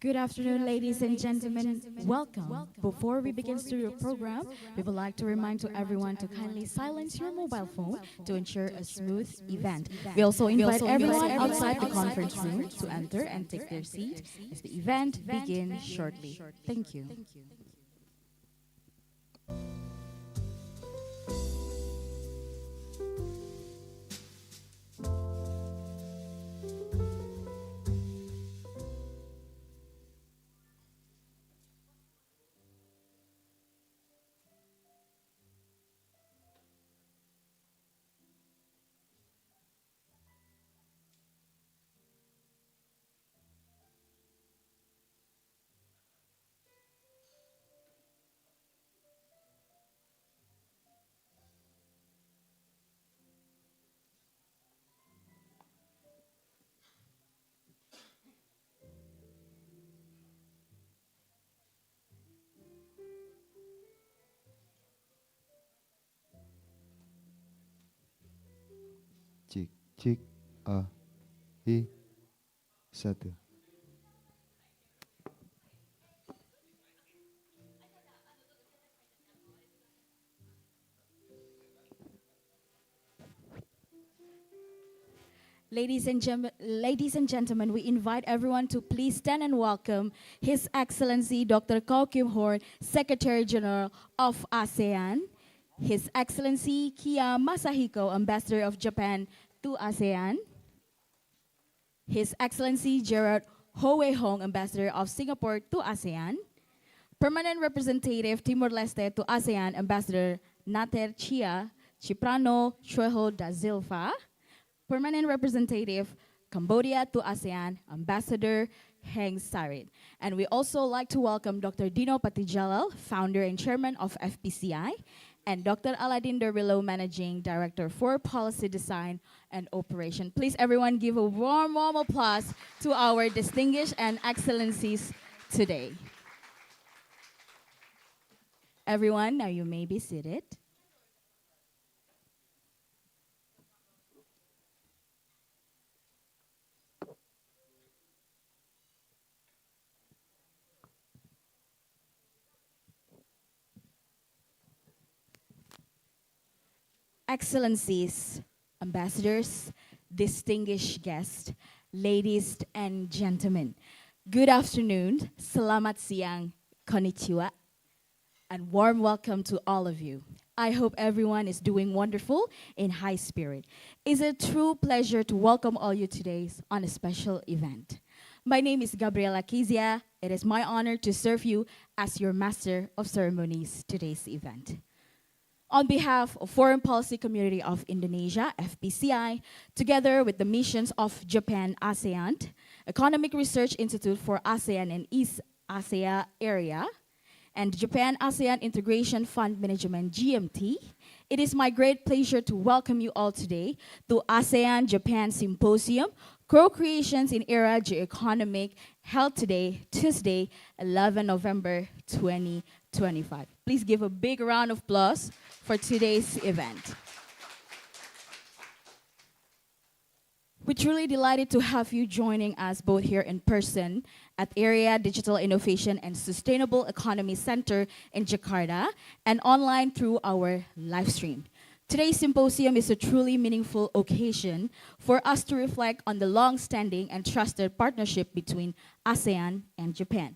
Good afternoon, ladies and gentlemen. Welcome. Before we begin studio program, we would like to remind to everyone to kindly silence your mobile phone to ensure a smooth event. We also invite everyone outside the conference room to enter and take their seat as the event begins shortly. Thank you. Cik, cik, i, satu. Ladies and gentlemen, we invite everyone to please stand and welcome His Excellency Dr. Kau Kim Horn, Secretary General of ASEAN, His Excellency Kiya Masahiko, Ambassador of Japan to ASEAN, His Excellency Gerard Howe Hong, Ambassador of Singapore to ASEAN, Permanent Representative Timor-Leste to ASEAN, Ambassador Nater Chia Ciprano Chueho da Silva, Permanent Representative Cambodia to ASEAN, Ambassador Heng Sarit. And we also like to welcome Dr. Dino Patijalal, Founder and Chairman of FPCI, and Dr. Aladin Derbillo, Managing Director for Policy Design and Operation. Please everyone give a warm applause to our distinguished and excellencies today. Everyone, now you may be seated. Excellencies, ambassadors, distinguished guests, ladies and gentlemen, good afternoon, selamat siang, konnichiwa, and warm welcome to all of you. I hope everyone is doing wonderful in high spirit. It's a true pleasure to welcome all you today on a special event. My name is Gabriela Kizia. It is my honor to serve you as your Master of Ceremonies today's event. On behalf of Foreign Policy Community of Indonesia, FPCI, together with the missions of Japan ASEAN, Economic Research Institute for ASEAN and East Asia Area, and Japan ASEAN Integration Fund Management GMT, it is my great pleasure to welcome you all today to ASEAN-Japan Symposium, Co-Creations in Era Geoeconomics, held today, Tuesday, 11 November 2025. Please give a big round of applause for today's event. We're truly delighted to have you joining us both here in person at Area Digital Innovation and Sustainable Economy Center in Jakarta and online through our live stream. Today's symposium is a truly meaningful occasion for us to reflect on the long-standing and trusted partnership between ASEAN and Japan,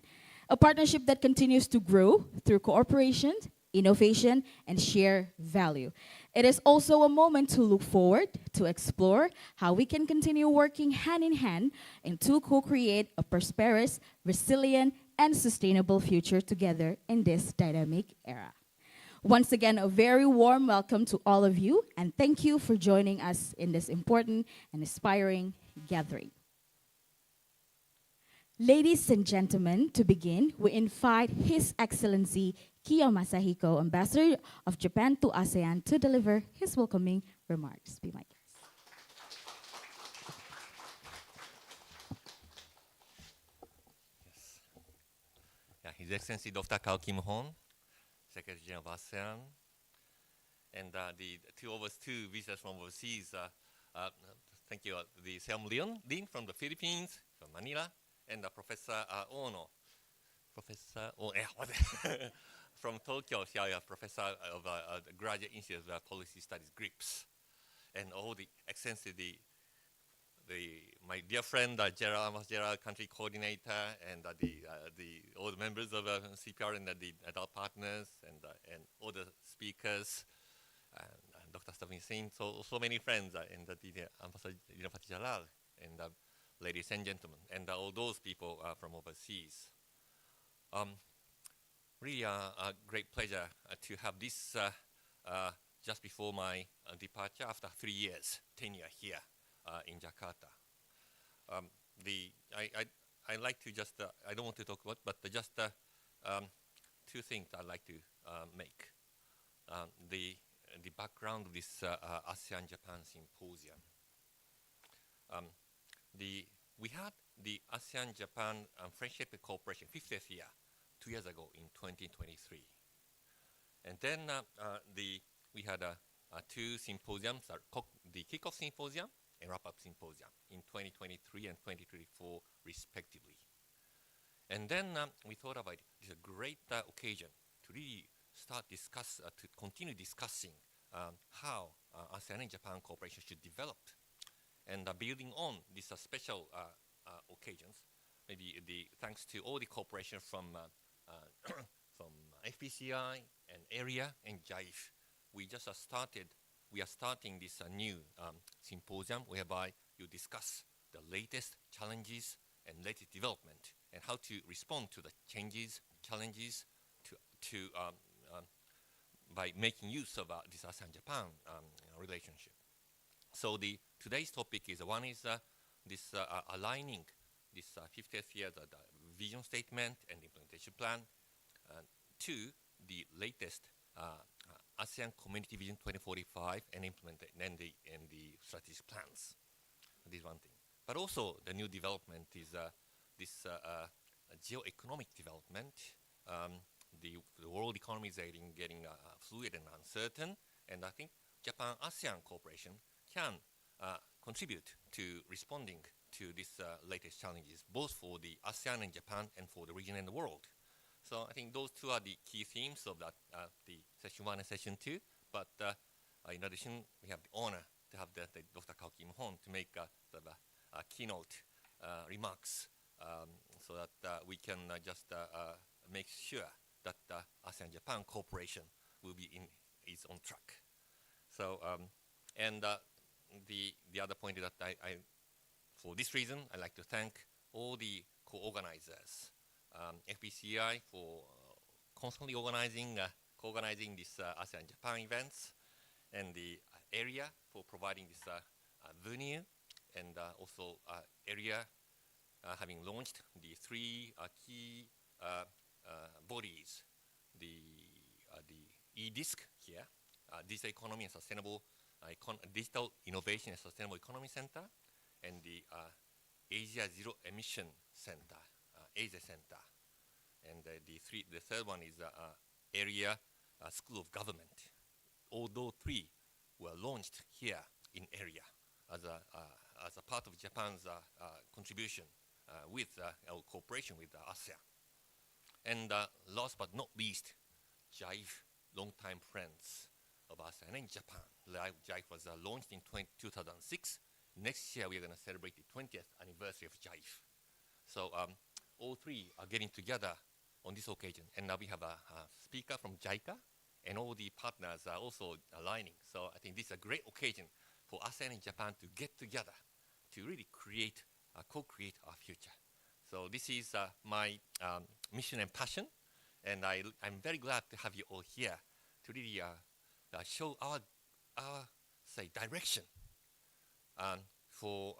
a partnership that continues to grow through cooperation, innovation, and share value. It is also a moment to look forward, to explore how we can continue working hand in hand and to co-create a prosperous, resilient, and sustainable future together in this dynamic era. Once again, a very warm welcome to all of you, and thank you for joining us in this important and inspiring gathering. Ladies and gentlemen, to begin, we invite His Excellency Kiya Masahiko, Ambassador of Japan to ASEAN, to deliver his welcoming remarks. Be my guest. Yes. Yeah, His Excellency Dr. Kau Kim Horn, Secretary General of ASEAN, and the two of us, two visitors from overseas. Thank you, the Selm Leon from the Philippines, from Manila, and Professor Ono. Professor Ono, from Tokyo, here, Professor of the Graduate Institute of Policy Studies, GRIPS, and all the extensive, my dear friend Gerald, country coordinator, and all the members of CPR and the adult partners, and all the speakers, and Dr. Stephanie Singh, so many friends, and the Ambassador Fatih Jalal, and ladies and gentlemen, and all those people from overseas. Really a great pleasure to have this just before my departure after 3 years tenure here in Jakarta. I like to just, I don't want to talk about, but just two things I'd like to make. The background of this ASEAN-Japan Symposium. We had the ASEAN-Japan Friendship and Cooperation 50th year 2 years ago in 2023. And then we had two symposiums, the Kickoff Symposium and Wrap-Up Symposium in 2023 and 2024 respectively. And then we thought about it is a great occasion to really to continue discussing how ASEAN and Japan cooperation should develop. And building on these special occasions, maybe thanks to all the cooperation from FPCI and AREA and JIFE, we are starting this new symposium whereby you discuss the latest challenges and latest development and how to respond to the challenges by making use of this ASEAN-Japan relationship. So today's topic is this aligning this 50th year the vision statement and implementation plan to the latest ASEAN Community Vision 2045 and the strategic plans. This is one thing. But also the new development is this geoeconomic development. The world economy is getting fluid and uncertain, and I think Japan-ASEAN cooperation can contribute to responding to these latest challenges, both for the ASEAN and Japan and for the region and the world. So I think those two are the key themes of the session 1 and session 2. But in addition, we have the honor to have Dr. Kao Kim Hon to make the keynote remarks so that we can just make sure that ASEAN-Japan cooperation is on track. So the other point is that for this reason, I'd like to thank all the co-organizers, FPCI for constantly co-organizing this ASEAN-Japan events, and the AREA for providing this venue, and also AREA having launched the three key bodies, the eDisc here, Digital Economy and Sustainable Digital Innovation and Sustainable Economy Center, and the Asia Zero Emission Center, ASE Center, and the third one is AREA School of Government. Although three were launched here in AREA as a part of Japan's contribution with our cooperation with ASEAN. And last but not least, JIFE, longtime friends of ASEAN and Japan. JIFE was launched in 2006. Next year, we're going to celebrate the 20th anniversary of JIFE. So all three are getting together on this occasion. And now we have a speaker from JICA, and all the partners are also aligning. So I think this is a great occasion for ASEAN and Japan to get together to really co-create our future. So this is my mission and passion, and I'm very glad to have you all here to really show our direction for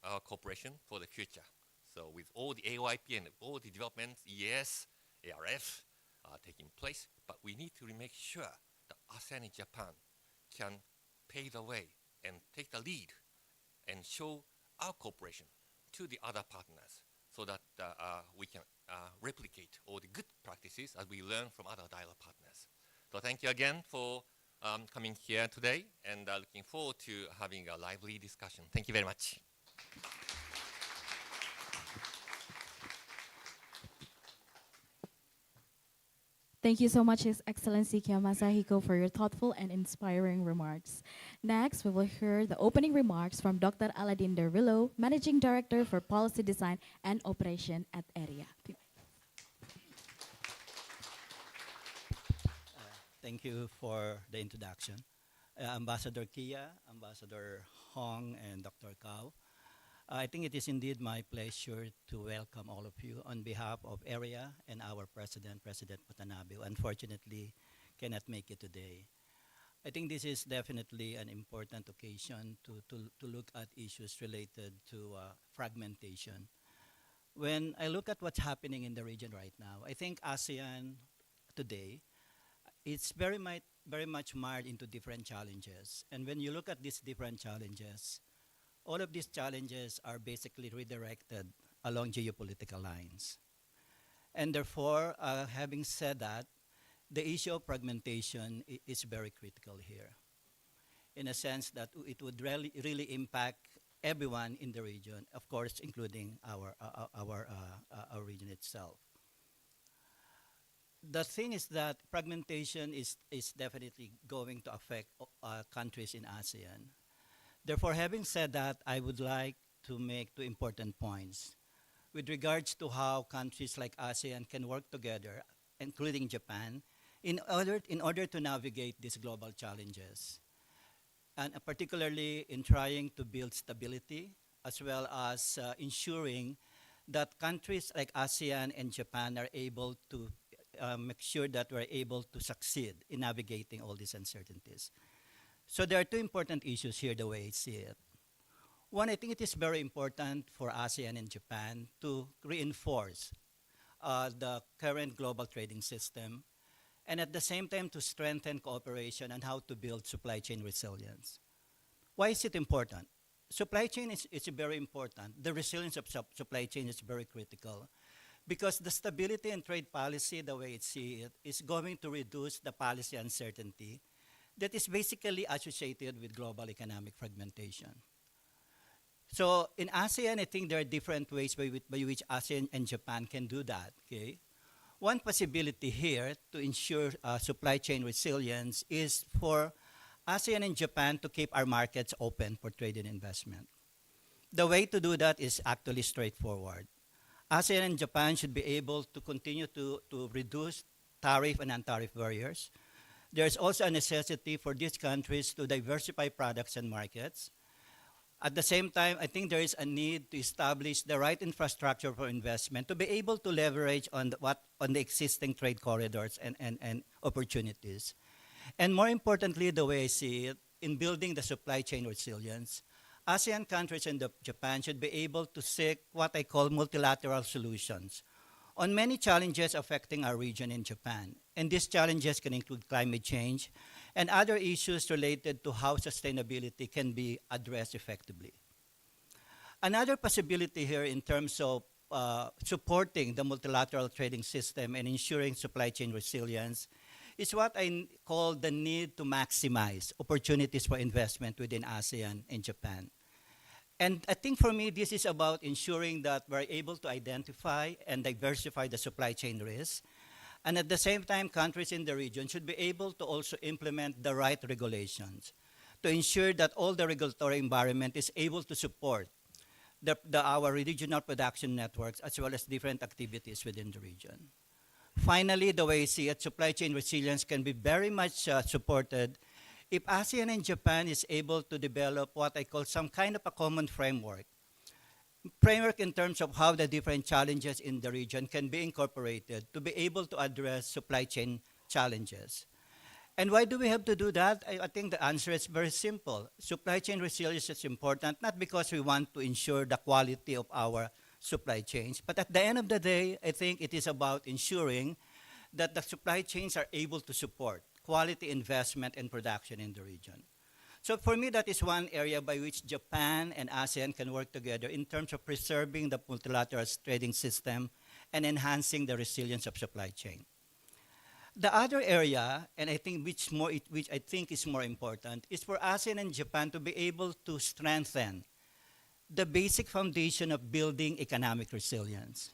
our cooperation for the future. So with all the AOIP and all the developments, ES, ARF are taking place, but we need to make sure that ASEAN and Japan can pave the way and take the lead and show our cooperation to the other partners so that we can replicate all the good practices as we learn from other dialogue partners. So thank you again for coming here today, and looking forward to having a lively discussion. Thank you very much. Thank you so much, His Excellency Kiyomasa Hiko, for your thoughtful and inspiring remarks. Next, we will hear the opening remarks from Dr. Aladin Dervillo, Managing Director for Policy Design and Operation at AREA. Thank you for the introduction. Ambassador Kia, Ambassador Hong, and Dr. Kao. I think it is indeed my pleasure to welcome all of you on behalf of AREA and our President, President Watanabe, who unfortunately cannot make it today. I think this is definitely an important occasion to look at issues related to fragmentation. When I look at what's happening in the region right now, I think ASEAN today, it's very much marred into different challenges. And when you look at these different challenges, all of these challenges are basically redirected along geopolitical lines. And therefore, having said that, the issue of fragmentation is very critical here, in a sense that it would really impact everyone in the region, of course, including our region itself. The thing is that fragmentation is definitely going to affect countries in ASEAN. Therefore, having said that, I would like to make two important points with regards to how countries like ASEAN can work together, including Japan, in order to navigate these global challenges, and particularly in trying to build stability, as well as ensuring that countries like ASEAN and Japan are able to make sure that we're able to succeed in navigating all these uncertainties. So there are two important issues here, the way I see it. One, I think it is very important for ASEAN and Japan to reinforce the current global trading system, and at the same time to strengthen cooperation on how to build supply chain resilience. Why is it important? Supply chain is very important. The resilience of supply chain is very critical, because the stability and trade policy, the way I see it, is going to reduce the policy uncertainty that is basically associated with global economic fragmentation. So in ASEAN, I think there are different ways by which ASEAN and Japan can do that, okay? One possibility here to ensure supply chain resilience is for ASEAN and Japan to keep our markets open for trade and investment. The way to do that is actually straightforward. ASEAN and Japan should be able to continue to reduce tariff and non-tariff barriers. There's also a necessity for these countries to diversify products and markets. At the same time, I think there is a need to establish the right infrastructure for investment to be able to leverage on the existing trade corridors and opportunities. And more importantly, the way I see it, in building the supply chain resilience, ASEAN countries and Japan should be able to seek what I call multilateral solutions on many challenges affecting our region in Japan. And these challenges can include climate change and other issues related to how sustainability can be addressed effectively. Another possibility here in terms of supporting the multilateral trading system and ensuring supply chain resilience is what I call the need to maximize opportunities for investment within ASEAN and Japan. And I think for me, this is about ensuring that we're able to identify and diversify the supply chain risks. And at the same time, countries in the region should be able to also implement the right regulations to ensure that all the regulatory environment is able to support our regional production networks as well as different activities within the region. Finally, the way I see it, supply chain resilience can be very much supported if ASEAN and Japan is able to develop what I call some kind of a common framework in terms of how the different challenges in the region can be incorporated to be able to address supply chain challenges. And why do we have to do that? I think the answer is very simple. Supply chain resilience is important, not because we want to ensure the quality of our supply chains, but at the end of the day, I think it is about ensuring that the supply chains are able to support quality investment and production in the region. So for me, that is one area by which Japan and ASEAN can work together in terms of preserving the multilateral trading system and enhancing the resilience of supply chain. The other area, and I think which I think is more important, is for ASEAN and Japan to be able to strengthen the basic foundation of building economic resilience.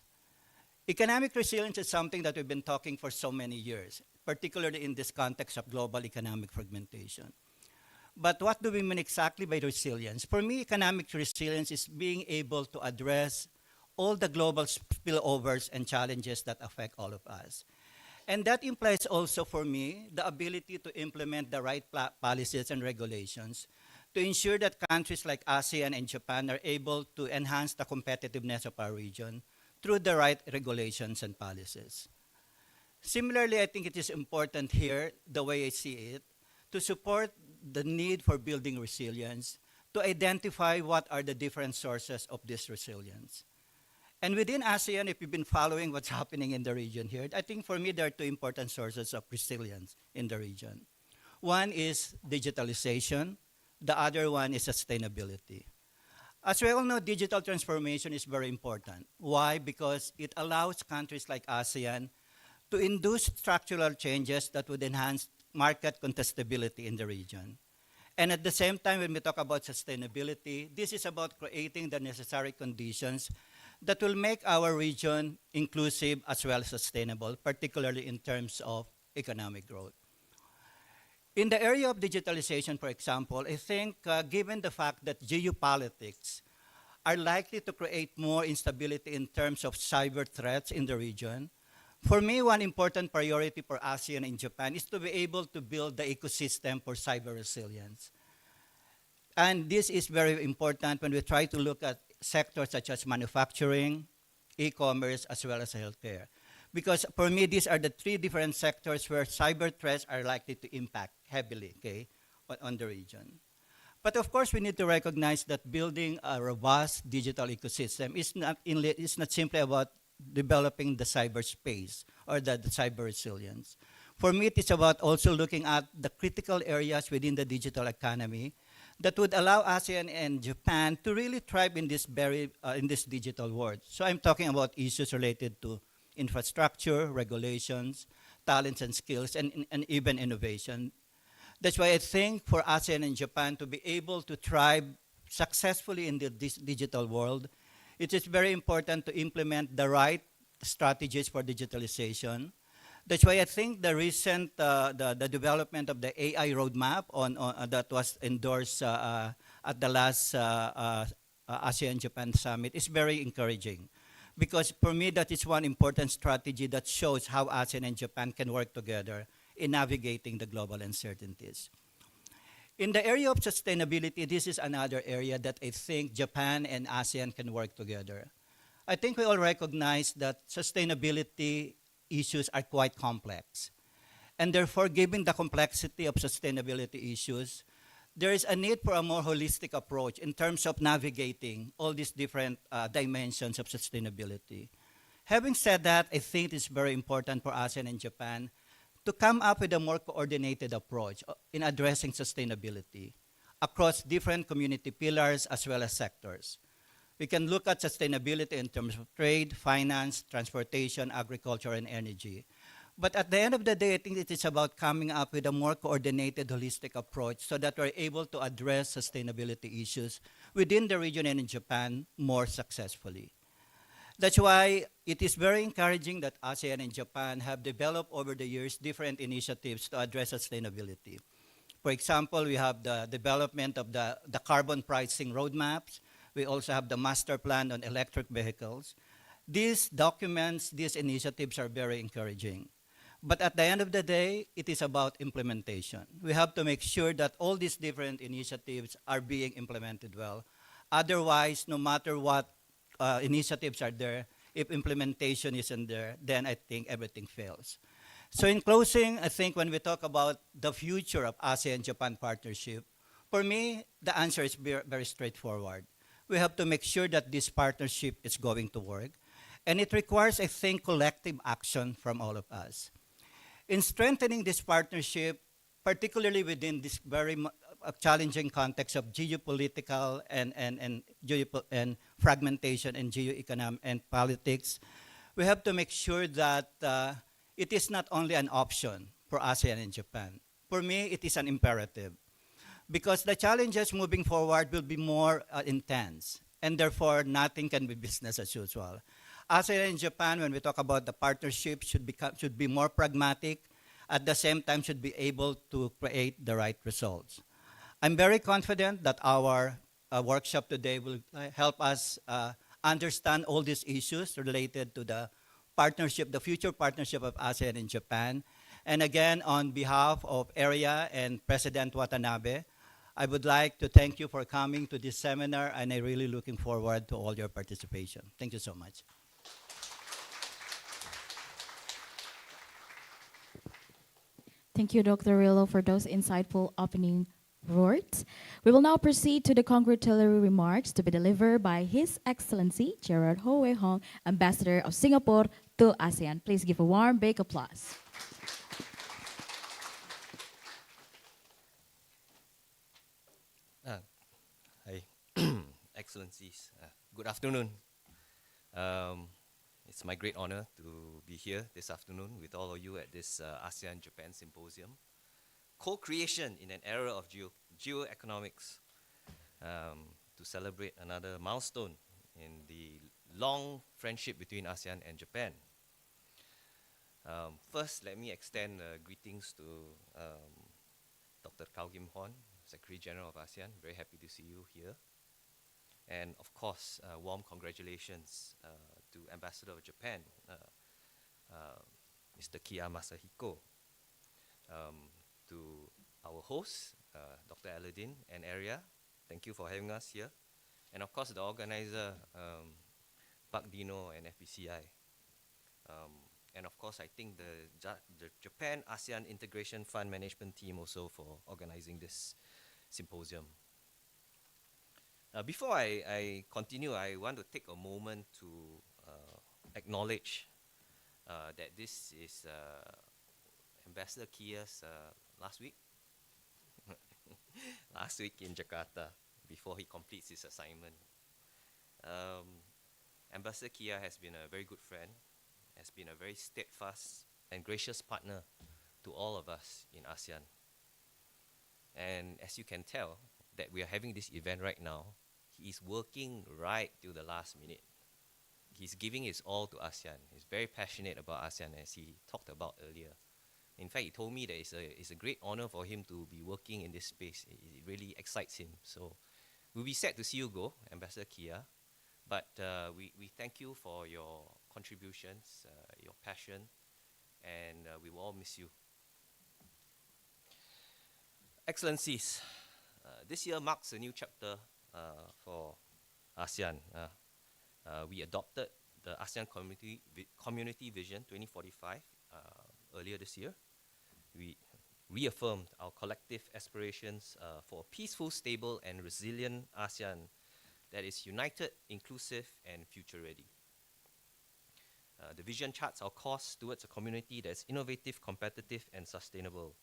Economic resilience is something that we've been talking for so many years, particularly in this context of global economic fragmentation. But what do we mean exactly by resilience? For me, economic resilience is being able to address all the global spillovers and challenges that affect all of us. And that implies also for me the ability to implement the right policies and regulations to ensure that countries like ASEAN and Japan are able to enhance the competitiveness of our region through the right regulations and policies. Similarly, I think it is important here, the way I see it, to support the need for building resilience, to identify what are the different sources of this resilience. And within ASEAN, if you've been following what's happening in the region here, I think for me there are two important sources of resilience in the region. One is digitalization, the other one is sustainability. As we all know, digital transformation is very important. Why? Because it allows countries like ASEAN to induce structural changes that would enhance market contestability in the region. And at the same time, when we talk about sustainability, this is about creating the necessary conditions that will make our region inclusive as well as sustainable, particularly in terms of economic growth. In the area of digitalization, for example, I think given the fact that geopolitics are likely to create more instability in terms of cyber threats in the region, for me, one important priority for ASEAN and Japan is to be able to build the ecosystem for cyber resilience. And this is very important when we try to look at sectors such as manufacturing, e-commerce, as well as healthcare. Because for me, these are the three different sectors where cyber threats are likely to impact heavily, okay, on the region. But of course, we need to recognize that building a robust digital ecosystem is not simply about developing the cyberspace or the cyber resilience. For me, it is about also looking at the critical areas within the digital economy that would allow ASEAN and Japan to really thrive in this in this digital world. So I'm talking about issues related to infrastructure, regulations, talents and skills, and even innovation. That's why I think for ASEAN and Japan to be able to thrive successfully in this digital world, it is very important to implement the right strategies for digitalization. That's why I think the recent the development of the AI roadmap that was endorsed at the last ASEAN-Japan summit is very encouraging. Because for me, that is one important strategy that shows how ASEAN and Japan can work together in navigating the global uncertainties. In the area of sustainability, this is another area that I think Japan and ASEAN can work together. I think we all recognize that sustainability issues are quite complex. And therefore, given the complexity of sustainability issues, there is a need for a more holistic approach in terms of navigating all these different dimensions of sustainability. Having said that, I think it's very important for ASEAN and Japan to come up with a more coordinated approach in addressing sustainability across different community pillars as well as sectors. We can look at sustainability in terms of trade, finance, transportation, agriculture, and energy. But at the end of the day, I think it is about coming up with a more coordinated, holistic approach so that we're able to address sustainability issues within the region and in Japan more successfully. That's why it is very encouraging that ASEAN and Japan have developed over the years different initiatives to address sustainability. For example, we have the development of the carbon pricing roadmaps. We also have the master plan on electric vehicles. These documents, these initiatives are very encouraging. But at the end of the day, it is about implementation. We have to make sure that all these different initiatives are being implemented well. Otherwise, no matter what initiatives are there, if implementation isn't there, then I think everything fails. So in closing, I think when we talk about the future of ASEAN-Japan partnership, for me, the answer is very straightforward. We have to make sure that this partnership is going to work. And it requires, I think, collective action from all of us. In strengthening this partnership, particularly within this very challenging context of geopolitical and fragmentation and geoeconomic and politics, we have to make sure that it is not only an option for ASEAN and Japan. For me, it is an imperative. Because the challenges moving forward will be more intense, and therefore nothing can be business as usual. ASEAN and Japan, when we talk about the partnership, should be more pragmatic. At the same time, should be able to create the right results. I'm very confident that our workshop today will help us understand all these issues related to the partnership, the future partnership of ASEAN and Japan. And again, on behalf of AREA and President Watanabe, I would like to thank you for coming to this seminar, and I'm really looking forward to all your participation. Thank you so much. Thank you, Dr. Rillo, for those insightful opening words. We will now proceed to the congratulatory remarks to be delivered by His Excellency Gerard Hoe Hong, Ambassador of Singapore to ASEAN. Please give a warm, big applause. Hi, Excellencies. Good afternoon. It's my great honor to be here this afternoon with all of you at this ASEAN-Japan Symposium. Co-creation in an era of geoeconomics, to celebrate another milestone in the long friendship between ASEAN and Japan. First, let me extend greetings to Dr. Kau Kim Hon, Secretary General of ASEAN. Very happy to see you here. And of course, warm congratulations to Ambassador of Japan, Mr. Kia Masahiko, to our host, Dr. Aladdin and AREA. Thank you for having us here. And of course, the organizer, Pak Dino and FPCI. And of course, I think the Japan-ASEAN Integration Fund Management team also for organizing this symposium. Before I continue, I want to take a moment to acknowledge that this is Ambassador Kia's last week in Jakarta, before he completes his assignment. Ambassador Kia has been a very good friend, has been a very steadfast and gracious partner to all of us in ASEAN. And as you can tell, that we are having this event right now, he is working right till the last minute. He's giving his all to ASEAN. He's very passionate about ASEAN, as he talked about earlier. In fact, he told me that it's a great honor for him to be working in this space. It really excites him. So we'll be sad to see you go, Ambassador Kia. But we thank you for your contributions, your passion, and we will all miss you. Excellencies, this year marks a new chapter for ASEAN. We adopted the ASEAN Community Vision 2045 earlier this year. We reaffirmed our collective aspirations for a peaceful, stable, and resilient ASEAN that is united, inclusive, and future-ready. The vision charts our course towards a community that's innovative, competitive, and sustainable,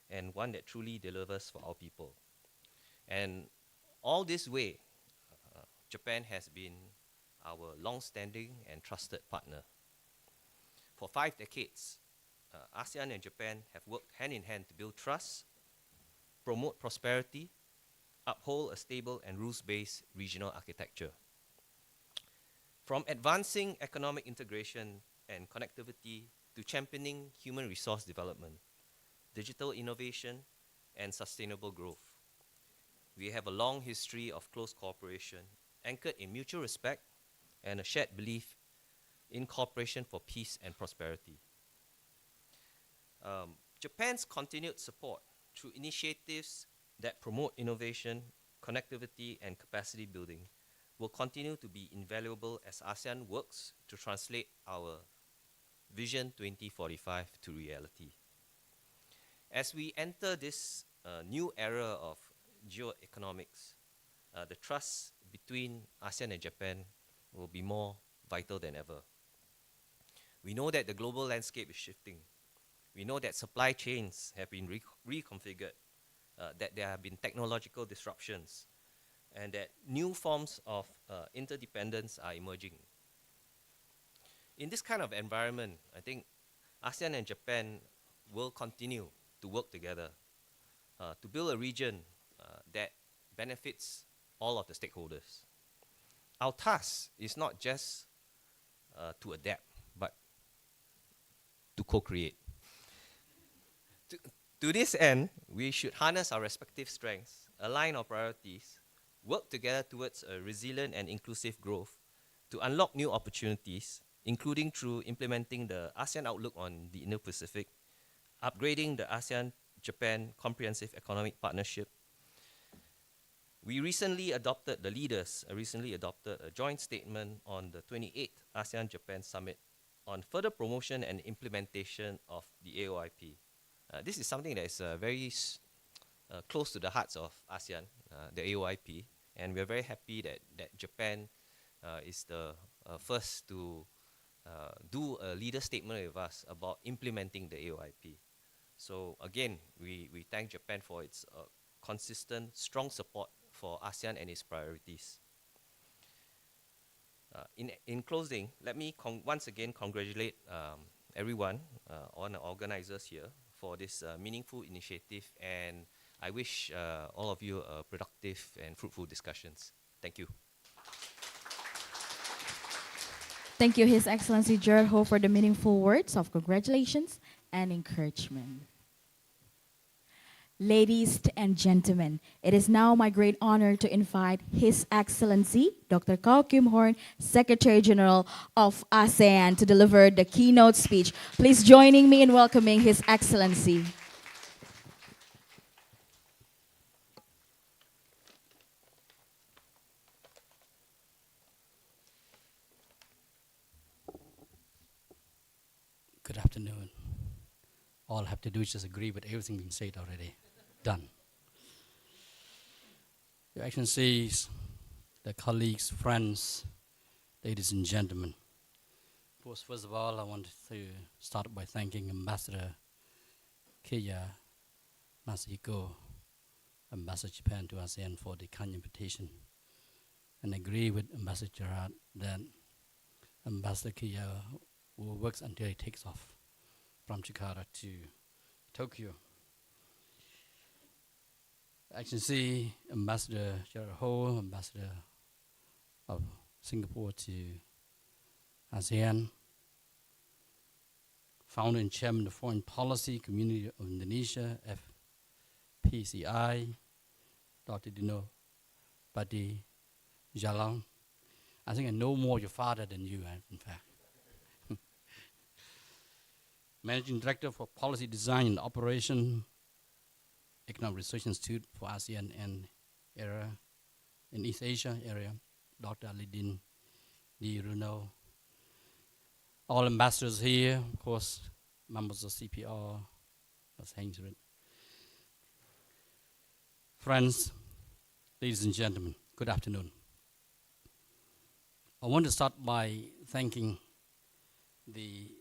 and one that truly delivers for our people. And all this way, Japan has been our long-standing and trusted partner. For 5 decades, ASEAN and Japan have worked hand in hand to build trust, promote prosperity, uphold a stable and rules-based regional architecture. From advancing economic integration and connectivity to championing human resource development, digital innovation, and sustainable growth, we have a long history of close cooperation anchored in mutual respect and a shared belief in cooperation for peace and prosperity. Japan's continued support through initiatives that promote innovation, connectivity, and capacity building will continue to be invaluable as ASEAN works to translate our Vision 2045 to reality. As we enter this new era of geoeconomics, the trust between ASEAN and Japan will be more vital than ever. We know that the global landscape is shifting. We know that supply chains have been reconfigured, that there have been technological disruptions, and that new forms of interdependence are emerging. In this kind of environment, I think ASEAN and Japan will continue to work together to build a region that benefits all of the stakeholders. Our task is not just to adapt, but to co-create. To this end, we should harness our respective strengths, align our priorities, work together towards a resilient and inclusive growth to unlock new opportunities, including through implementing the ASEAN Outlook on the Indo-Pacific, upgrading the ASEAN-Japan Comprehensive Economic Partnership. The leaders recently adopted a joint statement on the 28th ASEAN-Japan Summit on further promotion and implementation of the AOIP. This is something that is very close to the hearts of ASEAN, the AOIP, and we're very happy that Japan is the first to do a leader statement with us about implementing the AOIP. So again, we thank Japan for its consistent, strong support for ASEAN and its priorities. In closing, let me once again congratulate everyone, all the organizers here, for this meaningful initiative, and I wish all of you productive and fruitful discussions. Thank you. Thank you, His Excellency Gerald Ho, for the meaningful words of congratulations and encouragement. Ladies and gentlemen, it is now my great honor to invite His Excellency Dr. Kao Kim Horn, Secretary General of ASEAN, to deliver the keynote speech. Please joining me in welcoming His Excellency. Good afternoon. All I have to do is just agree with everything being said already. Done. Your Excellencies, the colleagues, friends, ladies and gentlemen. First of all, I want to start by thanking Ambassador Kiya Masahiko, Ambassador Japan to ASEAN, for the kind invitation. And agree with Ambassador Gerard that Ambassador Kiya will work until he takes off from Jakarta to Tokyo. Excellency Ambassador Gerald Ho, Ambassador of Singapore to ASEAN, Founder and Chairman of the Foreign Policy Community of Indonesia, FPCI, Dr. Dino Pati Jalan. I think I know more your father than you, in fact. Managing Director for Policy Design and Operation, Economic Research Institute for ASEAN and in East Asia area, Dr. Alidin Di Runo. All ambassadors here, of course, members of CPR, as Hainsred. Friends, ladies and gentlemen, good afternoon. I want to start by thanking the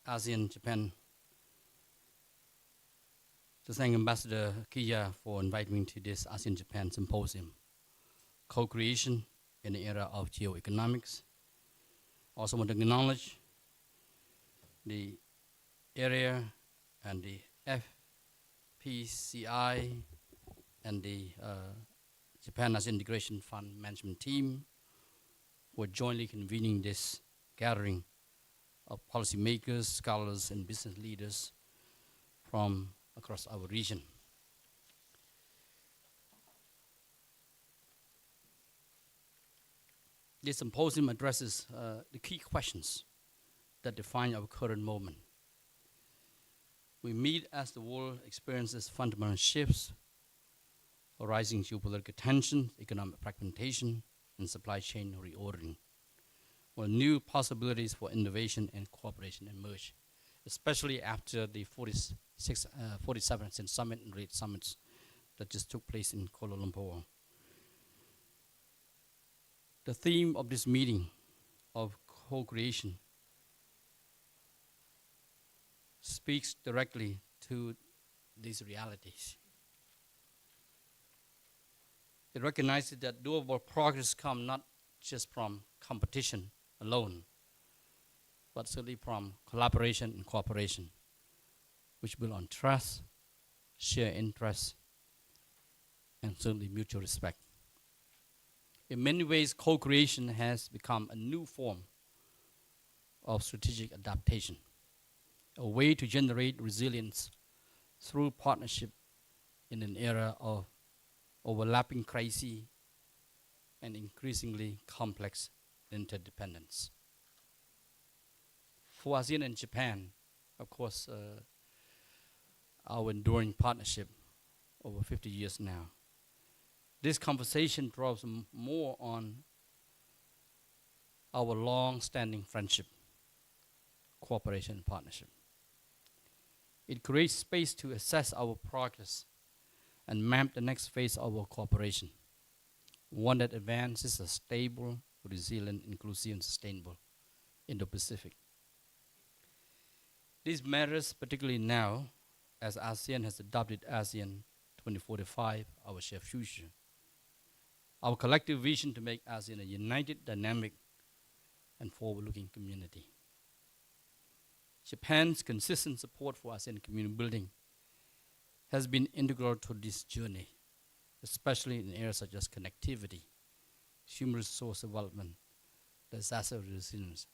ASEAN-Japan, to thank Ambassador Kiya for inviting me to this ASEAN-Japan Symposium, co-creation in the era of geoeconomics. Also want to acknowledge the area and the FPCI and the Japan ASEAN Integration Fund Management Team who are jointly convening this gathering of policymakers, scholars, and business leaders from across our region. This symposium addresses the key questions that define our current moment. We meet as the world experiences fundamental shifts, rising geopolitical tension, economic fragmentation, and supply chain reordering, while new possibilities for innovation and cooperation emerge, especially after the 47th Summit and Great Summits that just took place in Kuala Lumpur. The theme of this meeting of co-creation speaks directly to these realities. It recognizes that durable progress comes not just from competition alone, but certainly from collaboration and cooperation, which build on trust, shared interests, and certainly mutual respect. In many ways, co-creation has become a new form of strategic adaptation, a way to generate resilience through partnership in an era of overlapping crises and increasingly complex interdependence. For ASEAN and Japan, of course, our enduring partnership over 50 years now, this conversation draws more on our long-standing friendship, cooperation, and partnership. It creates space to assess our progress and map the next phase of our cooperation, one that advances a stable, resilient, inclusive, and sustainable Indo-Pacific. This matters particularly now as ASEAN has adopted ASEAN 2045, our shared future. Our collective vision to make ASEAN a united, dynamic, and forward-looking community. Japan's consistent support for ASEAN community building has been integral to this journey, especially in areas such as connectivity, human resource development, disaster resilience,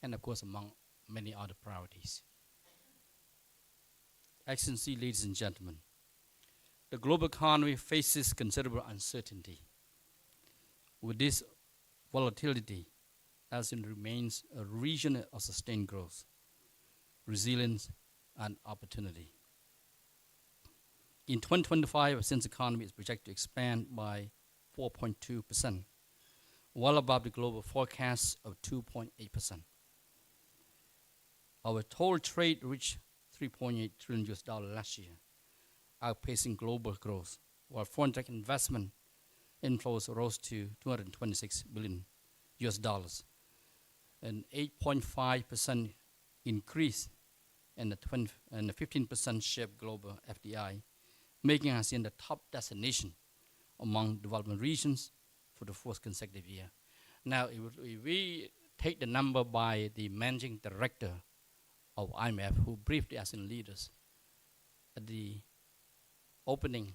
and of course among many other priorities. Excellency, ladies and gentlemen, the global economy faces considerable uncertainty. With this volatility, ASEAN remains a region of sustained growth, resilience, and opportunity. In 2025, ASEAN's economy is projected to expand by 4.2%, well above the global forecast of 2.8%. Our total trade reached $3.8 trillion last year, outpacing global growth, while foreign direct investment inflows rose to $226 billion, an 8.5% increase and a 15% share of global FDI, making ASEAN the top destination among development regions for the fourth consecutive year. Now, if we take the number by the managing director of IMF, who briefed the ASEAN leaders at the opening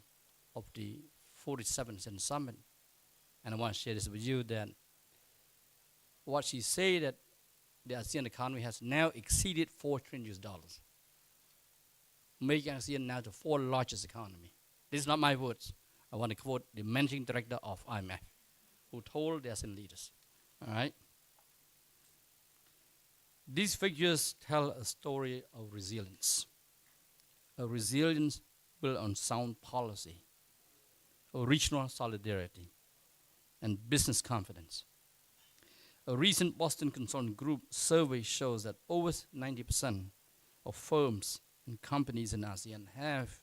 of the 47th ASEAN Summit, and I want to share this with you, that what she said that the ASEAN economy has now exceeded $4 trillion, making ASEAN now the fourth largest economy. This is not my words. I want to quote the managing director of IMF, who told the ASEAN leaders. All right? These figures tell a story of resilience, a resilience built on sound policy, regional solidarity, and business confidence. A recent Boston Consulting Group survey shows that over 90% of firms and companies in ASEAN have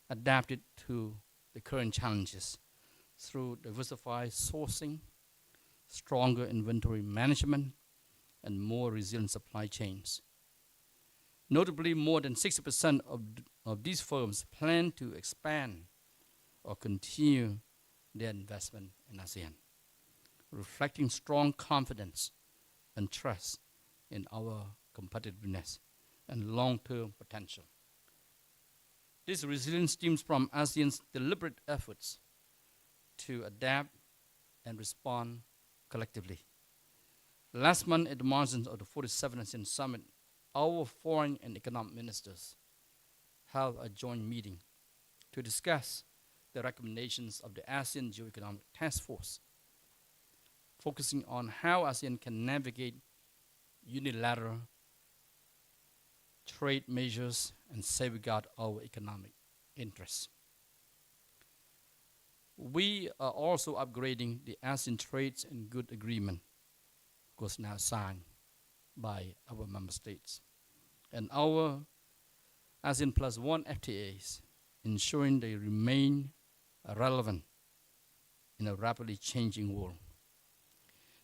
adapted to the current challenges through diversified sourcing, stronger inventory management, and more resilient supply chains. Notably, more than 60% of these firms plan to expand or continue their investment in ASEAN, reflecting strong confidence and trust in our competitiveness and long-term potential. This resilience stems from ASEAN's deliberate efforts to adapt and respond collectively. Last month at the margins of the 47th ASEAN Summit, our foreign and economic ministers held a joint meeting to discuss the recommendations of the ASEAN Geoeconomics Task Force, focusing on how ASEAN can navigate unilateral trade measures and safeguard our economic interests. We are also upgrading the ASEAN Trades and Goods Agreement, of course now signed by our member states, and our ASEAN Plus One FTAs, ensuring they remain relevant in a rapidly changing world.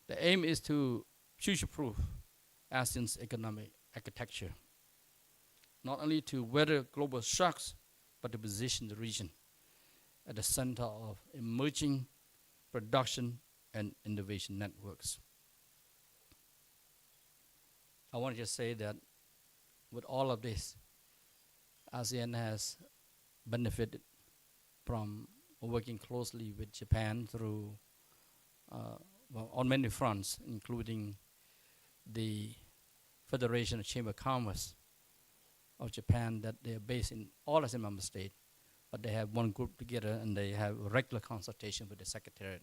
The aim is to future-proof ASEAN's economic architecture, not only to weather global shocks, but to position the region at the center of emerging production and innovation networks. I want to just say that with all of this, ASEAN has benefited from working closely with Japan through, on many fronts, including the Federation of Chamber of Commerce of Japan, that they are based in all ASEAN member states, but they have one group together and they have regular consultation with the Secretariat,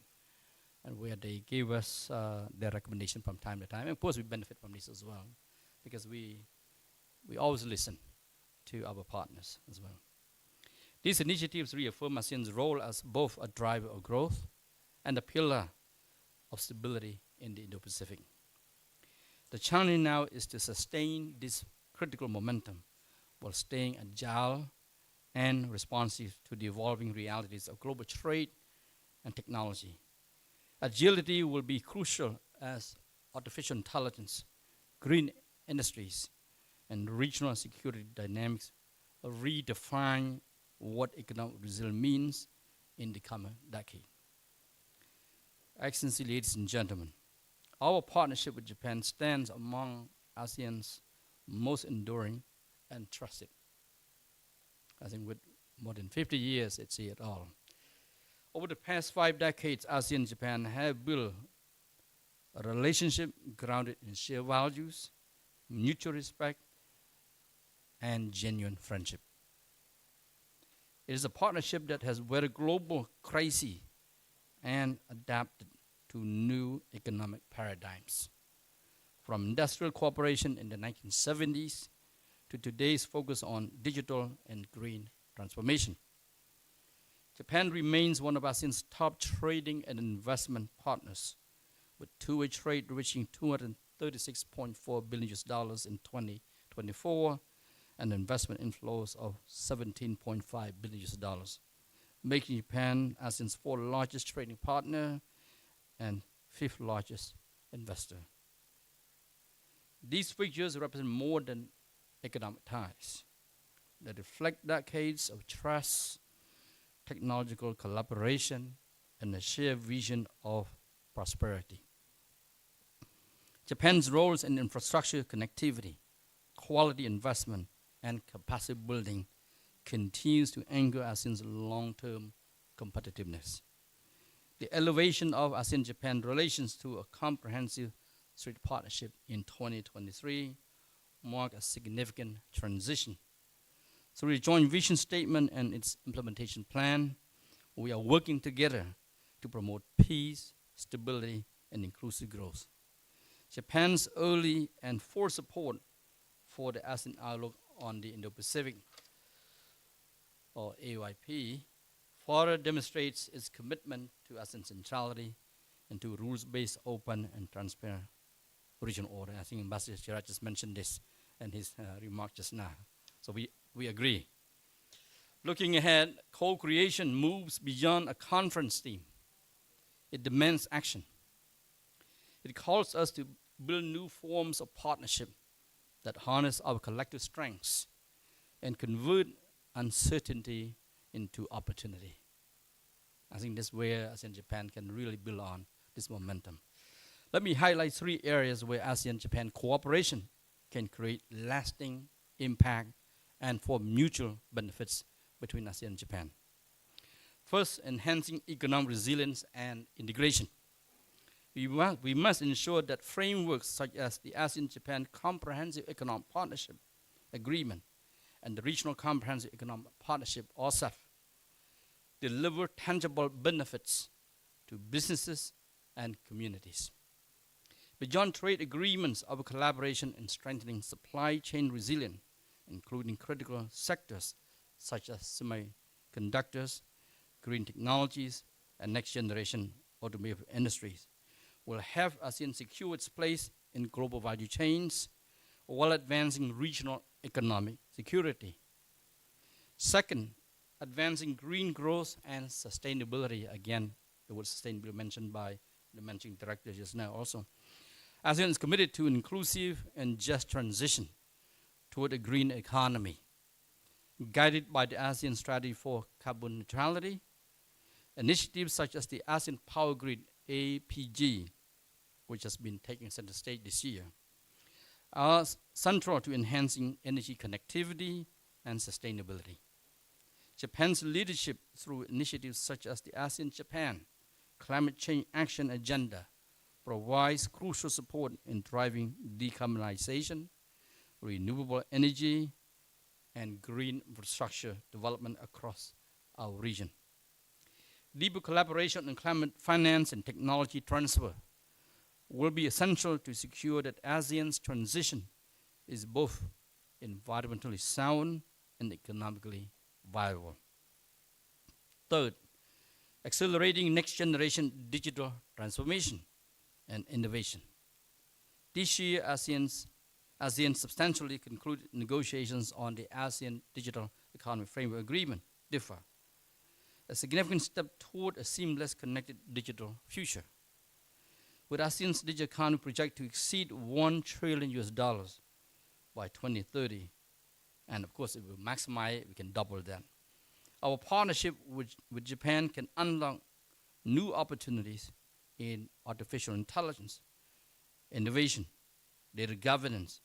and where they give us their recommendation from time to time. And of course, we benefit from this as well, because we always listen to our partners as well. These initiatives reaffirm ASEAN's role as both a driver of growth and a pillar of stability in the Indo-Pacific. The challenge now is to sustain this critical momentum while staying agile and responsive to the evolving realities of global trade and technology. Agility will be crucial as artificial intelligence, green industries, and regional security dynamics redefine what economic resilience means in the coming decade. Excellency, ladies and gentlemen, our partnership with Japan stands among ASEAN's most enduring and trusted. I think with more than 50 years, it's it all. Over the past 5 decades, ASEAN and Japan have built a relationship grounded in shared values, mutual respect, and genuine friendship. It is a partnership that has weathered global crises and adapted to new economic paradigms. From industrial cooperation in the 1970s to today's focus on digital and green transformation. Japan remains one of ASEAN's top trading and investment partners, with two-way trade reaching $236.4 billion in 2024 and investment inflows of $17.5 billion, making Japan ASEAN's 4th largest trading partner and 5th largest investor. These figures represent more than economic ties. They reflect decades of trust, technological collaboration, and a shared vision of prosperity. Japan's roles in infrastructure connectivity, quality investment, and capacity building continues to anchor ASEAN's long-term competitiveness. The elevation of ASEAN-Japan relations to a comprehensive trade partnership in 2023 marked a significant transition. Through the joint vision statement and its implementation plan, we are working together to promote peace, stability, and inclusive growth. Japan's early and full support for the ASEAN Outlook on the Indo-Pacific, or AOIP, further demonstrates its commitment to ASEAN centrality and to rules-based, open, and transparent regional order. I think Ambassador Chirag just mentioned this in his remark just now. So we agree. Looking ahead, co-creation moves beyond a conference theme. It demands action. It calls us to build new forms of partnership that harness our collective strengths and convert uncertainty into opportunity. I think that's where ASEAN Japan can really build on this momentum. Let me highlight 3 areas where ASEAN Japan cooperation can create lasting impact and for mutual benefits between ASEAN and Japan. First, enhancing economic resilience and integration. We must ensure that frameworks such as the ASEAN-Japan Comprehensive Economic Partnership Agreement and the Regional Comprehensive Economic Partnership, RCEP, deliver tangible benefits to businesses and communities. Beyond trade agreements, our collaboration in strengthening supply chain resilience, including critical sectors such as semiconductors, green technologies, and next-generation automotive industries, will help ASEAN secure its place in global value chains while advancing regional economic security. Second, advancing green growth and sustainability. Again, the word sustainability mentioned by the managing director just now also. ASEAN is committed to an inclusive and just transition toward a green economy, guided by the ASEAN Strategy for Carbon Neutrality. Initiatives such as the ASEAN Power Grid, APG, which has been taking center stage this year, are central to enhancing energy connectivity and sustainability. Japan's leadership through initiatives such as the ASEAN-Japan Climate Change Action Agenda provides crucial support in driving decarbonization renewable energy, and green infrastructure development across our region. Deeper collaboration on climate finance and technology transfer will be essential to secure that ASEAN's transition is both environmentally sound and economically viable. Third, accelerating next generation digital transformation and innovation. This year, ASEAN substantially concluded negotiations on the ASEAN Digital Economy Framework Agreement, DIFA, a significant step toward a seamless connected digital future. With ASEAN's digital economy projected to exceed $1 trillion by 2030, and of course, if we maximize it, we can double that. Our partnership with Japan can unlock new opportunities in artificial intelligence, innovation, data governance,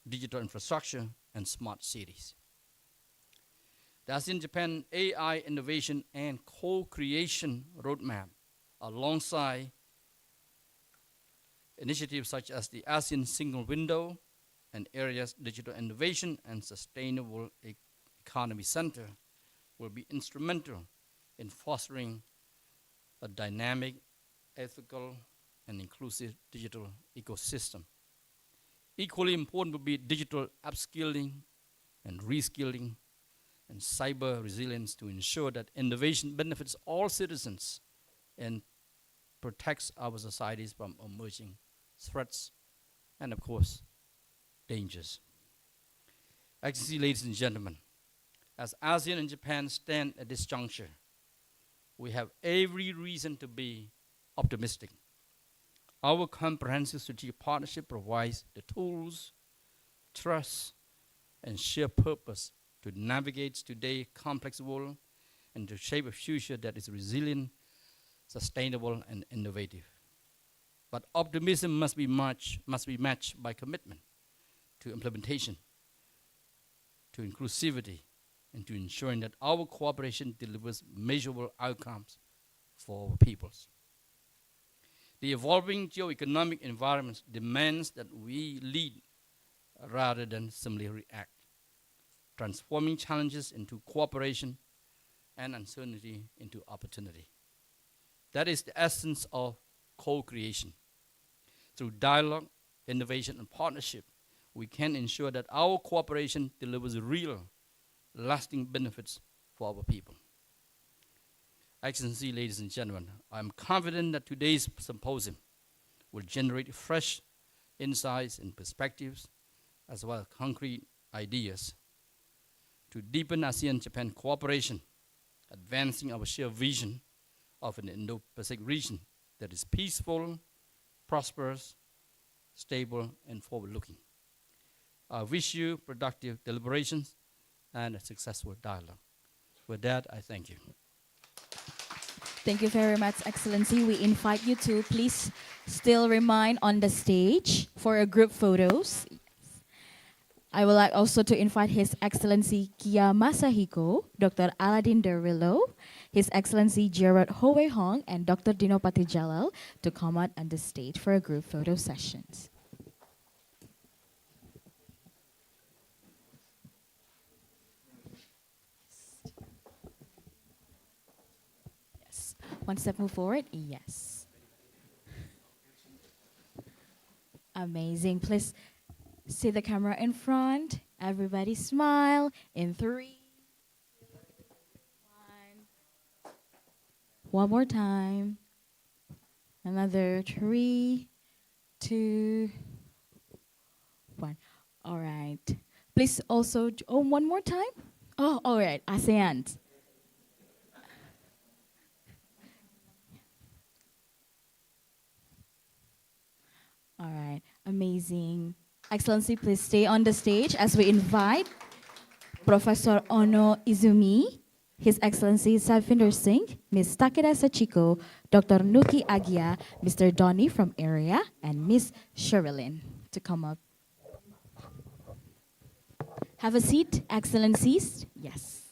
digital infrastructure, and smart cities. The ASEAN-Japan AI Innovation and Co-Creation Roadmap, alongside initiatives such as the ASEAN Single Window and Area's Digital Innovation and Sustainable Economy Center, will be instrumental in fostering a dynamic, ethical, and inclusive digital ecosystem. Equally important will be digital upskilling and reskilling and cyber resilience to ensure that innovation benefits all citizens and protects our societies from emerging threats and, of course, dangers. Excellency, ladies and gentlemen, as ASEAN and Japan stand at this juncture, we have every reason to be optimistic. Our comprehensive strategic partnership provides the tools, trust, and shared purpose to navigate today's complex world and to shape a future that is resilient, sustainable, and innovative. But optimism must be matched by commitment to implementation, to inclusivity, and to ensuring that our cooperation delivers measurable outcomes for our peoples. The evolving geoeconomic environment demands that we lead rather than simply react, transforming challenges into cooperation and uncertainty into opportunity. That is the essence of co-creation. Through dialogue, innovation, and partnership, we can ensure that our cooperation delivers real, lasting benefits for our people. Excellency, ladies and gentlemen, I'm confident that today's symposium will generate fresh insights and perspectives, as well as concrete ideas to deepen ASEAN-Japan cooperation, advancing our shared vision of an Indo-Pacific region that is peaceful, prosperous, stable, and forward-looking. I wish you productive deliberations and a successful dialogue. With that, I thank you. Thank you very much, Excellency. We invite you to please still remain on the stage for a group photos. I would like also to invite His Excellency Kia Masahiko, Dr. Aladdin Derillo, His Excellency Gerard Howe Hong, and Dr. Dinopati Jalal to come out on the stage for a group photo sessions. Yes. One step move forward. Yes. Amazing. Please see the camera in front. Everybody smile in 3, 1. One more time. Another 3, 2, 1. All right. Please also, one more time. Oh, all right. ASEAN. All right. Amazing. Excellency, please stay on the stage as we invite Professor Ono Izumi, His Excellency Savinder Singh, Ms. Takeda Sachiko, Dr. Nuki Agia, Mr. Donny from Area, and Ms. Sherilyn to come up. Have a seat, Excellencies. Yes.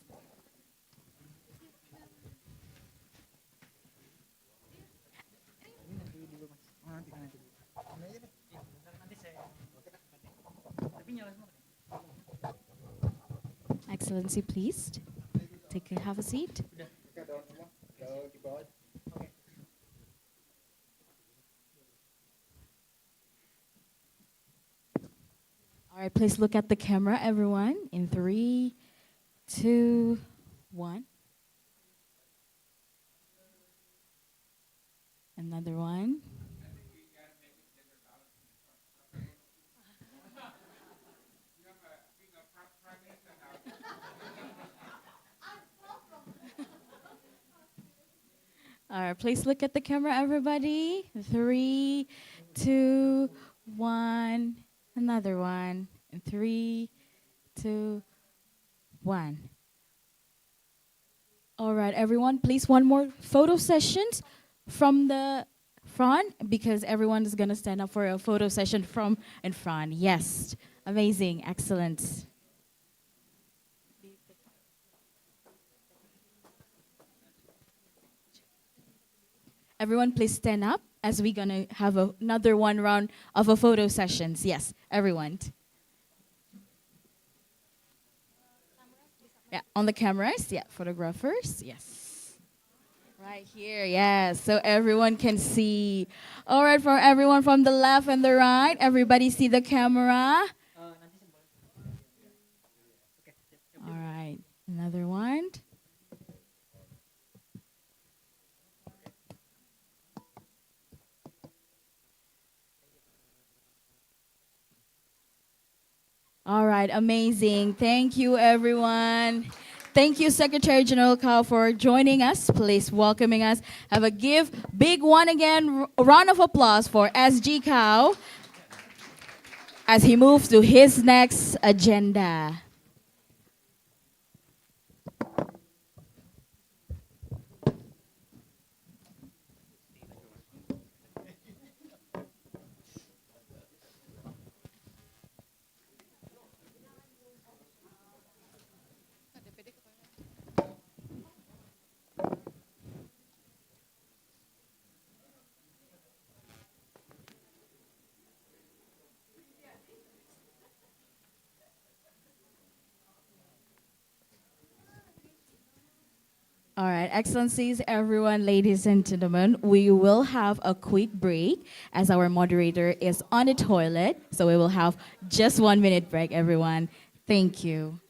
Excellency, please have a seat. All right, please look at the camera, everyone. In 3, 2, 1. Another one. All right, please look at the camera, everybody. 3, 2, 1. Another one. And 3, 2, 1. All right, everyone, please one more photo sessions from the front because everyone is gonna stand up for a photo session from in front. Yes, amazing, excellent. Everyone, please stand up as we're gonna have another one round of a photo sessions. Yes, everyone. Yeah, on the cameras. Yeah, photographers. Yes. Right here, yes, so everyone can see. All right, for everyone from the left and the right, everybody see the camera. All right, another one. All right, amazing. Thank you, everyone. Thank you, Secretary General Kao, for joining us. Please welcoming us. Have a big one again. Round of applause for SG Kao as he moves to his next agenda. All right, Excellencies, everyone, ladies and gentlemen, we will have a quick break as our moderator is on the toilet. So we will have just 1 minute break, everyone. Thank you.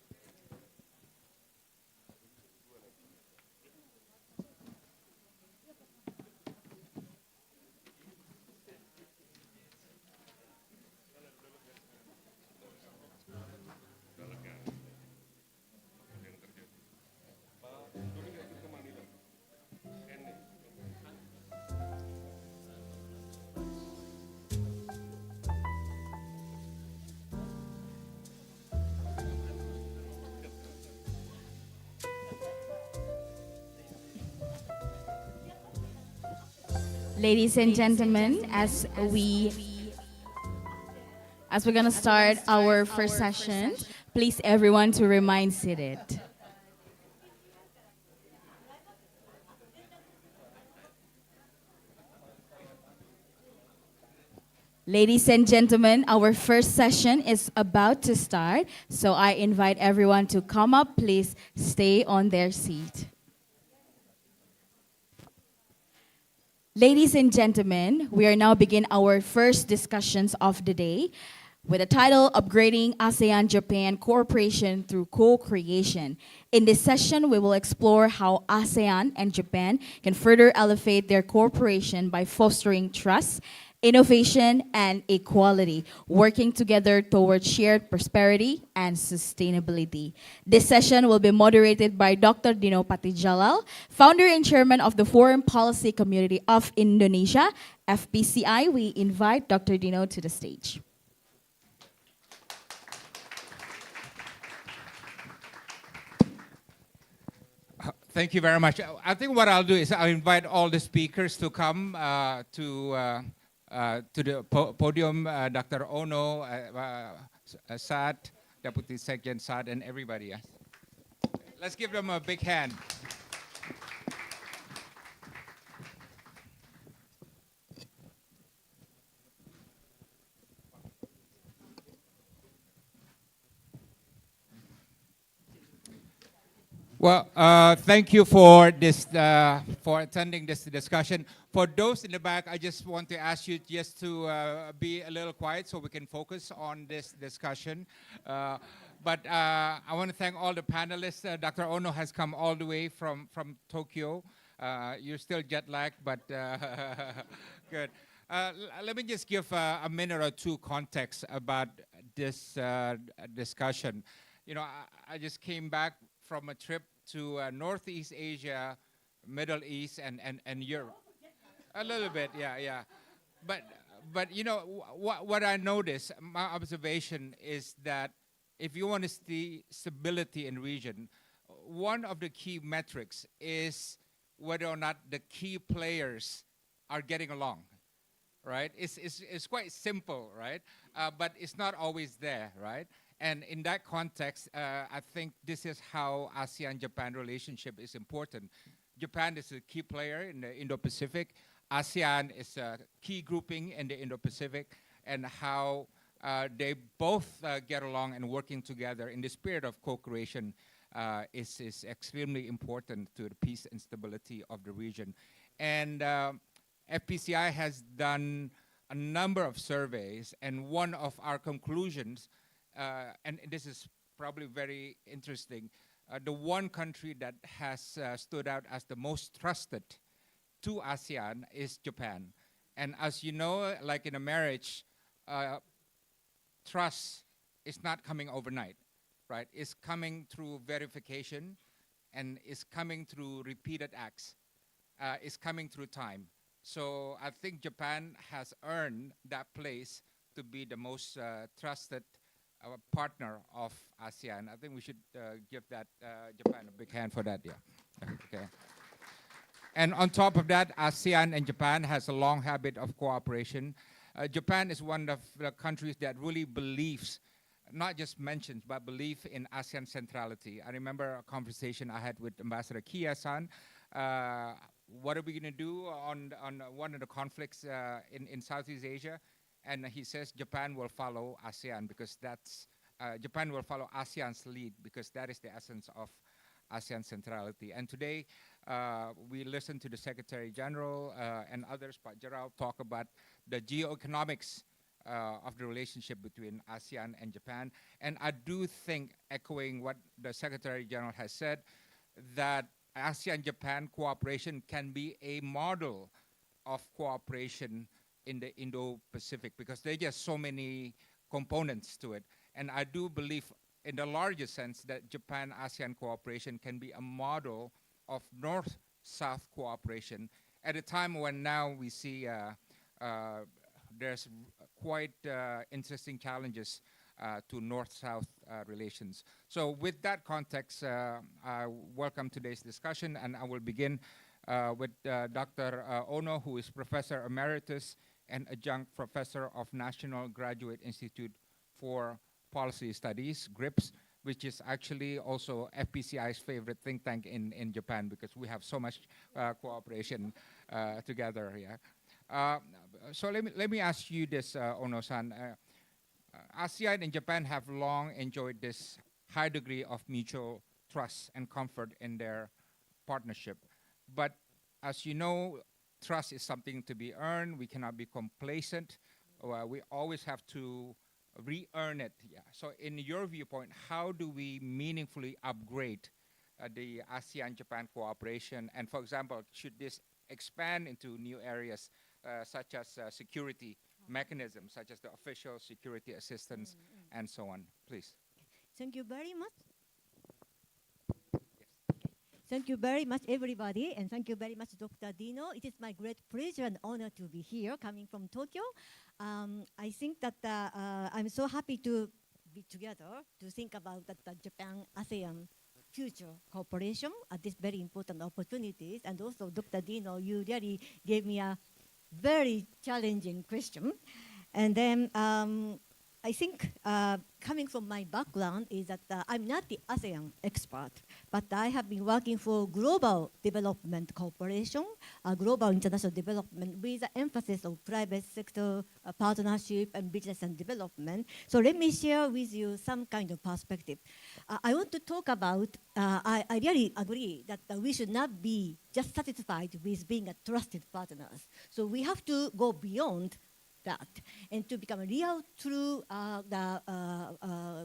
Ladies and gentlemen, as we're gonna start our first session, please everyone to remain seated. Ladies and gentlemen, our first session is about to start, so I invite everyone to come up. Please stay on their seat. Ladies and gentlemen, we are now begin our first discussions of the day with the title Upgrading ASEAN-Japan Cooperation Through Co-Creation. In this session, we will explore how ASEAN and Japan can further elevate their cooperation by fostering trust, innovation, and equality, working together towards shared prosperity and sustainability. This session will be moderated by Dr. Dino Patijalal, founder and chairman of the Foreign Policy Community of Indonesia, FPCI. We invite Dr. Dino to the stage. Thank you very much. I think what I'll do is I'll invite all the speakers to come to the podium, Dr. Ono, Sad, Deputy Secretary Sad, and everybody. Yes. Let's give them a big hand. Well, thank you for this, for attending this discussion. For those in the back, I just want to ask you just to be a little quiet so we can focus on this discussion. But I want to thank all the panelists. Dr. Ono has come all the way from Tokyo. You're still jet lagged, but good. Let me just give a minute or two context about this discussion. You know, I just came back from a trip to Northeast Asia, Middle East, and Europe. A little bit, yeah. But you know, what I noticed, my observation is that if you want to see stability in region, one of the key metrics is whether or not the key players are getting along, right? It's quite simple, right? But it's not always there, right? And in that context, I think this is how ASEAN-Japan relationship is important. Japan is a key player in the Indo-Pacific. ASEAN is a key grouping in the Indo-Pacific, and how they both get along and working together in the spirit of co-creation is extremely important to the peace and stability of the region. And FPCI has done a number of surveys, and one of our conclusions, and this is probably very interesting, the one country that has stood out as the most trusted to ASEAN is Japan. And as you know, like in a marriage, trust is not coming overnight, right? It's coming through verification, and it's coming through repeated acts. It's coming through time. So I think Japan has earned that place to be the most trusted partner of ASEAN. I think we should give that Japan a big hand for that, yeah. Okay. And on top of that, ASEAN and Japan has a long habit of cooperation. Japan is one of the countries that really believes, not just mentions, but believe in ASEAN centrality. I remember a conversation I had with Ambassador Kia-san. What are we going to do on one of the conflicts in Southeast Asia? And he says Japan will follow ASEAN because that's, Japan will follow ASEAN's lead because that is the essence of ASEAN centrality. And today, we listened to the Secretary General and others, but Gerald, talk about the geoeconomics of the relationship between ASEAN and Japan. And I do think, echoing what the Secretary General has said, that ASEAN-Japan cooperation can be a model of cooperation in the Indo-Pacific because there are just so many components to it. And I do believe in the larger sense that Japan-ASEAN cooperation can be a model of North-South cooperation at a time when now we see there's quite interesting challenges to North-South relations. So with that context, I welcome today's discussion, and I will begin with Dr. Ono, who is Professor Emeritus and Adjunct Professor of National Graduate Institute for Policy Studies, GRIPS, which is actually also FPCI's favorite think tank in Japan because we have so much cooperation together. Yeah. So let me ask you this, Ono-san. ASEAN and Japan have long enjoyed this high degree of mutual trust and comfort in their partnership. But as you know, trust is something to be earned. We cannot be complacent. We always have to re-earn it. Yeah. So in your viewpoint, how do we meaningfully upgrade the ASEAN-Japan cooperation? And for example, should this expand into new areas such as security mechanisms, such as the official security assistance and so on? Please. Thank you very much. Thank you very much, everybody, and thank you very much, Dr. Dino. It is my great pleasure and honor to be here, coming from Tokyo. I think that I'm so happy to be together to think about the Japan-ASEAN future cooperation at this very important opportunities. And also, Dr. Dino, you really gave me a very challenging question. And then I think coming from my background is that I'm not the ASEAN expert, but I have been working for global development cooperation, global international development with the emphasis of private sector partnership and business and development. So let me share with you some kind of perspective. I want to talk about, I really agree that we should not be just satisfied with being a trusted partners. So we have to go beyond that and to become a real, true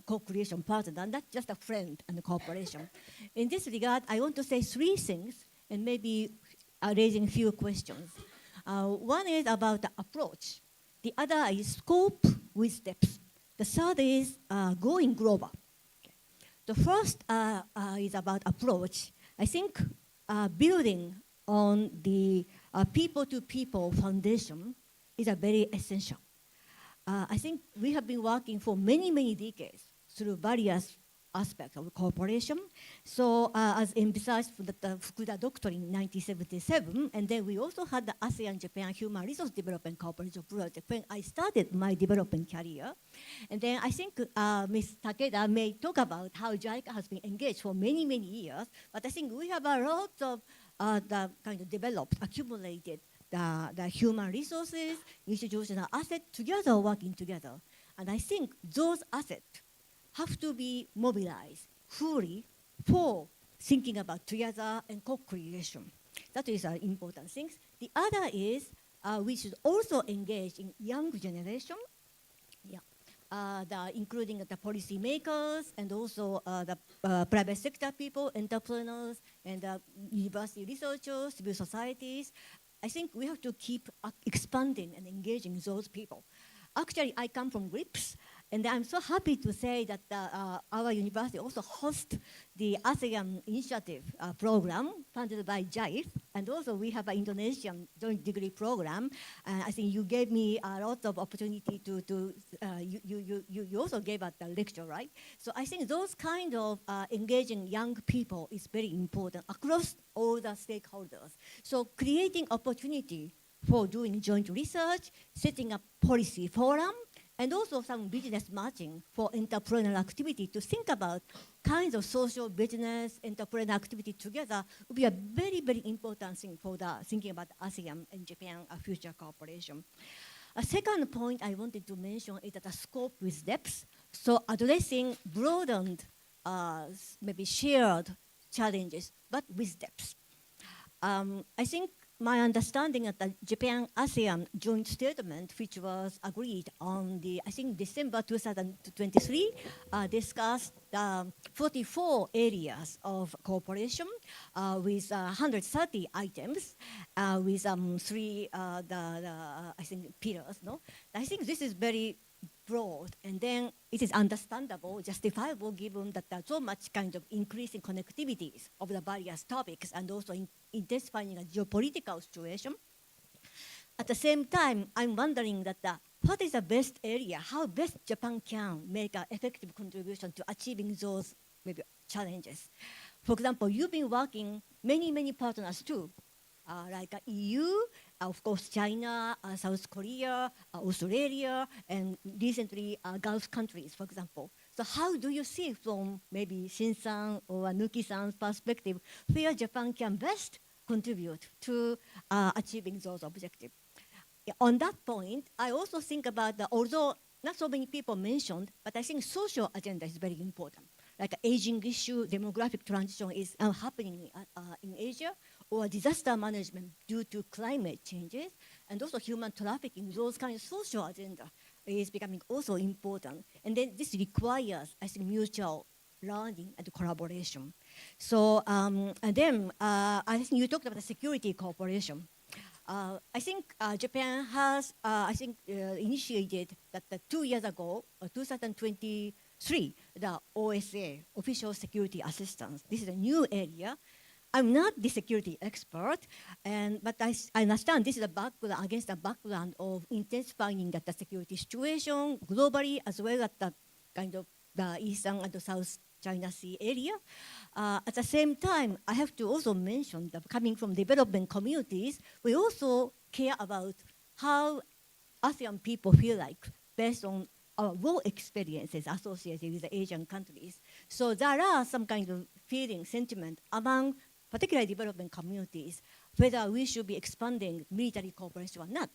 co-creation partner, not just a friend and a cooperation. In this regard, I want to say three things and maybe raising a few questions. One is about the approach. The other is scope with depth. The third is going global. Okay. The first is about approach. I think building on the people-to-people foundation is a very essential. I think we have been working for many, many decades through various aspects of cooperation. So as emphasized for the Fukuda Doctrine in 1977, and then we also had the ASEAN-Japan Human Resource Development Cooperation Project when I started my development career. And then I think Ms. Takeda may talk about how JICA has been engaged for many, many years, but I think we have a lot of the kind of developed, accumulated the human resources, institutional assets together, working together. And I think those assets have to be mobilized fully for thinking about together and co-creation. That is an important thing. The other is we should also engage in young generation, including the policy makers and also the private sector people, entrepreneurs, and university researchers, civil societies. I think we have to keep expanding and engaging those people. Actually, I come from GRIPS, and I'm so happy to say that our university also hosts the ASEAN Initiative program funded by JIF, and also we have an Indonesian joint degree program. I think you gave me a lot of opportunity you also gave us a lecture, right? So I think those kind of engaging young people is very important across all the stakeholders. So creating opportunity for doing joint research, setting up policy forum, and also some business matching for entrepreneurial activity to think about kinds of social business, entrepreneurial activity together would be a very, very important thing for thinking about ASEAN and Japan future cooperation. A second point I wanted to mention is that the scope with depth. So addressing broadened, maybe shared challenges, but with depth. I think my understanding of the Japan-ASEAN joint statement, which was agreed on I think December 2023, discussed 44 areas of cooperation with 130 items, with three, I think, pillars. No? I think this is very broad, and then it is understandable, justifiable, given that there's so much kind of increasing connectivities of the various topics and also intensifying a geopolitical situation. At the same time, I'm wondering that what is the best area, how best Japan can make an effective contribution to achieving those maybe challenges. For example, you've been working many partners too, like EU, of course China, South Korea, Australia, and recently Gulf countries, for example. So how do you see from maybe Shin-san or Nuki-san's perspective where Japan can best contribute to achieving those objectives? On that point, I also think about although not so many people mentioned, but I think social agenda is very important. Like aging issue, demographic transition is happening in Asia, or disaster management due to climate changes, and also human trafficking, those kind of social agenda is becoming also important. And then this requires, I think, mutual learning and collaboration. So, and then I think you talked about the security cooperation. I think Japan has, initiated that 2 years ago, 2023, the OSA, Official Security Assistance. This is a new area. I'm not the security expert, but I understand this is a background against the background of intensifying the security situation globally, as well as the kind of the Eastern and the South China Sea area. At the same time, I have to also mention that coming from development communities, we also care about how ASEAN people feel like based on our war experiences associated with the Asian countries. So there are some kind of feeling, sentiment among particularly development communities, whether we should be expanding military cooperation or not.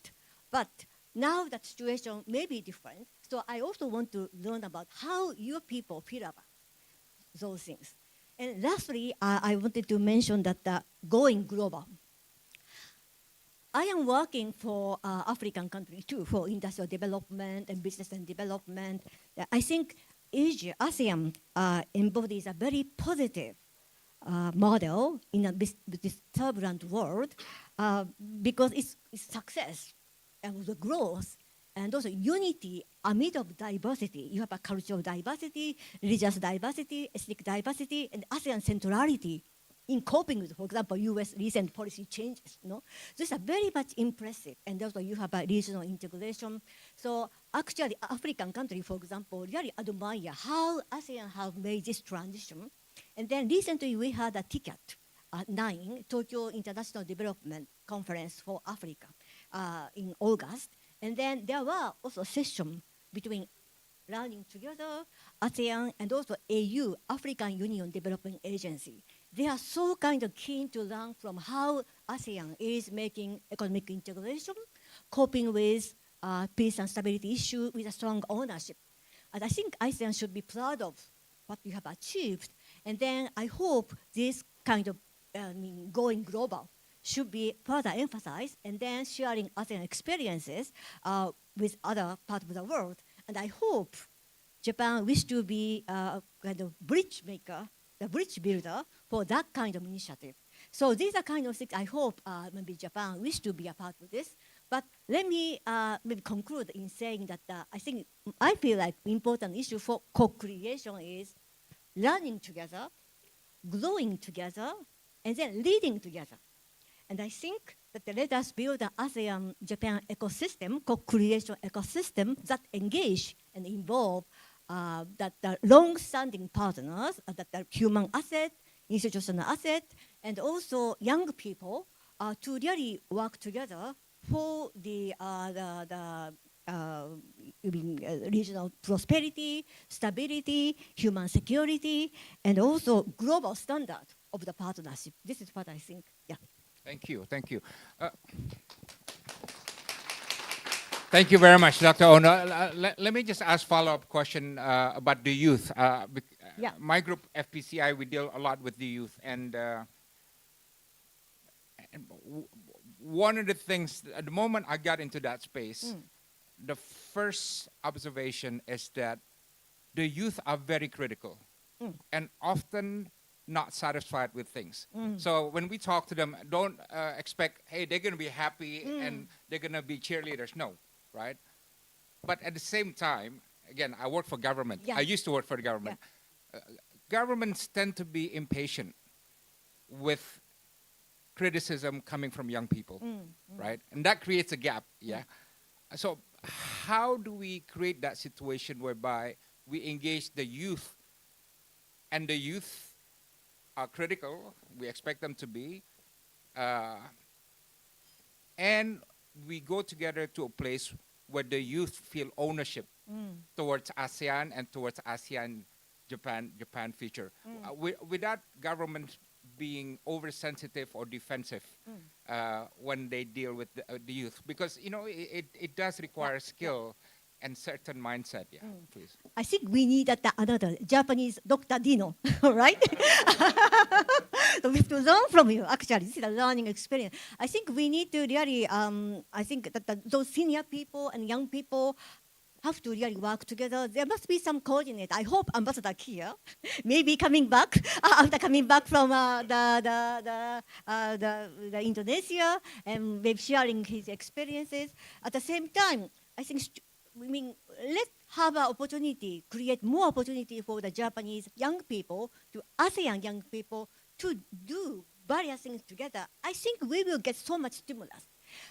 But now that situation may be different, so I also want to learn about how your people feel about those things. And lastly, I wanted to mention that going global. I am working for African countries too, for industrial development and business and development. I think Asia, ASEAN embodies a very positive model in this turbulent world because it's success and the growth and also unity amid of diversity. You have a cultural diversity, religious diversity, ethnic diversity, and ASEAN centrality in coping with, for example, U.S. recent policy changes. No? These are very much impressive, and also you have a regional integration. So actually, African countries, for example, really admire how ASEAN have made this transition. And then recently we had a ticket at 9, Tokyo International Development Conference for Africa in August. And then there were also sessions between learning together, ASEAN, and also AU, African Union Development Agency. They are so kind of keen to learn from how ASEAN is making economic integration, coping with peace and stability issue with a strong ownership. And I think ASEAN should be proud of what we have achieved. And then I hope this kind of going global should be further emphasized, and then sharing ASEAN experiences with other parts of the world. And I hope Japan wish to be a kind of bridge maker, a bridge builder for that kind of initiative. So these are kind of things I hope maybe Japan wish to be a part of this. But let me maybe conclude in saying that I feel like important issue for co-creation is learning together, growing together, and then leading together. And I think that let us build an ASEAN-Japan ecosystem, co-creation ecosystem that engage and involve that long-standing partners, that are human asset, institutional asset, and also young people to really work together for the regional prosperity, stability, human security, and also global standard of the partnership. This is what I think. Yeah. Thank you. Thank you. Thank you very much, Dr. Ono. Let me just ask follow-up question about the youth. Yeah. My group, FPCI, we deal a lot with the youth, and one of the things, at the moment I got into that space, the first observation is that the youth are very critical and often not satisfied with things. So when we talk to them, don't expect, hey, they're going to be happy and they're going to be cheerleaders. No, right? But at the same time, again, I work for government. Yeah. I used to work for the government. Governments tend to be impatient with criticism coming from young people, right? And that creates a gap, yeah? So how do we create that situation whereby we engage the youth, and the youth are critical, we expect them to be, and we go together to a place where the youth feel ownership towards ASEAN and towards ASEAN-Japan future, without governments being oversensitive or defensive when they deal with the youth, because it does require skill and certain mindset. Yeah, please. I think we need another Japanese Dr. Dino, right? So we have to learn from you, actually. This is a learning experience. I think we need to really, I think that those senior people and young people have to really work together. There must be some coordinate. I hope Ambassador Kia maybe coming back after coming back from the Indonesia and maybe sharing his experiences. At the same time, I think let's have an opportunity, create more opportunity for the Japanese young people, to ASEAN young people to do various things together. I think we will get so much stimulus.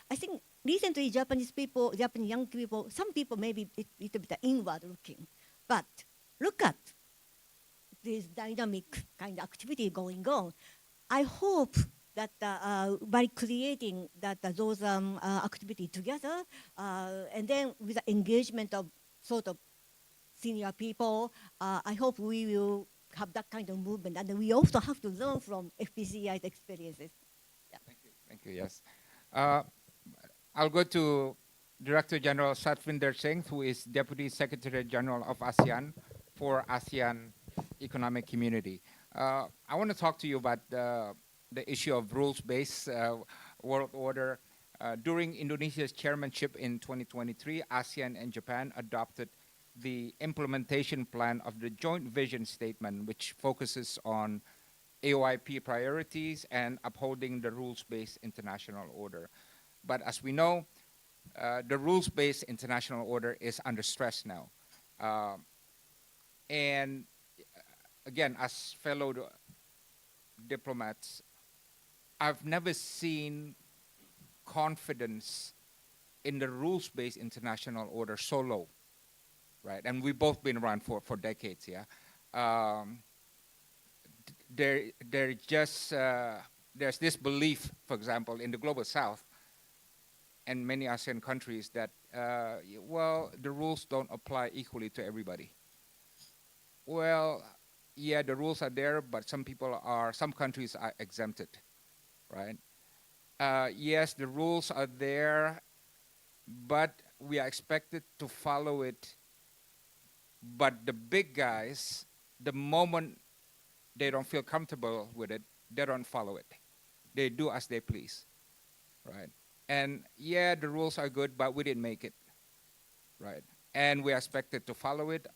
I think recently Japanese young people, some people may be a little bit inward looking, but look at this dynamic kind of activity going on. I hope that by creating those activity together, and then with the engagement of sort of senior people. I hope we will have that kind of movement. And we also have to learn from FPCI's experiences. Thank you, yes. I'll go to Director General Satvinder Singh, who is Deputy Secretary General of ASEAN for ASEAN Economic Community. I want to talk to you about the issue of rules-based world order. During Indonesia's chairmanship in 2023, ASEAN and Japan adopted the implementation plan of the joint vision statement, which focuses on AOIP priorities and upholding the rules-based international order. But as we know, the rules-based international order is under stress now. And again, as fellow diplomats, I've never seen confidence in the rules-based international order so low, right? And we've both been around for decades, yeah? There's this belief, for example, in the Global South and many ASEAN countries that, well, the rules don't apply equally to everybody. Well, yeah, the rules are there, but some countries are exempted, right? Yes, the rules are there, but we are expected to follow it. But the big guys, the moment they don't feel comfortable with it, they don't follow it. They do as they please, right? And yeah, the rules are good, but we didn't make it, right? And we are expected to follow it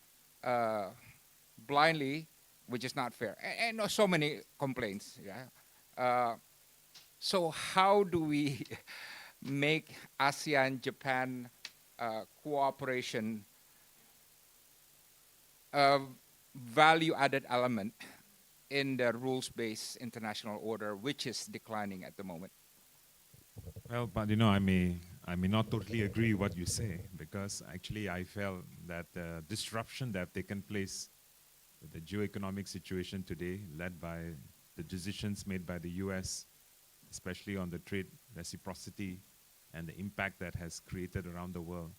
blindly, which is not fair. And so many complaints, yeah? So how do we make ASEAN-Japan cooperation a value-added element in the rules-based international order, which is declining at the moment? Well, but I may not totally agree what you say, because actually I felt that the disruption that have taken place with the geoeconomic situation today, led by the decisions made by the US, especially on the trade reciprocity and the impact that has created around the world,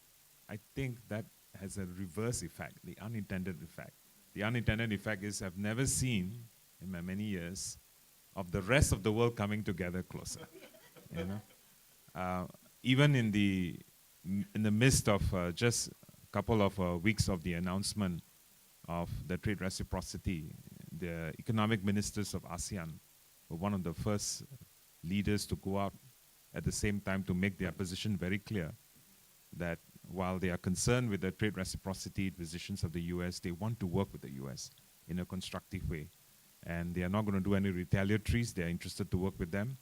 I think that has a reverse effect, the unintended effect. The unintended effect is I've never seen in my many years of the rest of the world coming together closer. You know, even in the midst of just a couple of weeks of the announcement of the trade reciprocity, the economic ministers of ASEAN were one of the first leaders to go out at the same time to make their position very clear that while they are concerned with the trade reciprocity decisions of the US, they want to work with the US in a constructive way. And they are not going to do any retaliatories. They are interested to work with them.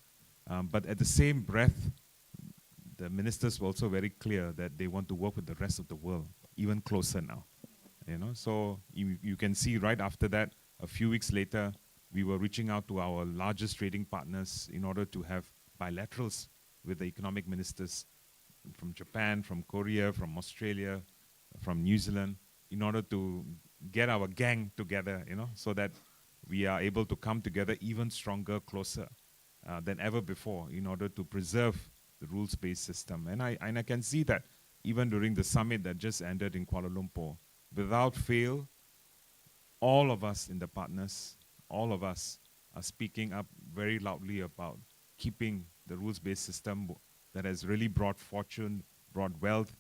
But at the same breath, the ministers were also very clear that they want to work with the rest of the world, even closer now. You know, so you can see right after that, a few weeks later, we were reaching out to our largest trading partners in order to have bilaterals with the economic ministers from Japan, from Korea, from Australia, from New Zealand, in order to get our gang together, you know, so that we are able to come together even stronger, closer than ever before in order to preserve the rules-based system. And I can see that even during the summit that just ended in Kuala Lumpur, without fail, all of us in the partners, all of us are speaking up very loudly about keeping the rules-based system that has really brought fortune, brought wealth,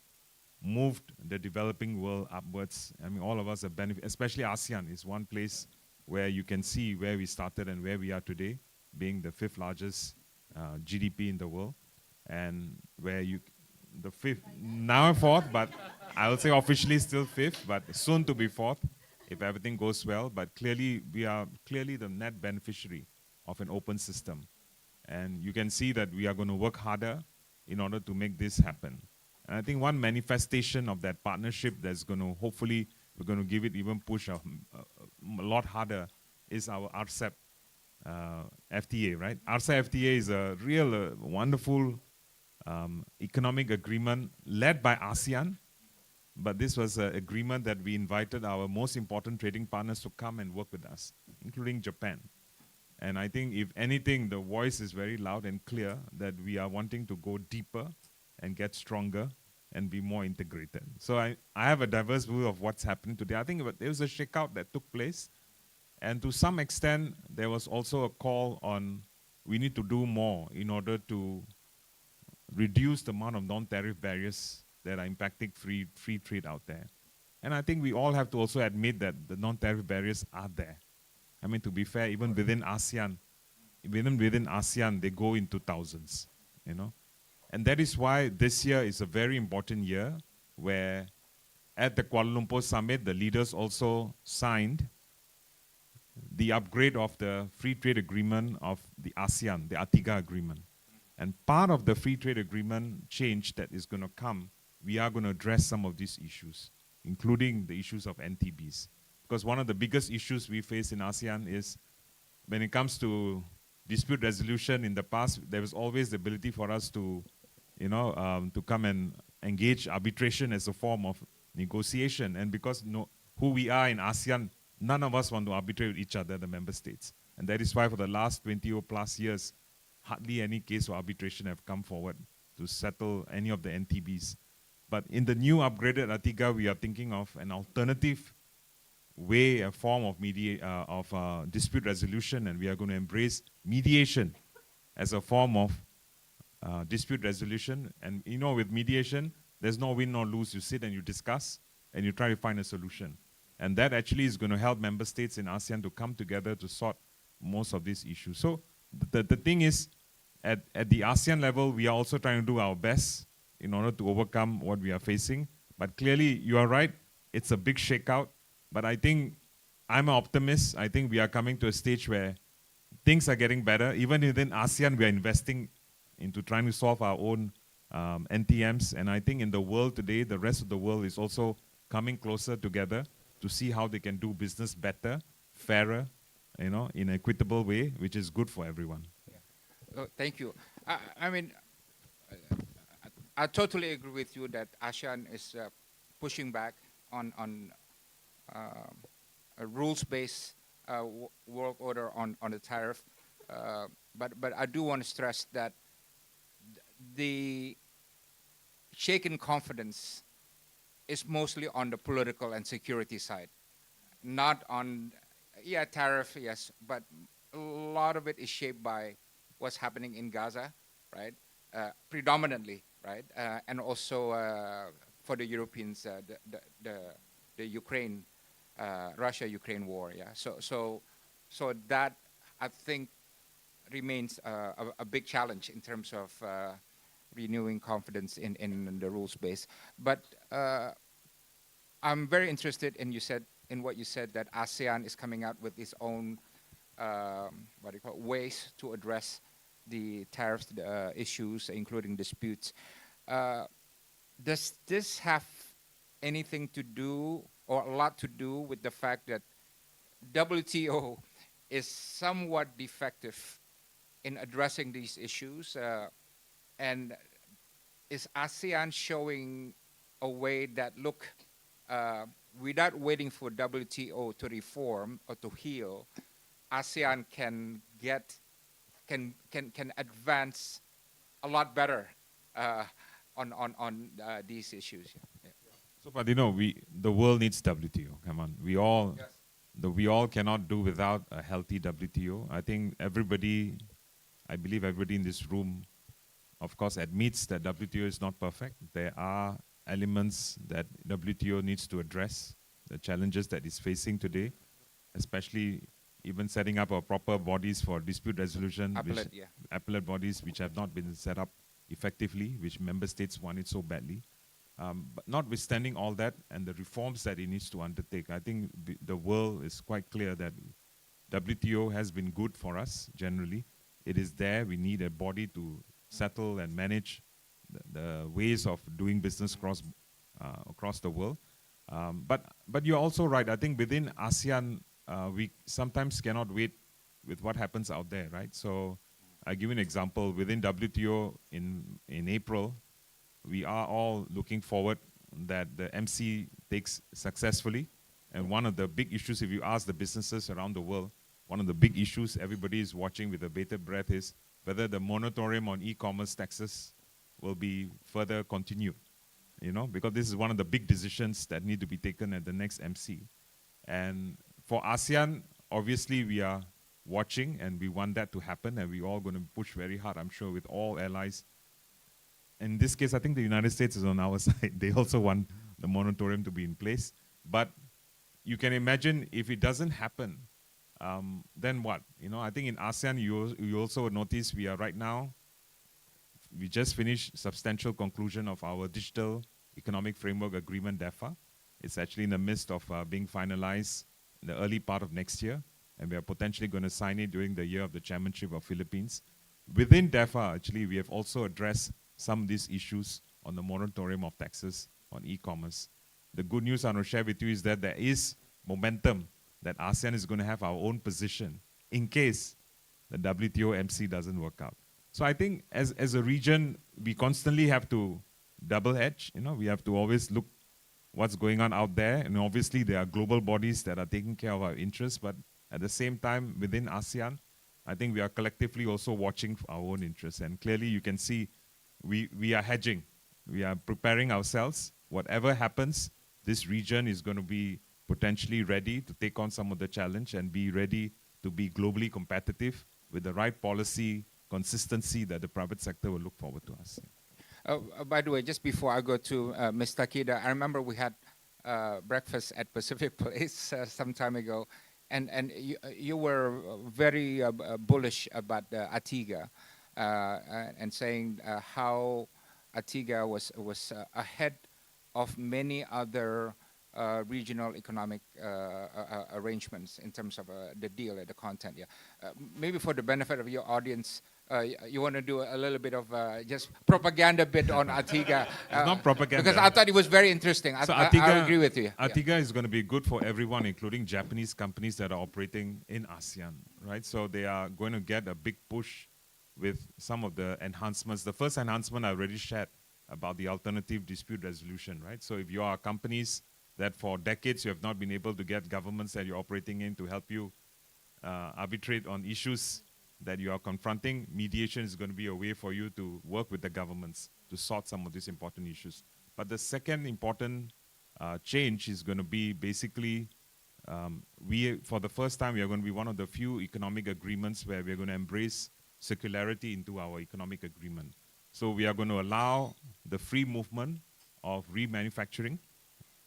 moved the developing world upwards. I mean, all of us are benefiting, especially ASEAN is one place where you can see where we started and where we are today, being the 5th largest GDP in the world, and where the 5th, now 4th, but I would say officially still 5th, but soon to be 4th, if everything goes well. But clearly, we are clearly the net beneficiary of an open system. And you can see that we are going to work harder in order to make this happen. And I think one manifestation of that partnership that's going to, hopefully, we're going to give it even push a lot harder is our RCEP FTA, right? RCEP FTA is a real wonderful economic agreement led by ASEAN, but this was an agreement that we invited our most important trading partners to come and work with us, including Japan. And I think if anything, the voice is very loud and clear that we are wanting to go deeper and get stronger and be more integrated. So I have a diverse view of what's happening today. I think there was a shakeout that took place, and to some extent, there was also a call on we need to do more in order to reduce the amount of non-tariff barriers that are impacting free trade out there. And I think we all have to also admit that the non-tariff barriers are there. I mean, to be fair, even within ASEAN, they go into thousands, you know. And that is why this year is a very important year where at the Kuala Lumpur summit, the leaders also signed the upgrade of the free trade agreement of the ASEAN, the ATIGA agreement. And part of the free trade agreement change that is going to come, we are going to address some of these issues, including the issues of NTBs. Because one of the biggest issues we face in ASEAN is when it comes to dispute resolution. In the past, there was always the ability for us to, to come and engage arbitration as a form of negotiation. And because who we are in ASEAN, none of us want to arbitrate with each other, the member states. And that is why for the last 20 or plus years, hardly any case of arbitration have come forward to settle any of the NTBs. But in the new upgraded ATIGA, we are thinking of an alternative way, a form of dispute resolution, and we are going to embrace mediation as a form of dispute resolution. And with mediation, there's no win nor lose. You sit and you discuss, and you try to find a solution. And that actually is going to help member states in ASEAN to come together to sort most of these issues. So the thing is, at the ASEAN level, we are also trying to do our best in order to overcome what we are facing. But clearly, you are right, it's a big shakeout. But I think I'm an optimist. I think we are coming to a stage where things are getting better. Even within ASEAN, we are investing into trying to solve our own NTMs. And I think in the world today, the rest of the world is also coming closer together to see how they can do business better, fairer, in an equitable way, which is good for everyone. Yeah. Thank you. I mean, I totally agree with you that ASEAN is pushing back on a rules-based world order on the tariff. But I do want to stress that the shaken confidence is mostly on the political and security side, not on, tariff, yes, but a lot of it is shaped by what's happening in Gaza, right? Predominantly, right? And also for the Europeans, the Ukraine, Russia-Ukraine war, yeah. So that, I think, remains a big challenge in terms of renewing confidence in the rules base. But I'm very interested in what you said, that ASEAN is coming out with its own ways to address the tariff issues, including disputes. Does this have anything to do, or a lot to do, with the fact that WTO is somewhat defective in addressing these issues? And is ASEAN showing a way that, look, without waiting for WTO to reform or to heal, ASEAN can advance a lot better on these issues? Yeah. So, but the world needs WTO. Come on, we all cannot do without a healthy WTO. I believe everybody in this room, of course, admits that WTO is not perfect. There are elements that WTO needs to address, the challenges that it's facing today, especially even setting up a proper bodies for dispute resolution, appellate bodies which have not been set up effectively, which member states want it so badly. But notwithstanding all that and the reforms that it needs to undertake, I think the world is quite clear that WTO has been good for us generally. It is there. We need a body to settle and manage the ways of doing business across the world. But you're also right. I think within ASEAN, we sometimes cannot wait with what happens out there, right? So I'll give you an example. Within WTO in April, we are all looking forward that the MC takes successfully. And one of the big issues, if you ask the businesses around the world, one of the big issues everybody is watching with a bated breath is whether the moratorium on e-commerce taxes will be further continued. you know, because this is one of the big decisions that need to be taken at the next MC. And for ASEAN, obviously we are watching and we want that to happen, and we're all going to push very hard, I'm sure, with all allies. In this case, I think the United States is on our side. They also want the moratorium to be in place. But you can imagine if it doesn't happen, then what? You know, I think in ASEAN, you also notice we are right now, we just finished substantial conclusion of our Digital Economic Framework Agreement, DEFA. It's actually in the midst of being finalized in the early part of next year, and we are potentially going to sign it during the year of the chairmanship of Philippines. Within DEFA, actually, we have also addressed some of these issues on the moratorium of taxes on e-commerce. The good news I want to share with you is that there is momentum that ASEAN is going to have our own position in case the WTO MC doesn't work out. So I think as a region, we constantly have to double edge. You know, we have to always look what's going on out there. And obviously there are global bodies that are taking care of our interests, but at the same time, within ASEAN, I think we are collectively also watching our own interests. And clearly you can see we are hedging. We are preparing ourselves. Whatever happens, this region is going to be potentially ready to take on some of the challenge and be ready to be globally competitive with the right policy consistency that the private sector will look forward to us. By the way, just before I go to Ms. Takeda, I remember we had breakfast at Pacific Place some time ago, and you were very bullish about Atiga and saying how Atiga was ahead of many other regional economic arrangements in terms of the deal and the content. Yeah, maybe for the benefit of your audience, you want to do a little bit of just propaganda bit on Atiga. It's not propaganda. Because I thought it was very interesting. So I agree with you. Atiga is going to be good for everyone, including Japanese companies that are operating in ASEAN, right? So they are going to get a big push with some of the enhancements. The first enhancement I already shared about the alternative dispute resolution, right? So if you are companies that for decades you have not been able to get governments that you're operating in to help you arbitrate on issues that you are confronting, mediation is going to be a way for you to work with the governments to sort some of these important issues. But the second important change is going to be basically, for the first time, we are going to be one of the few economic agreements where we are going to embrace circularity into our economic agreement. So we are going to allow the free movement of remanufacturing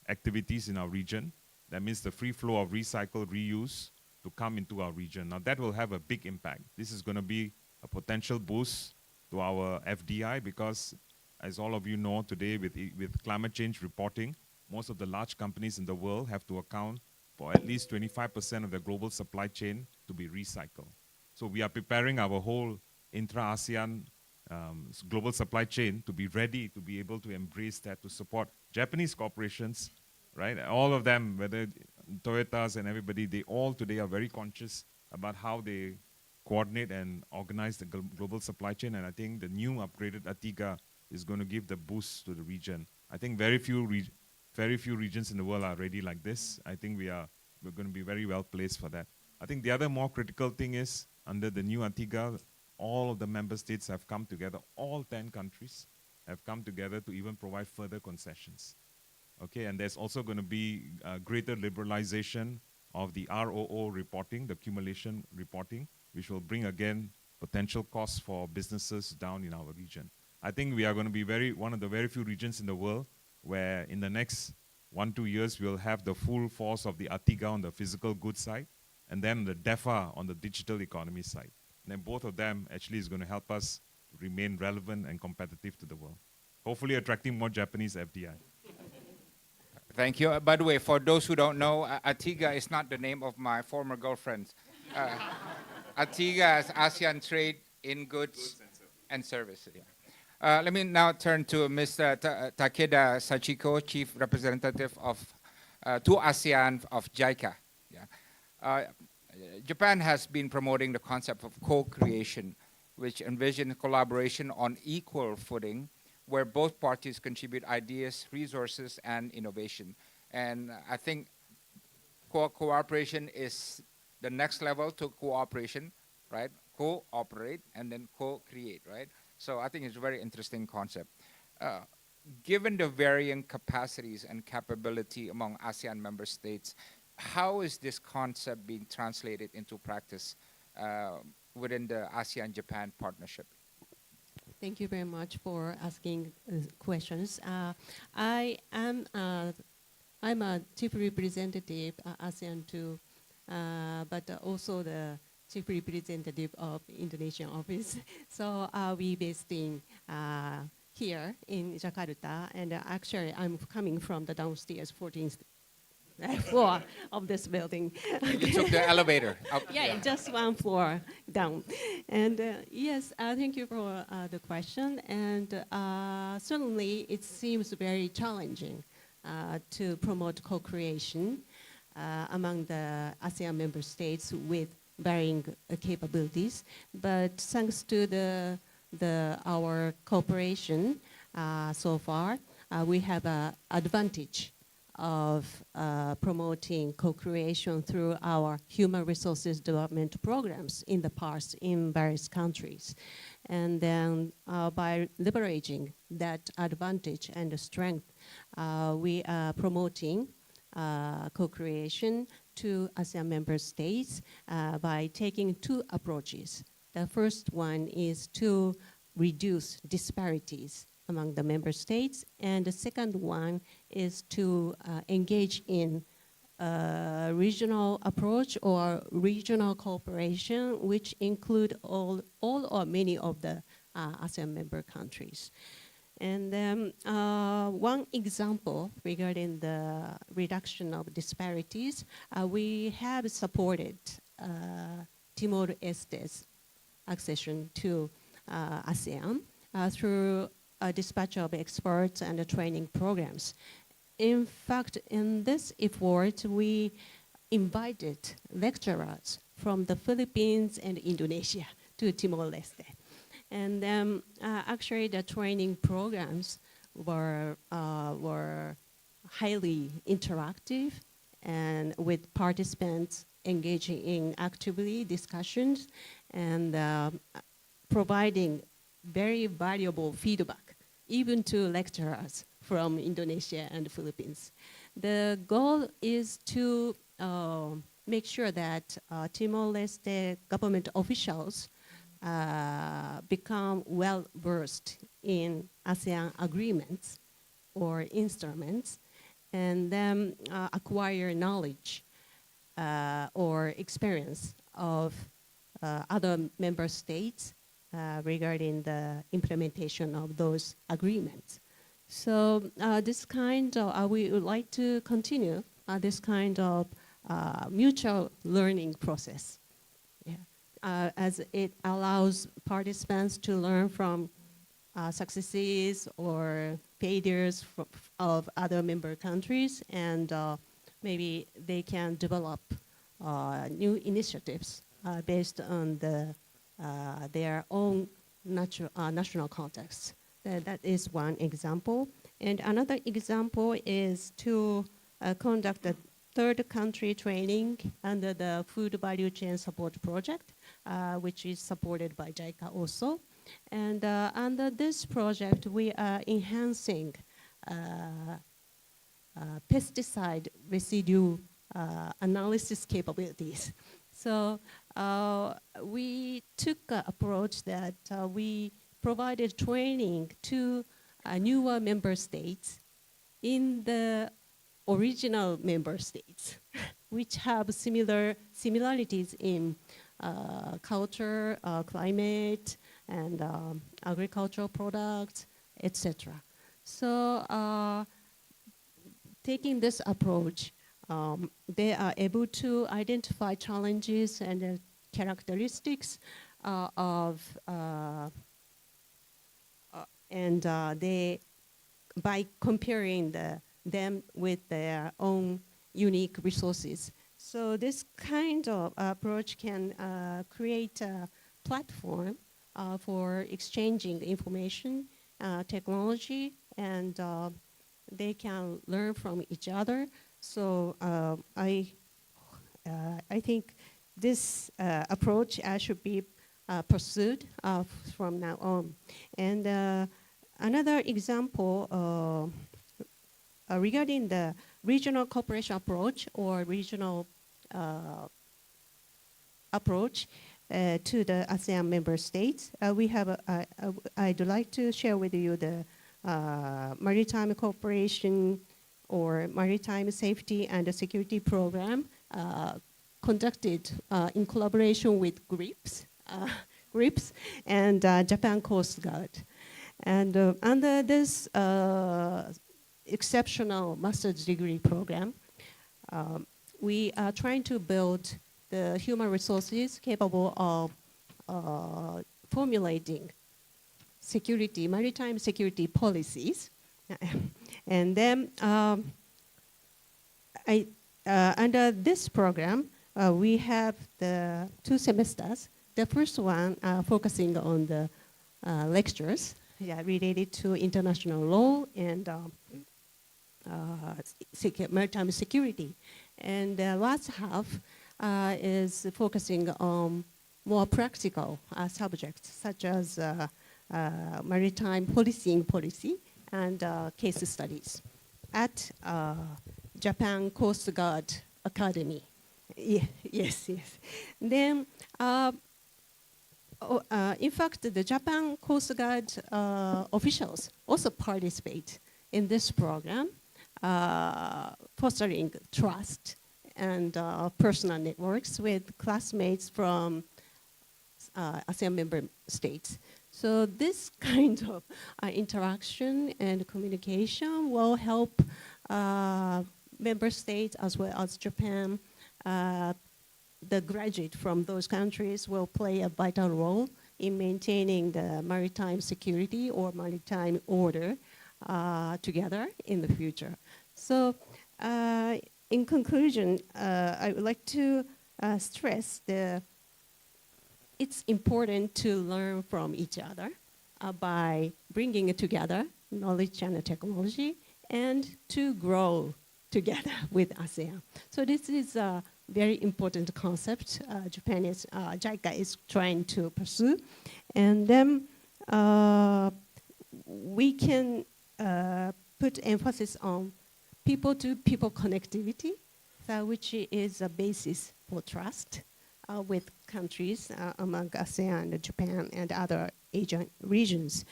activities in our region. That means the free flow of recycle, reuse, to come into our region. Now that will have a big impact. This is going to be a potential boost to our FDI because, as all of you know today, with climate change reporting, most of the large companies in the world have to account for at least 25% of the global supply chain to be recycled. So we are preparing our whole intra-ASEAN global supply chain to be ready to be able to embrace that, to support Japanese corporations, right? All of them, whether Toyotas and everybody, they all today are very conscious about how they coordinate and organize the global supply chain. And I think the new upgraded Atiga is going to give the boost to the region. I think very few regions in the world are ready like this. I think we're going to be very well placed for that. I think the other more critical thing is under the new Atiga, all of the member states have come together, all 10 countries have come together to even provide further concessions. Okay, and there's also going to be greater liberalization of the ROO reporting, the accumulation reporting, which will bring again potential costs for businesses down in our region. I think we are going to be one of the very few regions in the world where in the next 1-2 years we'll have the full force of the Atiga on the physical goods side and then the DEFA on the digital economy side. And then both of them actually is going to help us remain relevant and competitive to the world. Hopefully attracting more Japanese FDI. Thank you. By the way, for those who don't know, Atiga is not the name of my former girlfriend. Atiga is ASEAN Trade in Goods and Services. Yeah. Let me now turn to Mr. Takeda Sachiko, Chief Representative of to ASEAN of JICA. Yeah. Japan has been promoting the concept of co-creation, which envisions collaboration on equal footing where both parties contribute ideas, resources, and innovation. And I think cooperation is the next level to cooperation, right? Cooperate and then co-create, right? So I think it's a very interesting concept. given the varying capacities and capability among ASEAN member states, how is this concept being translated into practice within the ASEAN-Japan partnership? Thank you very much for asking questions. I'm a chief representative ASEAN too, but also the chief representative of Indonesian office. So we based in here in Jakarta, and actually I'm coming from the downstairs 14th floor of this building. You took the elevator up. Yeah, just one floor down. And yes, thank you for the question. And certainly it seems very challenging to promote co-creation among the ASEAN member states with varying capabilities. But thanks to our cooperation so far, we have an advantage of promoting co-creation through our human resources development programs in the past in various countries. And then by leveraging that advantage and the strength, we are promoting co-creation to ASEAN member states by taking two approaches. The first one is to reduce disparities among the member states, and the second one is to engage in regional approach or regional cooperation, which include all or many of the ASEAN member countries. And then one example regarding the reduction of disparities, we have supported Timor-Leste's accession to ASEAN through a dispatch of experts and training programs. In fact, in this effort, we invited lecturers from the Philippines and Indonesia to Timor-Leste. And actually the training programs were highly interactive and with participants engaging in actively discussions and providing very valuable feedback, even to lecturers from Indonesia and the Philippines. The goal is to make sure that Timor-Leste government officials become well-versed in ASEAN agreements or instruments, and then acquire knowledge or experience of other member states regarding the implementation of those agreements. So this kind of, we would like to continue this kind of mutual learning process. Yeah. As it allows participants to learn from successes or failures of other member countries, and maybe they can develop new initiatives based on their own national context. That is one example. And another example is to conduct a third country training under the Food Value Chain Support Project, which is supported by JICA also. And under this project, we are enhancing pesticide residue analysis capabilities. So we took an approach that we provided training to newer member states in the original member states, which have similarities in culture, climate, and agricultural products, etc. So taking this approach, they are able to identify challenges and characteristics they, by comparing them with their own unique resources. So this kind of approach can create a platform for exchanging information, technology, and they can learn from each other. So I think this approach should be pursued from now on. And Another example regarding the regional cooperation approach or regional approach to the ASEAN member states, I'd like to share with you the maritime cooperation or maritime safety and security program conducted in collaboration with GRIPS and Japan Coast Guard. And under this exceptional master's degree program, we are trying to build the human resources capable of formulating security, maritime security policies. And then under this program, we have the 2 semesters. The first one focusing on the lectures related to international law and maritime security. And the last half is focusing on more practical subjects such as maritime policing policy and case studies at Japan Coast Guard Academy. Yes. Then, in fact, the Japan Coast Guard officials also participate in this program, fostering trust and personal networks with classmates from ASEAN member states. So this kind of interaction and communication will help member states as well as Japan. The graduate from those countries will play a vital role in maintaining the maritime security or maritime order together in the future. So in conclusion, I would like to stress it's important to learn from each other by bringing it together, knowledge and technology, and to grow together with ASEAN. So this is a very important concept JICA is trying to pursue. And then we can put emphasis on people-to-people connectivity, which is a basis for trust with countries among ASEAN, Japan, and other Asian regions.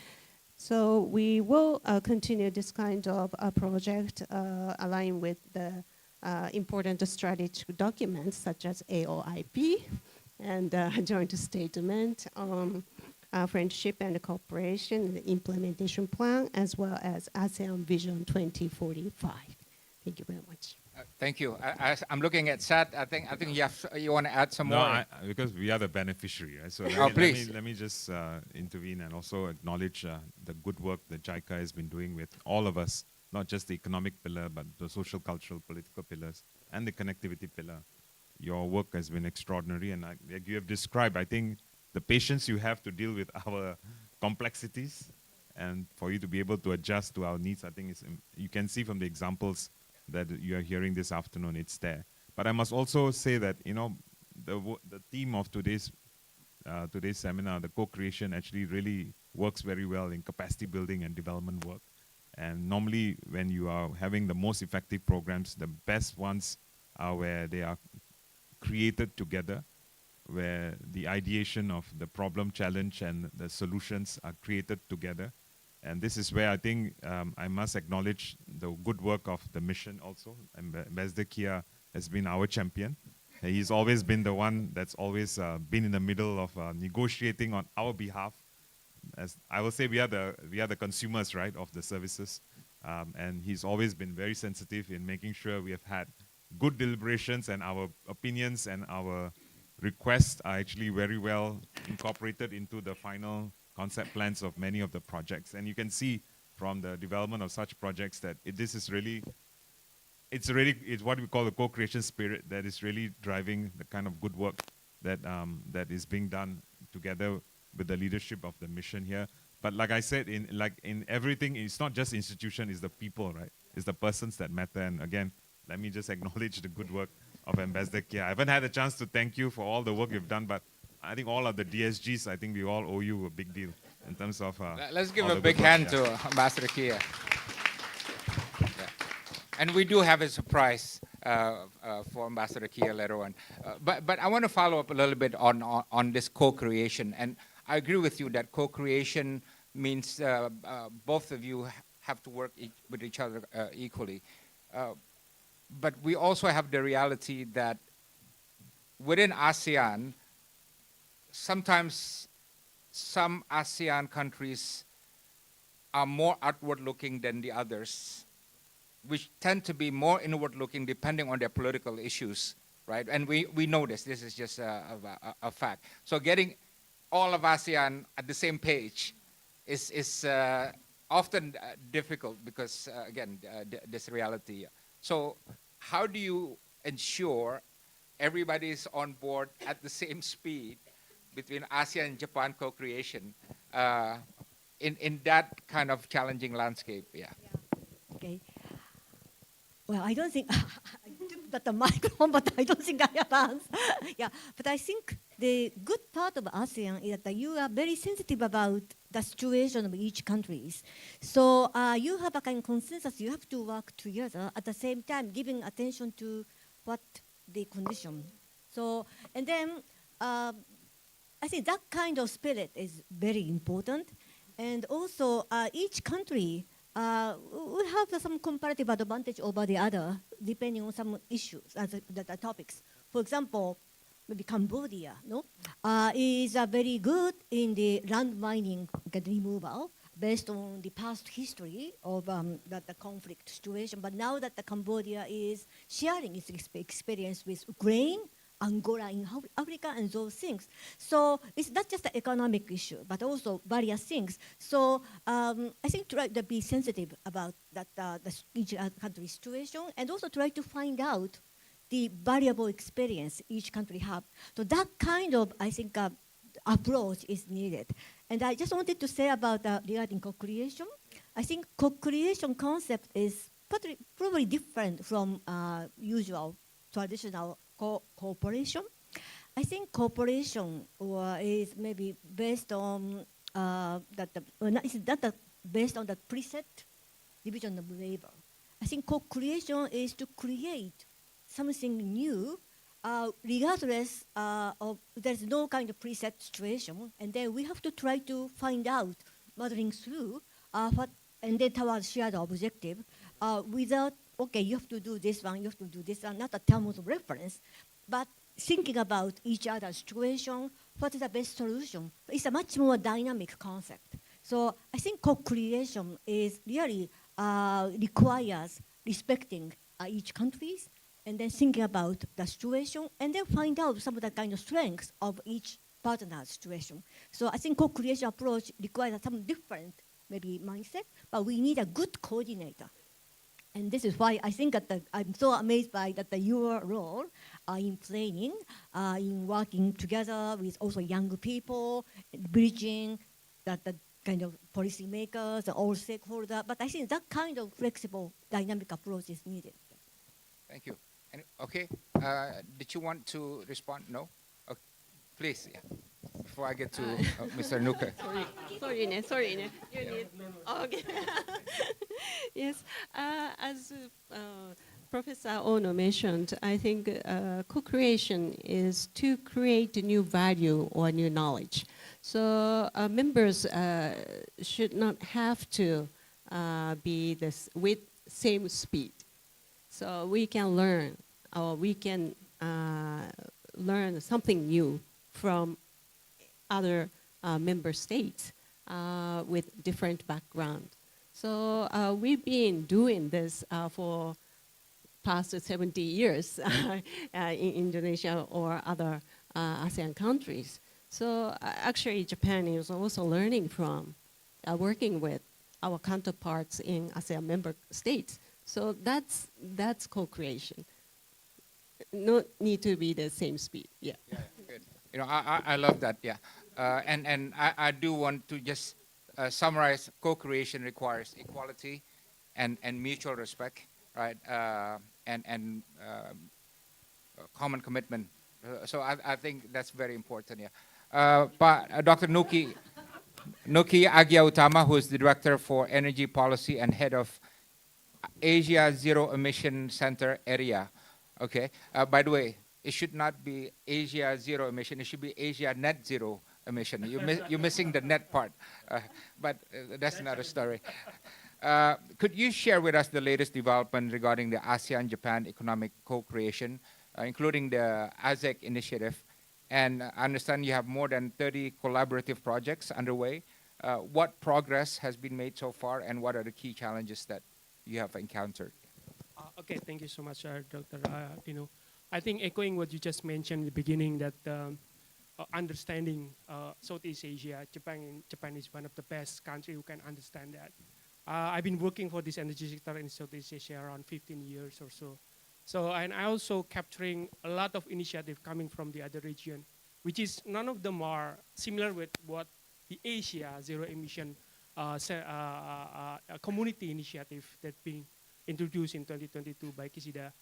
So we will continue this kind of project aligned with the important strategic documents such as AOIP and joint statement on friendship and cooperation, the implementation plan, as well as ASEAN Vision 2045. Thank you very much. Thank you. I'm looking at Sat. I think you want to add some more. Because we are the beneficiary, right? So let me just intervene and also acknowledge the good work that JICA has been doing with all of us, not just the economic pillar, but the social, cultural, political pillars, and the connectivity pillar. Your work has been extraordinary, and like you have described, I think the patience you have to deal with our complexities and for you to be able to adjust to our needs, I think you can see from the examples that you are hearing this afternoon, it's there. But I must also say that, the theme of today's seminar, the co-creation, actually really works very well in capacity building and development work. And normally when you are having the most effective programs, the best ones are where they are created together, where the ideation of the problem challenge and the solutions are created together. And this is where I think I must acknowledge the good work of the mission also. Ambassador Kia has been our champion. He's always been the one that's always been in the middle of negotiating on our behalf. As I will say, we are the consumers, right, of the services. And he's always been very sensitive in making sure we have had good deliberations and our opinions and our requests are actually very well incorporated into the final concept plans of many of the projects. And you can see from the development of such projects that this is really, it's what we call the co-creation spirit that is really driving the kind of good work that, that is being done together with the leadership of the mission here. But like I said, in everything, it's not just institution, it's the people, right? It's the persons that matter. And again, let me just acknowledge the good work of Ambassador Kia. I haven't had a chance to thank you for all the work you've done, but I think all of the DSGs, I think we all owe you a big deal. in terms of. Let's give all a the big good work, hand yeah. to Ambassador Kia. Yeah. And we do have a surprise for Ambassador Kia later on. But I want to follow up a little bit on this co-creation. And I agree with you that co-creation means both of you have to work with each other equally. But we also have the reality that within ASEAN, sometimes some ASEAN countries are more outward-looking than the others, which tend to be more inward-looking depending on their political issues, right? And we know this. This is just a fact. So getting all of ASEAN at the same page is often difficult because, again, this reality. So how do you ensure everybody's on board at the same speed between ASEAN and Japan co-creation in that kind of challenging landscape? Yeah. Okay. Well, I don't think I took that the microphone, but I don't think I have answered. Yeah, but I think the good part of ASEAN is that you are very sensitive about the situation of each countries. So you have a kind of consensus. You have to work together at the same time, giving attention to what the condition. So and then I think that kind of spirit is very important, and also each country. We have some comparative advantage over the other, depending on some issues, the topics. For example, maybe Cambodia, no, is very good in the land mining removal based on the past history of the conflict situation. But now that the Cambodia is sharing its experience with Ukraine, Angola in Africa, and those things. So it's not just an economic issue, but also various things. So I think try to be sensitive about that each country's situation, and also try to find out the variable experience each country have. So that kind of, I think, approach is needed. And I just wanted to say about regarding co-creation. I think co-creation concept is probably different from usual traditional cooperation. I think cooperation is maybe based on based on the preset division of labor. I think co-creation is to create something new, regardless of there's no kind of preset situation, and then we have to try to find out, modeling through what, and then towards shared objective, without okay, you have to do this one, you have to do this one, not a terms of reference, but thinking about each other's situation, what is the best solution? It's a much more dynamic concept. So I think co-creation is really requires respecting each countries, and then thinking about the situation, and then find out some of the kind of strengths of each partner's situation. So I think co-creation approach requires some different maybe mindset, but we need a good coordinator. And this is why I think that I'm so amazed by that your role in planning, in working together with also young people, bridging that the kind of policymakers, all stakeholders. But I think that kind of flexible, dynamic approach is needed. Thank you. And, okay, did you want to respond? No? Okay. Please, yeah. Before I get to Mr. Nuka. Sorry. You need. Okay. Yes, as Professor Ono mentioned, I think co-creation is to create a new value or new knowledge. So members should not have to be this with same speed. So we can learn, or we can learn something new from other member states with different background. So we've been doing this for past 70 years in Indonesia or other ASEAN countries. So actually Japan is also learning from working with our counterparts in ASEAN member states. So that's co-creation. No need to be the same speed. Yeah. Yeah, good. You know, I love that. Yeah, and I do want to just summarize. Co-creation requires equality, and mutual respect, right? And common commitment. So I think that's very important. Yeah. But Dr. Nuki, Nuki Agia-Utama, who is the Director for Energy Policy and Head of Asia Zero Emission Center area. Okay. By the way, it should not be Asia Zero Emission. It should be Asia Net Zero Emission. You're missing the net part, but that's another story. Could you share with us the latest development regarding the ASEAN-Japan economic co-creation, including the ASEC initiative? And I understand you have more than 30 collaborative projects underway. What progress has been made so far, and what are the key challenges that you have encountered? Okay, thank you so much, Dr. Dino. I think echoing what you just mentioned in the beginning, that understanding Southeast Asia, Japan is one of the best countries who can understand that. I've been working for this energy sector in Southeast Asia around 15 years or so. And I also capturing a lot of initiative coming from the other region, which is none of them are similar with what the Asia Zero Emission community initiative that being introduced in 2022 by Kishida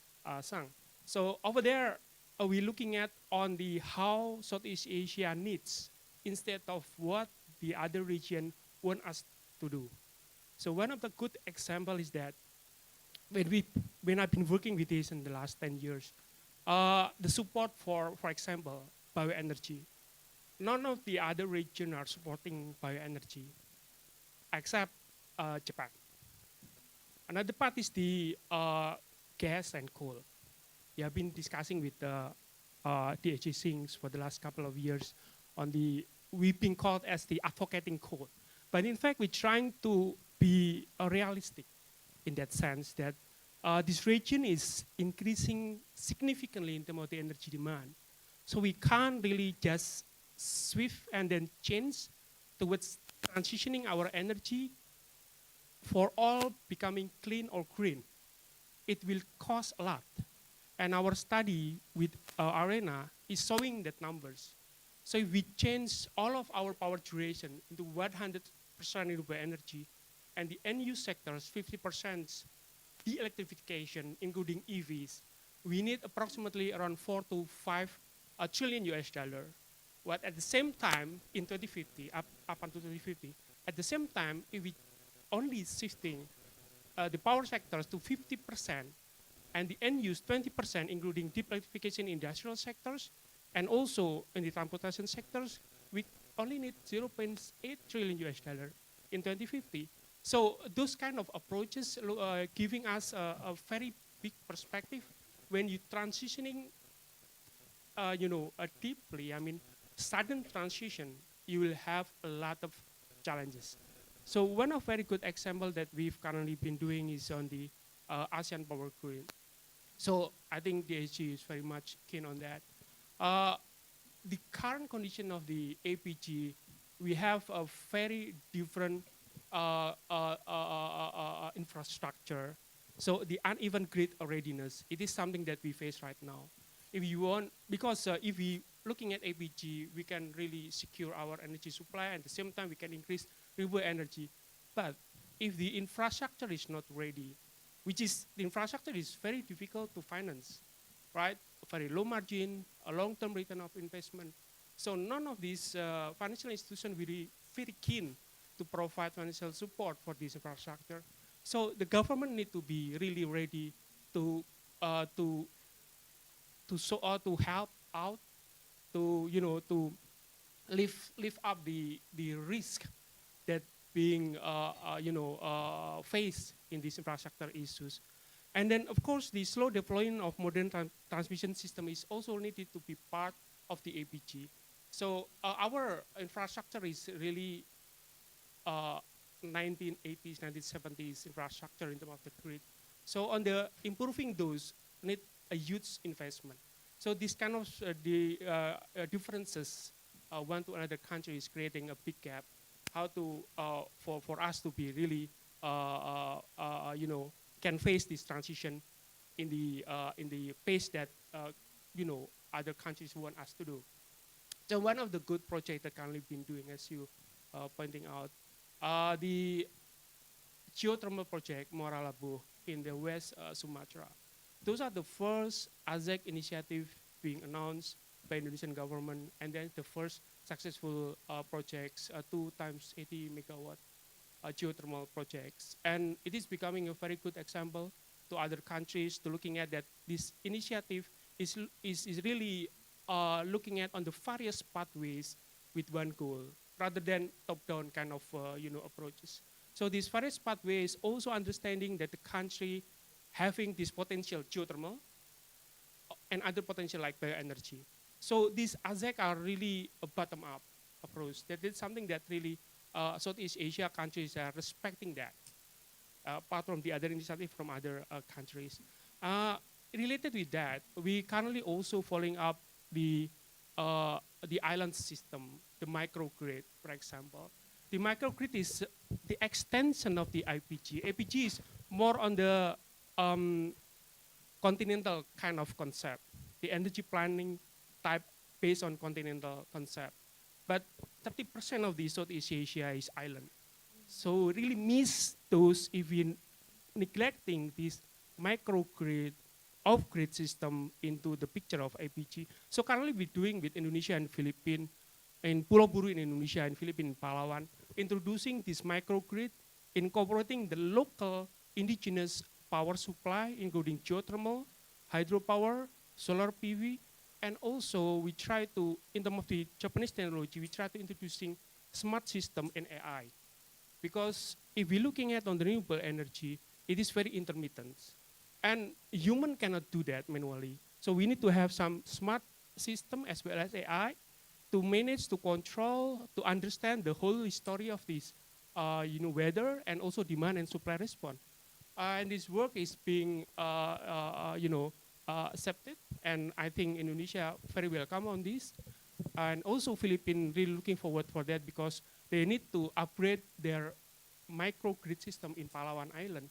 Sang. So over there, we're looking at on the how Southeast Asia needs instead of what the other region want us to do. So one of the good example is that when I've been working with this in the last 10 years, the support for example, bioenergy. None of the other region are supporting bioenergy except Japan. Another part is the gas and coal. We have been discussing with DHG Singhs for the last couple of years on we've been called as the advocating coal. But in fact, we're trying to be realistic in that sense that this region is increasing significantly in terms of the energy demand. So we can't really just swift and then change towards transitioning our energy for all becoming clean or green. It will cost a lot. And our study with Arena is showing that numbers. So if we change all of our power generation into 100% renewable energy, and the end-use sectors, 50% de-electrification, including EVs, we need approximately around 4 to 5 trillion US dollar. But at the same time, in 2050, up until 2050, at the same time, if we only shifting the power sectors to 50%, and the end-use 20%, including deep electrification in industrial sectors, and also in the transportation sectors, we only need 0.8 trillion US dollar in 2050. So those kind of approaches giving us a very big perspective when you transitioning, deeply. I mean, sudden transition, you will have a lot of challenges. So one of very good example that we've currently been doing is on the ASEAN Power Grid. So I think DHG is very much keen on that. The current condition of the APG, we have a very different infrastructure. So the uneven grid readiness, it is something that we face right now. If you want, because if we looking at APG, we can really secure our energy supply, and at the same time we can increase renewable energy. But if the infrastructure is not ready, which is the infrastructure is very difficult to finance, right? Very low margin, a long-term return of investment. So none of these financial institutions really very keen to provide financial support for this infrastructure. So the government need to be really ready to help out, to lift up the risk that being faced in these infrastructure issues. And then of course the slow deployment of modern transmission system is also needed to be part of the APG. So our infrastructure is really 1980s, 1970s infrastructure in terms of the grid. So on the improving those need a huge investment. So this kind of differences one to another country is creating a big gap. How to for us to be really can face this transition in the pace that other countries want us to do. So one of the good projects that currently been doing, as you pointing out, the geothermal project Moralabu in the West Sumatra. Those are the first ASEC initiative being announced by Indonesian government, and then the first successful projects, 2 times 80 megawatt geothermal projects. And it is becoming a very good example to other countries to looking at that this initiative is really looking at on the various pathways with one goal rather than top-down kind of approaches. So these various pathways also understanding that the country having this potential geothermal and other potential like bioenergy. So these ASEC are really a bottom-up approach. That is something that really Southeast Asia countries are respecting that, apart from the other initiative from other countries. Related with that, we currently also following up the island system, the microgrid, for example. The microgrid is the extension of the IPG. IPG is more on the continental kind of concept, the energy planning type based on continental concept. But 30% of the Southeast Asia is island. So really miss those if we neglecting this microgrid, off-grid system into the picture of IPG. So currently we're doing with Indonesia and Philippines, in Pulau Buru in Indonesia and Philippines, Palawan, introducing this microgrid, incorporating the local indigenous power supply, including geothermal, hydropower, solar PV, and also we try to, in terms of the Japanese technology, we try to introducing smart system and AI. Because if we're looking at on the renewable energy, it is very intermittent. And human cannot do that manually. So we need to have some smart system as well as AI to manage, to control, to understand the whole history of this weather and also demand and supply response. And this work is being accepted, and I think Indonesia very welcome on this, and also Philippines really looking forward for that because they need to upgrade their microgrid system in Palawan Island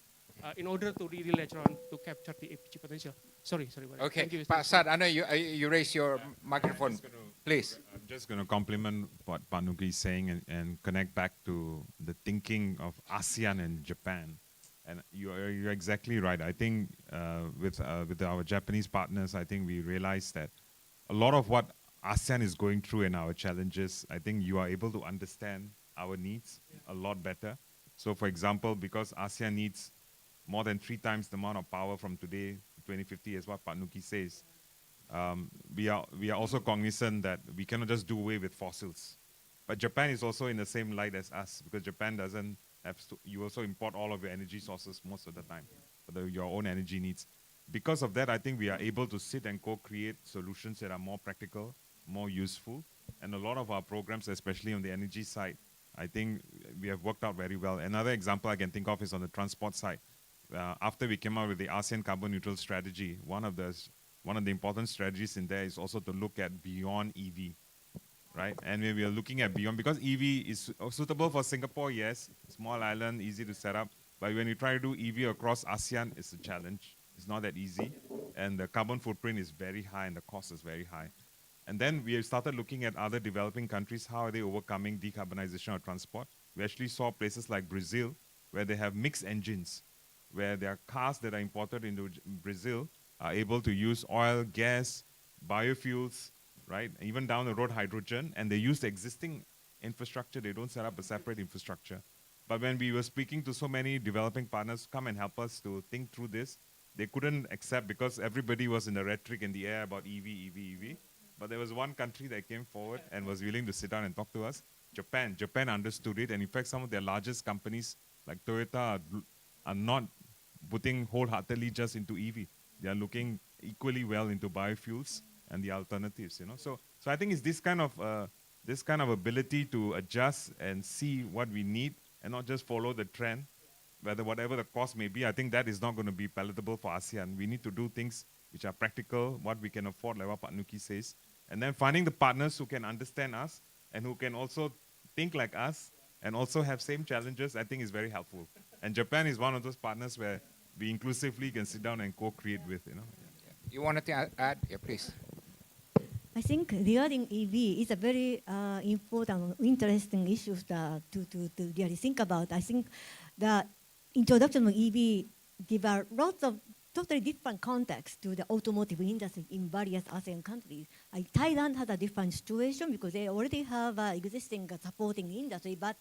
in order to really later on to capture the APG potential. Sorry. Okay, Thank you. Pak Sad, I know you raise your microphone, please. I'm just going to compliment what Pak Nuki is saying and connect back to the thinking of ASEAN and Japan. And you're exactly right. I think with our Japanese partners, I think we realized that a lot of what ASEAN is going through and our challenges, I think you are able to understand our needs a lot better. So for example, because ASEAN needs more than 3 times the amount of power from today to 2050, as what Pak Nuki says, we are also cognizant that we cannot just do away with fossils. But Japan is also in the same light as us, because Japan doesn't have to, you also import all of your energy sources most of the time for your own energy needs. Because of that, I think we are able to sit and co-create solutions that are more practical, more useful. And a lot of our programs, especially on the energy side, I think we have worked out very well. Another example I can think of is on the transport side. After we came out with the ASEAN Carbon Neutral Strategy, one of the important strategies in there is also to look at beyond EV. Right? And when we are looking at beyond, because EV is suitable for Singapore, yes, small island, easy to set up. But when you try to do EV across ASEAN, it's a challenge. It's not that easy. And the carbon footprint is very high and the cost is very high. And then we have started looking at other developing countries, how are they overcoming decarbonization of transport. We actually saw places like Brazil, where they have mixed engines, where there are cars that are imported into Brazil are able to use oil, gas, biofuels, right? Even down the road, hydrogen, and they use the existing infrastructure. They don't set up a separate infrastructure. But when we were speaking to so many developing partners, come and help us to think through this, they couldn't accept because everybody was in the rhetoric in the air about EV. But there was one country that came forward and was willing to sit down and talk to us. Japan. Japan understood it, and in fact, some of their largest companies, like Toyota, are not putting wholeheartedly just into EV. They are looking equally well into biofuels and the alternatives, So I think it's this kind of ability to adjust and see what we need and not just follow the trend, whatever the cost may be. I think that is not going to be palatable for ASEAN. We need to do things which are practical, what we can afford, like what Pak Nuki says, and then finding the partners who can understand us and who can also think like us and also have same challenges, I think is very helpful. And Japan is one of those partners where we inclusively can sit down and co-create with, You wanted to add? Yeah, please. I think regarding EV is a very important, interesting issue to really think about. I think the introduction of EV give a lot of totally different context to the automotive industry in various ASEAN countries. Thailand has a different situation because they already have existing supporting industry, but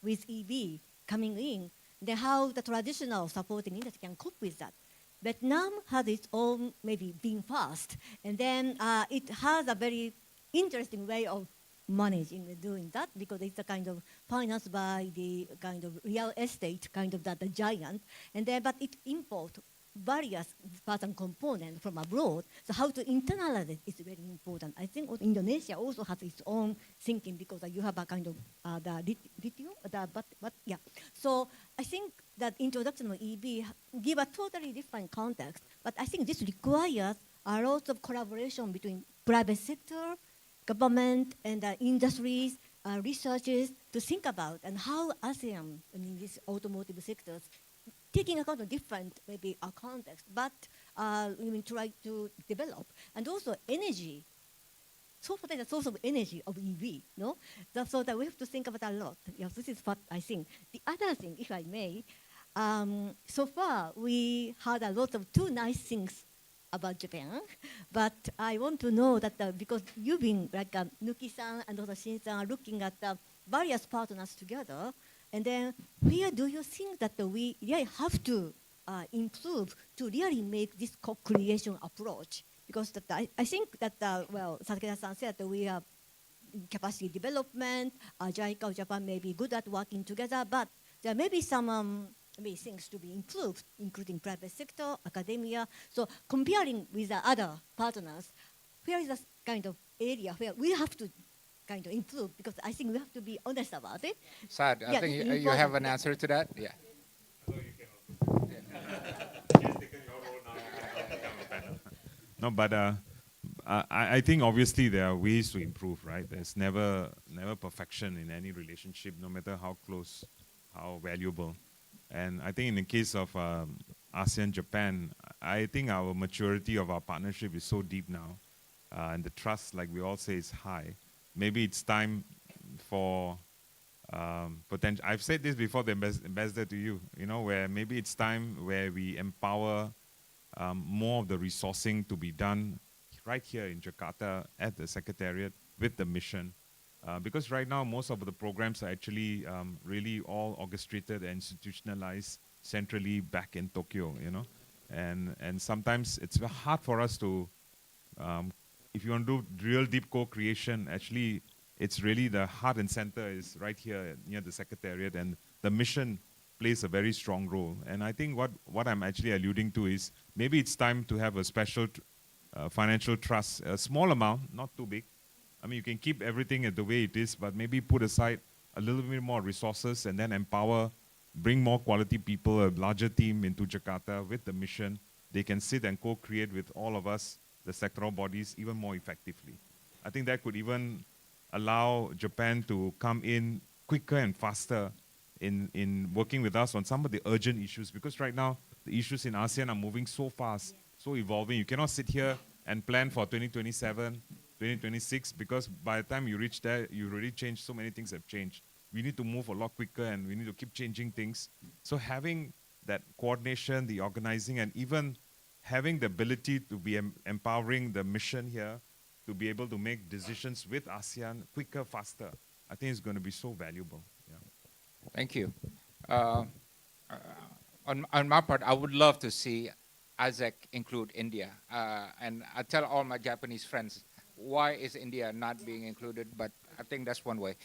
with EV coming in, then how the traditional supporting industry can cope with that. Vietnam has its own maybe being fast, and then it has a very interesting way of managing doing that because it's a kind of financed by the kind of real estate kind of that the giant, and then but it import various parts and components from abroad. So how to internalize it is very important. I think Indonesia also has its own thinking because you have a kind of the lithium, but yeah. So I think that introduction of EV give a totally different context, but I think this requires a lot of collaboration between private sector, government, and industries, researchers to think about and how ASEAN, I mean, these automotive sectors, taking account of different maybe context, but we mean try to develop, and also energy. So for the source of energy of EV, no? So that we have to think about a lot. Yes, this is what I think. The other thing, if I may, so far we had a lot of two nice things about Japan, but I want to know that because you've been like Nuki-san and also Shin-san are looking at various partners together, and then where do you think that we really have to improve to really make this co-creation approach? Because that I think that, well, Sakeda-san said that we have capacity development, JICA or Japan may be good at working together, but there may be some maybe things to be improved, including private sector, academia. So comparing with the other partners, where is this kind of area where we have to kind of improve? Because I think we have to be honest about it. Sad, I think you have an answer to that? Yeah. No, but I think obviously there are ways to improve, right? There's never perfection in any relationship, no matter how close, how valuable. And I think in the case of ASEAN-Japan, I think our maturity of our partnership is so deep now, and the trust, like we all say, is high. Maybe it's time for potential. I've said this before, the ambassador to you, where maybe it's time where we empower more of the resourcing to be done right here in Jakarta at the Secretariat with the mission. Because right now, most of the programs are actually really all orchestrated and institutionalized centrally back in Tokyo, And sometimes it's hard for us to, if you want to do real deep co-creation, actually, it's really the heart and center is right here near the Secretariat, and the mission plays a very strong role. And I think what I'm actually alluding to is maybe it's time to have a special financial trust, a small amount, not too big. I mean, you can keep everything the way it is, but maybe put aside a little bit more resources and then empower, bring more quality people, a larger team into Jakarta with the mission. They can sit and co-create with all of us, the sectoral bodies, even more effectively. I think that could even allow Japan to come in quicker and faster in working with us on some of the urgent issues, because right now, the issues in ASEAN are moving so fast, so evolving. You cannot sit here and plan for 2027, 2026, because by the time you reach there, you already changed, so many things have changed. We need to move a lot quicker, and we need to keep changing things. So having that coordination, the organizing, and even having the ability to be empowering the mission here to be able to make decisions with ASEAN quicker, faster, I think it's going to be so valuable. Yeah. Thank you. On my part, I would love to see ASEC include India. And I tell all my Japanese friends, why is India not being included? But I think that's one way.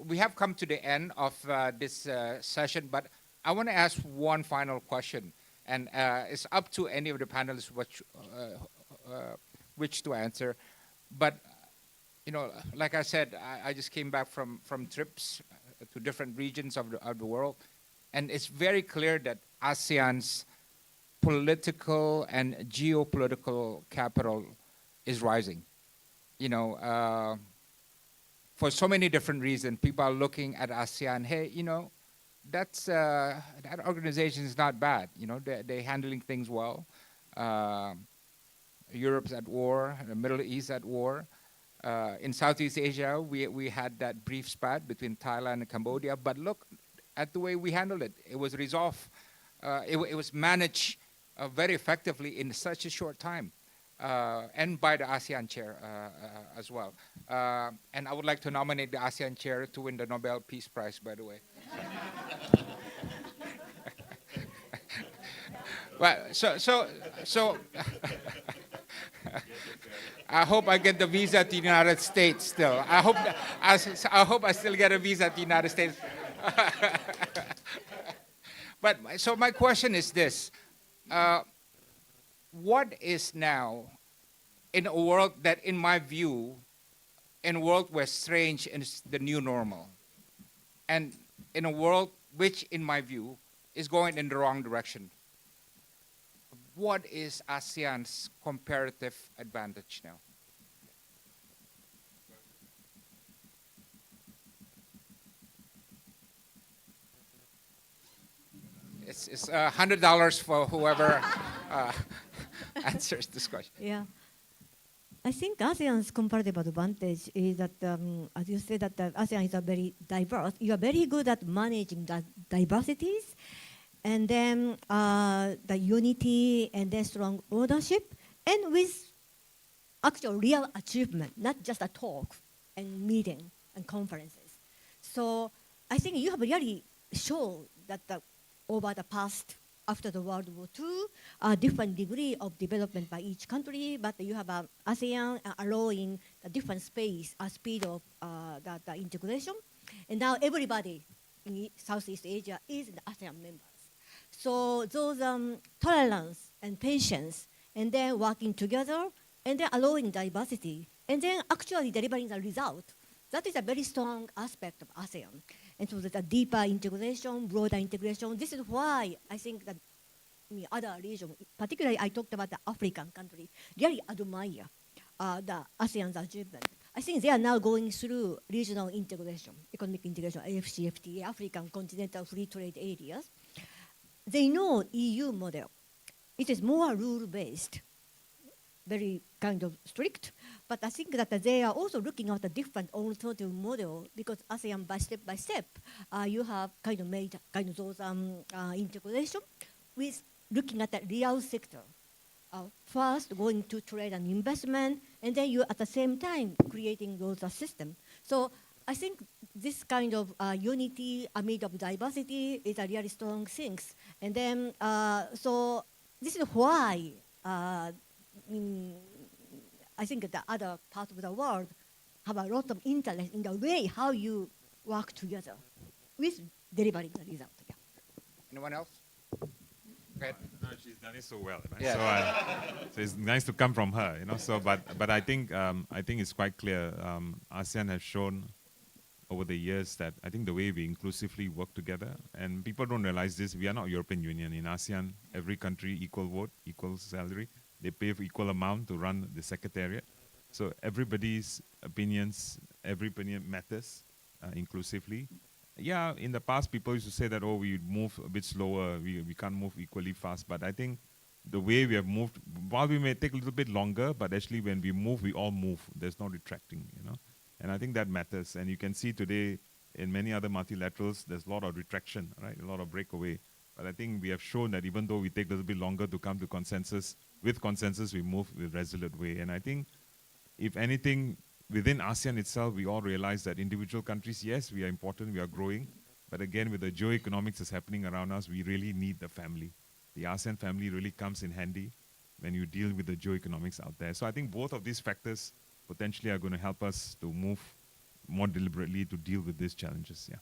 We have come to the end of this session, but I want to ask one final question. And it's up to any of the panelists which to answer. But, like I said, I just came back from trips to different regions of the world. And it's very clear that ASEAN's political and geopolitical capital is rising. For so many different reasons, people are looking at ASEAN, hey, that organization is not bad. They're handling things well. Europe's at war, the Middle East at war. In Southeast Asia, we had that brief spat between Thailand and Cambodia, but look at the way we handled it. It was resolved. It was managed very effectively in such a short time, and by the ASEAN chair as well. And I would like to nominate the ASEAN chair to win the Nobel Peace Prize, by the way. Well, so I hope I get the visa to the United States still. I hope I still get a visa to the United States. But so my question is this: what is now, in a world that, in my view, in a world where strange is the new normal, and in a world which, in my view, is going in the wrong direction? What is ASEAN's comparative advantage now? It's $100 for whoever answers this question. Yeah. I think ASEAN's comparative advantage is that, as you said, that ASEAN is a very diverse. You are very good at managing the diversities, and then the unity, and then strong ownership, and with actual real achievement, not just a talk and meeting and conferences. So I think you have really shown that over the past, after the World War II, a different degree of development by each country, but you have ASEAN allowing a different space, a speed of the integration. And now everybody in Southeast Asia is the ASEAN members. So those tolerance and patience, and then working together, and then allowing diversity, and then actually delivering the result. That is a very strong aspect of ASEAN. And so there's a deeper integration, broader integration. This is why I think that other regions, particularly I talked about the African country, really admire the ASEAN's achievement. I think they are now going through regional integration, economic integration, AFCFTA, African Continental Free Trade Areas. They know EU model. It is more rule-based, very kind of strict, but I think that they are also looking at a different alternative model, because ASEAN by step, you have kind of made kind of those integration with looking at the real sector. First going to trade and investment, and then you at the same time creating those system. So I think this kind of unity amid of diversity is a really strong thing. And then, so this is why I think the other part of the world have a lot of interest in the way how you work together with delivering the result. Yeah. Anyone else? Go ahead. No, she's done it so well. Right? Yeah. So it's nice to come from her, you know. So, but I think it's quite clear. ASEAN has shown over the years that I think the way we inclusively work together, and people don't realize this, we are not European Union. In ASEAN, every country equal vote, equal salary. They pay for equal amount to run the secretariat. So everybody's opinions, every opinion matters inclusively. Yeah, in the past, people used to say that, oh, we move a bit slower, we can't move equally fast. But I think the way we have moved, while we may take a little bit longer, but actually when we move, we all move. There's no retracting, you know. And I think that matters. And you can see today in many other multilaterals, there's a lot of retraction, right? A lot of breakaway. But I think we have shown that even though we take a little bit longer to come to consensus, with consensus, we move with a resolute way. And I think, if anything, within ASEAN itself, we all realize that individual countries, yes, we are important, we are growing. But again, with the geoeconomics that's happening around us, we really need the family. The ASEAN family really comes in handy when you deal with the geoeconomics out there. So I think both of these factors potentially are going to help us to move more deliberately to deal with these challenges. Yeah.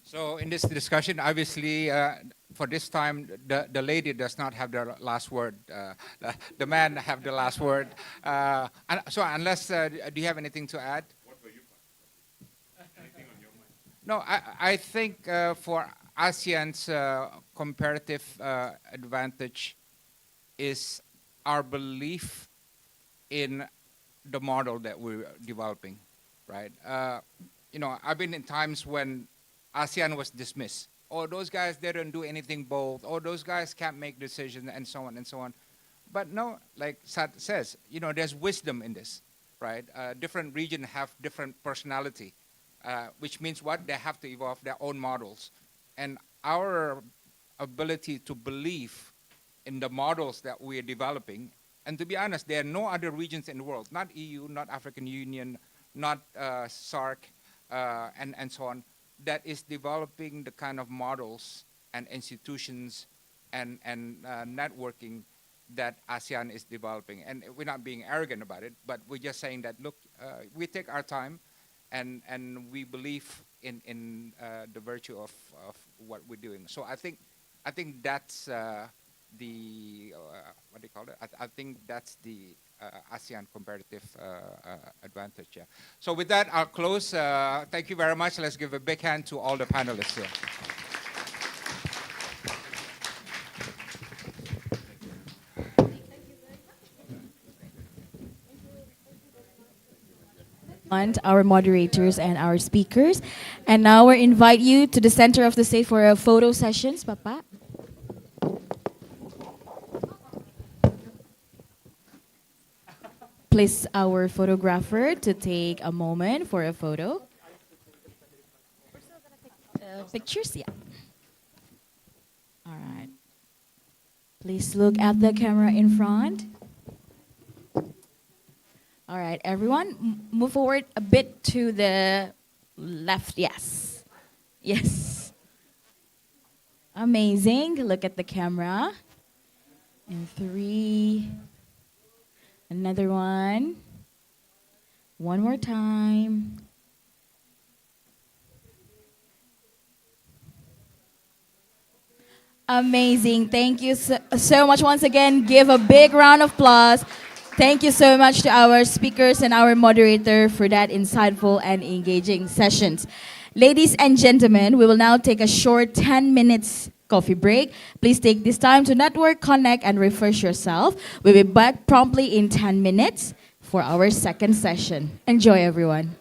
So in this discussion, obviously, for this time, the lady does not have the last word. The man have the last word. So unless, do you have anything to add? What were you? Anything on your mind? No, I think for ASEAN's comparative advantage is our belief in the model that we're developing, right? You know, I've been in times when ASEAN was dismissed. Oh, those guys didn't do anything bold. Oh, those guys can't make decisions, and so on and so on. But no, like Sat says, you know, there's wisdom in this, right? Different regions have different personality, which means what? They have to evolve their own models. And our ability to believe in the models that we are developing. And to be honest, there are no other regions in the world, not EU, not African Union, not SARC, and so on, that is developing the kind of models and institutions and networking that ASEAN is developing. And we're not being arrogant about it, but we're just saying that, look, we take our time and we believe in the virtue of what we're doing. So I think that's the, what do you call it? I think that's the ASEAN comparative advantage. Yeah. So with that, I'll close. Thank you very much. Let's give a big hand to all the panelists here. Our moderators and our speakers. And now we invite you to the center of the stage for a photo sessions, Papa. Please our photographer to take a moment for a photo. Pictures, yeah. All right. Please look at the camera in front. All right, everyone, move forward a bit to the left. Yes. Yes. Amazing. Look at the camera. And 3. Another one. One more time. Amazing. Thank you so much once again. Give a big round of applause. Thank you so much to our speakers and our moderator for that insightful and engaging sessions. Ladies and gentlemen, we will now take a short 10 minutes coffee break. Please take this time to network, connect, and refresh yourself. We'll be back promptly in 10 minutes for our second session. Enjoy, everyone.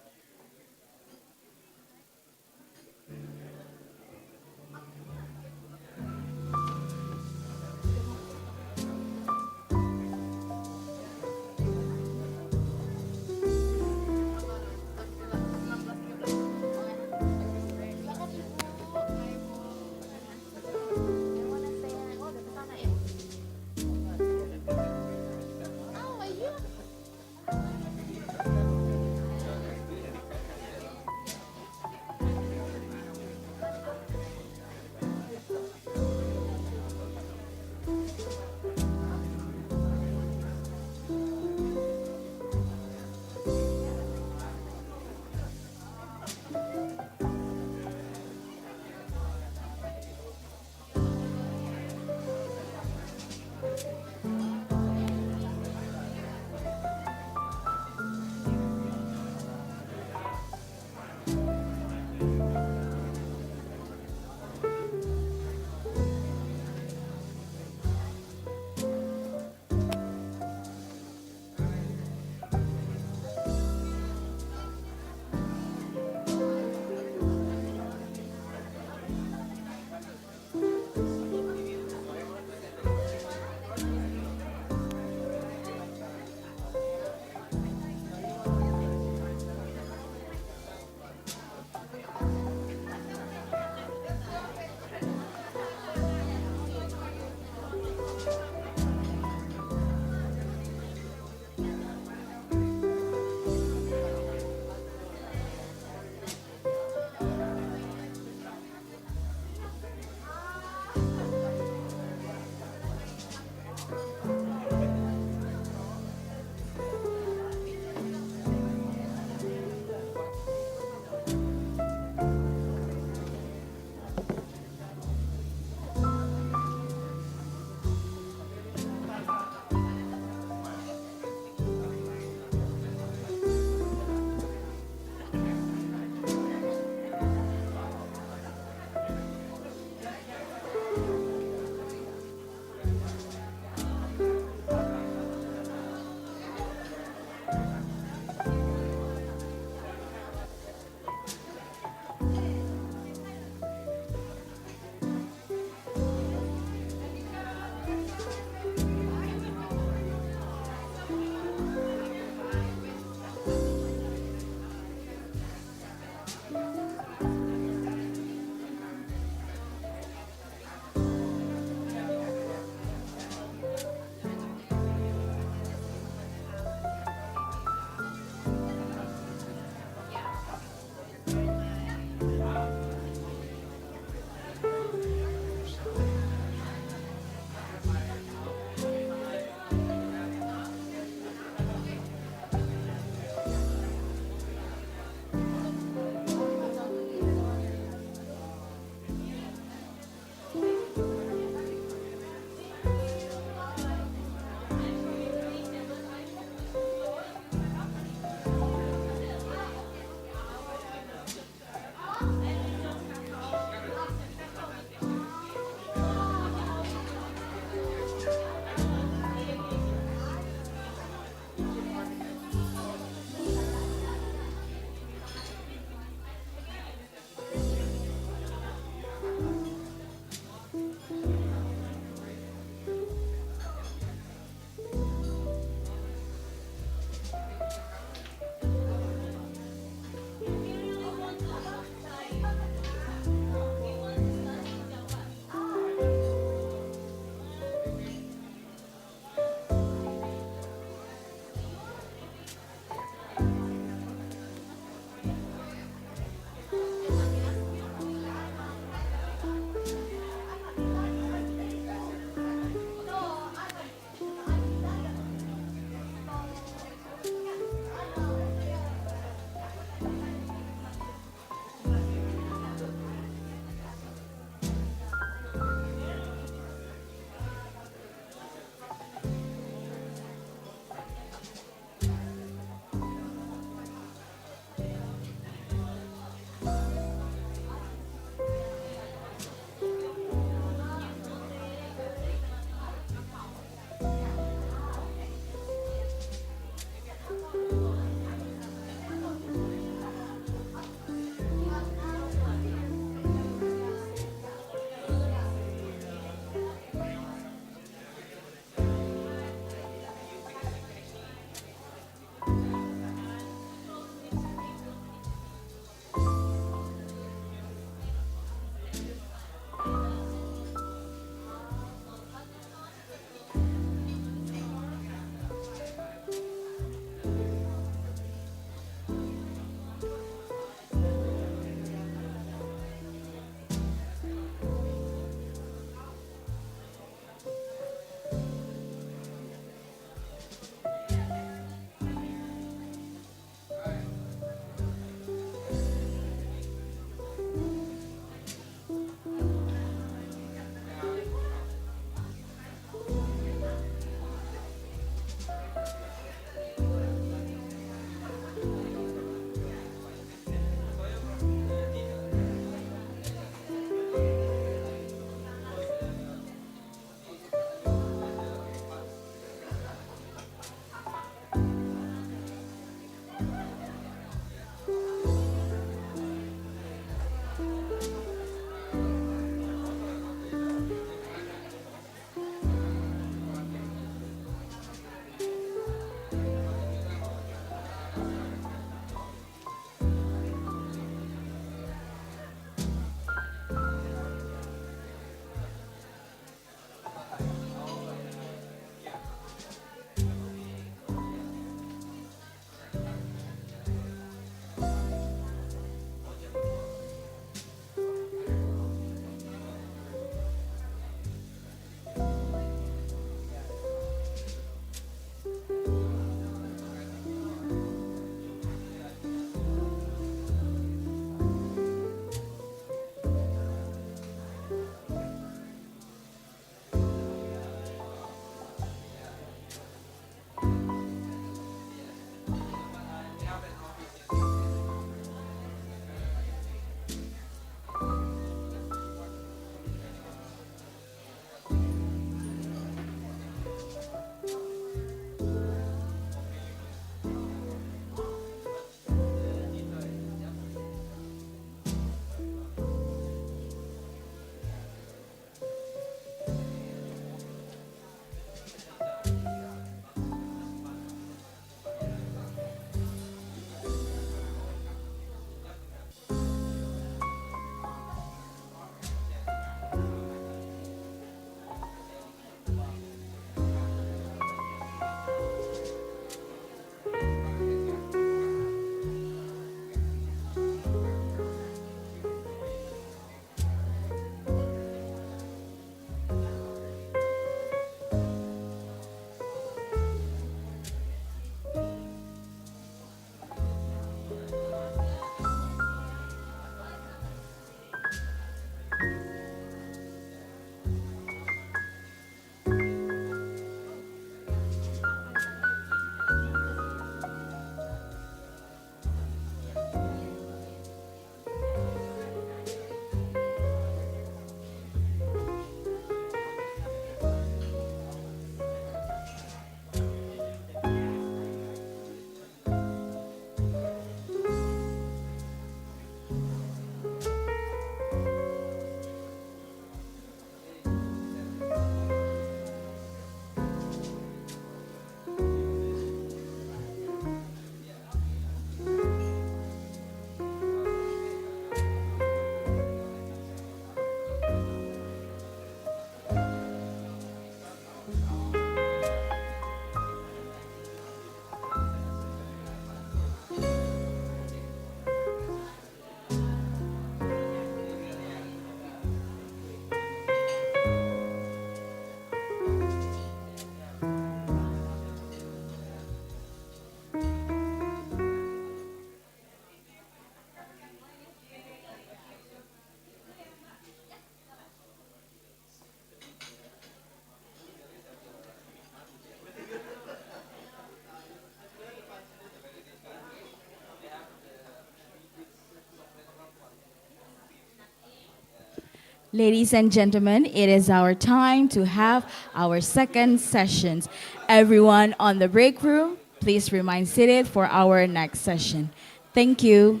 Ladies and gentlemen, it is our time to have our second sessions. Everyone on the break room, please remain seated for our next session. Thank you.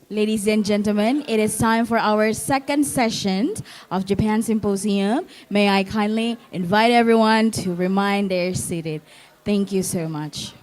Ladies and gentlemen, it is time for our second session of Japan Symposium. May I kindly invite everyone to remain there seated. Thank you so much.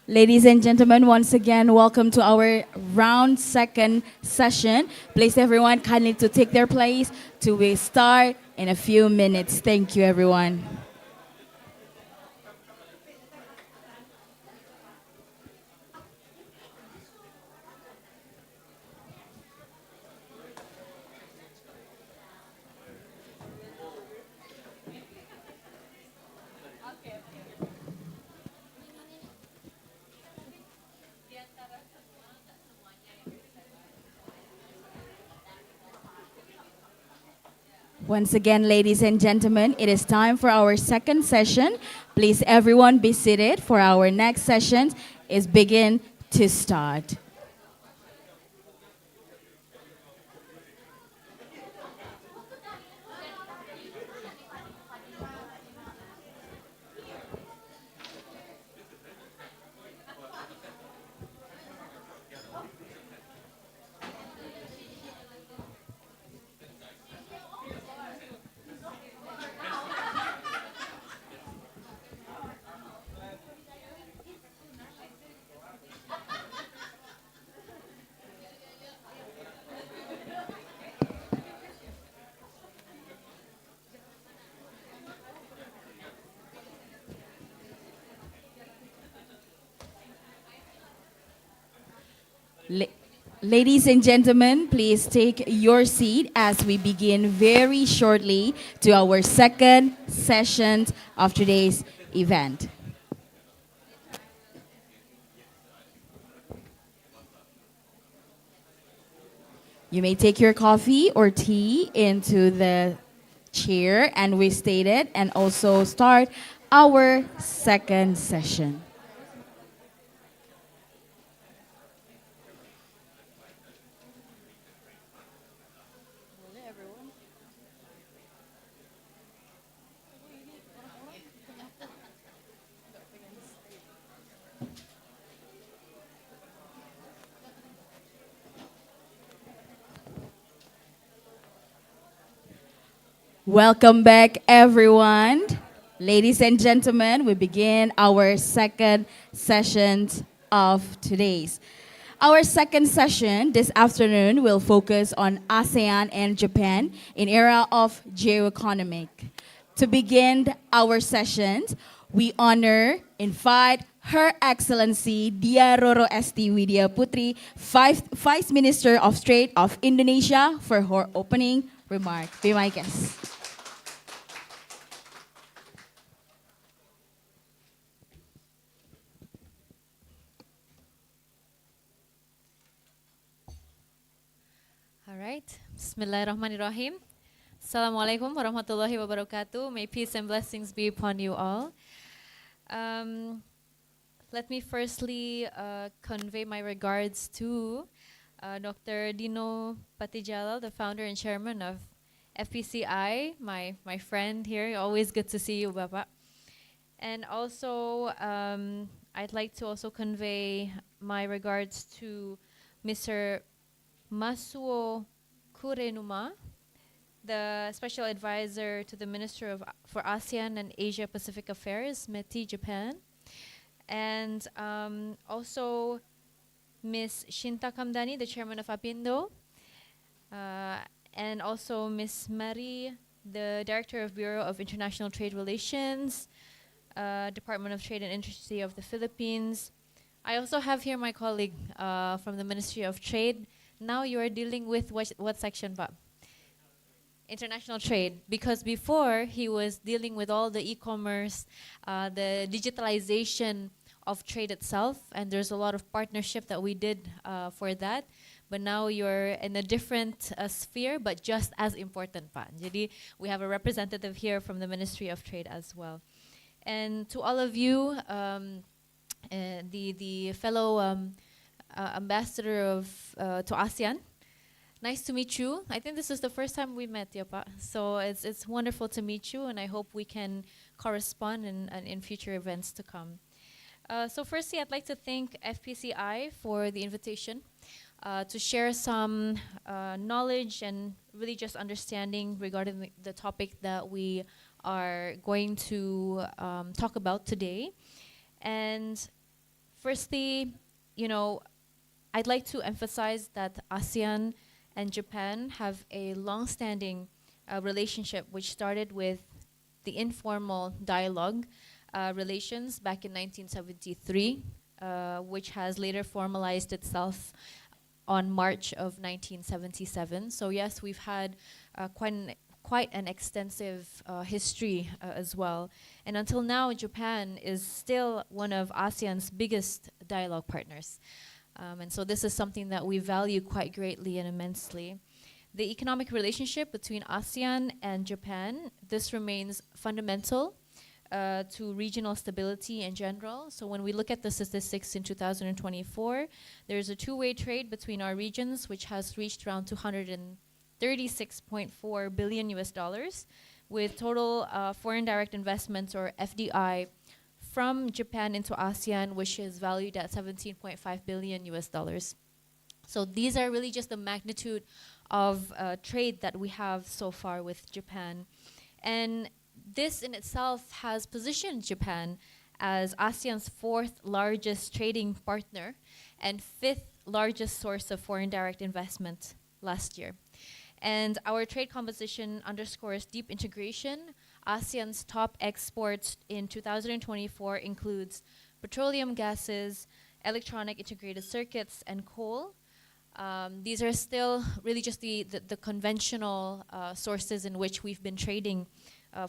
Ladies and gentlemen, once again, welcome to our round second session. Please, everyone, kindly to take their place to we start in a few minutes. Thank you, everyone. Once again, ladies and gentlemen, it is time for our second session. Please, everyone, be seated for our next session is begin to start. Ladies and gentlemen, please take your seat as we begin very shortly to our second session of today's event. You may take your coffee or tea into the chair and we state it and also start our second session. Welcome back, everyone. Ladies and gentlemen, we begin our second session of today's. Our second session this afternoon will focus on ASEAN and Japan in era of geoeconomic. To begin our sessions, we invite Her Excellency Dia Roro Esti Widya Putri, Vice Minister of State of Indonesia, for her opening remark. Be my guest. All right. Bismillahirrahmanirrahim. Assalamualaikum warahmatullahi wabarakatuh. May peace and blessings be upon you all. Let me firstly convey my regards to Dr. Dino Patijalal, the founder and chairman of FPCI, my friend here. Always good to see you, Baba. And also, I'd like to also convey my regards to Mr. Masuo Kurenuma, the Special Advisor to the Minister for ASEAN and Asia Pacific Affairs, METI Japan. And also Ms. Shinta Kamdani, the chairman of APINDO, and also Ms. Marie, the director of Bureau of International Trade Relations, Department of Trade and Industry of the Philippines. I also have here my colleague from the Ministry of Trade. Now you are dealing with what section, Bob? International trade, because before he was dealing with all the e-commerce, the digitalization of trade itself, and there's a lot of partnership that we did for that. But now you're in a different sphere, but just as important pa. Jadi, we have a representative here from the Ministry of Trade as well. And to all of you, the fellow ambassador of to ASEAN, nice to meet you. I think this is the first time we met, Yapa. So it's wonderful to meet you, and I hope we can correspond in future events to come. So firstly, I'd like to thank FPCI for the invitation to share some knowledge and really just understanding regarding the topic that we are going to talk about today. And firstly, you know, I'd like to emphasize that ASEAN and Japan have a long-standing relationship which started with the informal dialogue relations back in 1973, which has later formalized itself on March of 1977. So yes, we've had quite an extensive history as well. And until now, Japan is still one of ASEAN's biggest dialogue partners. And so this is something that we value quite greatly and immensely. The economic relationship between ASEAN and Japan, this remains fundamental to regional stability in general. So when we look at the statistics in 2024, there's a two-way trade between our regions, which has reached around 236.4 billion US dollars, with total foreign direct investments, or FDI, from Japan into ASEAN, which is valued at 17.5 billion US dollars. So these are really just the magnitude of trade that we have so far with Japan. And this in itself has positioned Japan as ASEAN's fourth largest trading partner and fifth largest source of foreign direct investment last year. And our trade composition underscores deep integration. ASEAN's top exports in 2024 includes petroleum gases, electronic integrated circuits, and coal. These are still really just the conventional sources in which we've been trading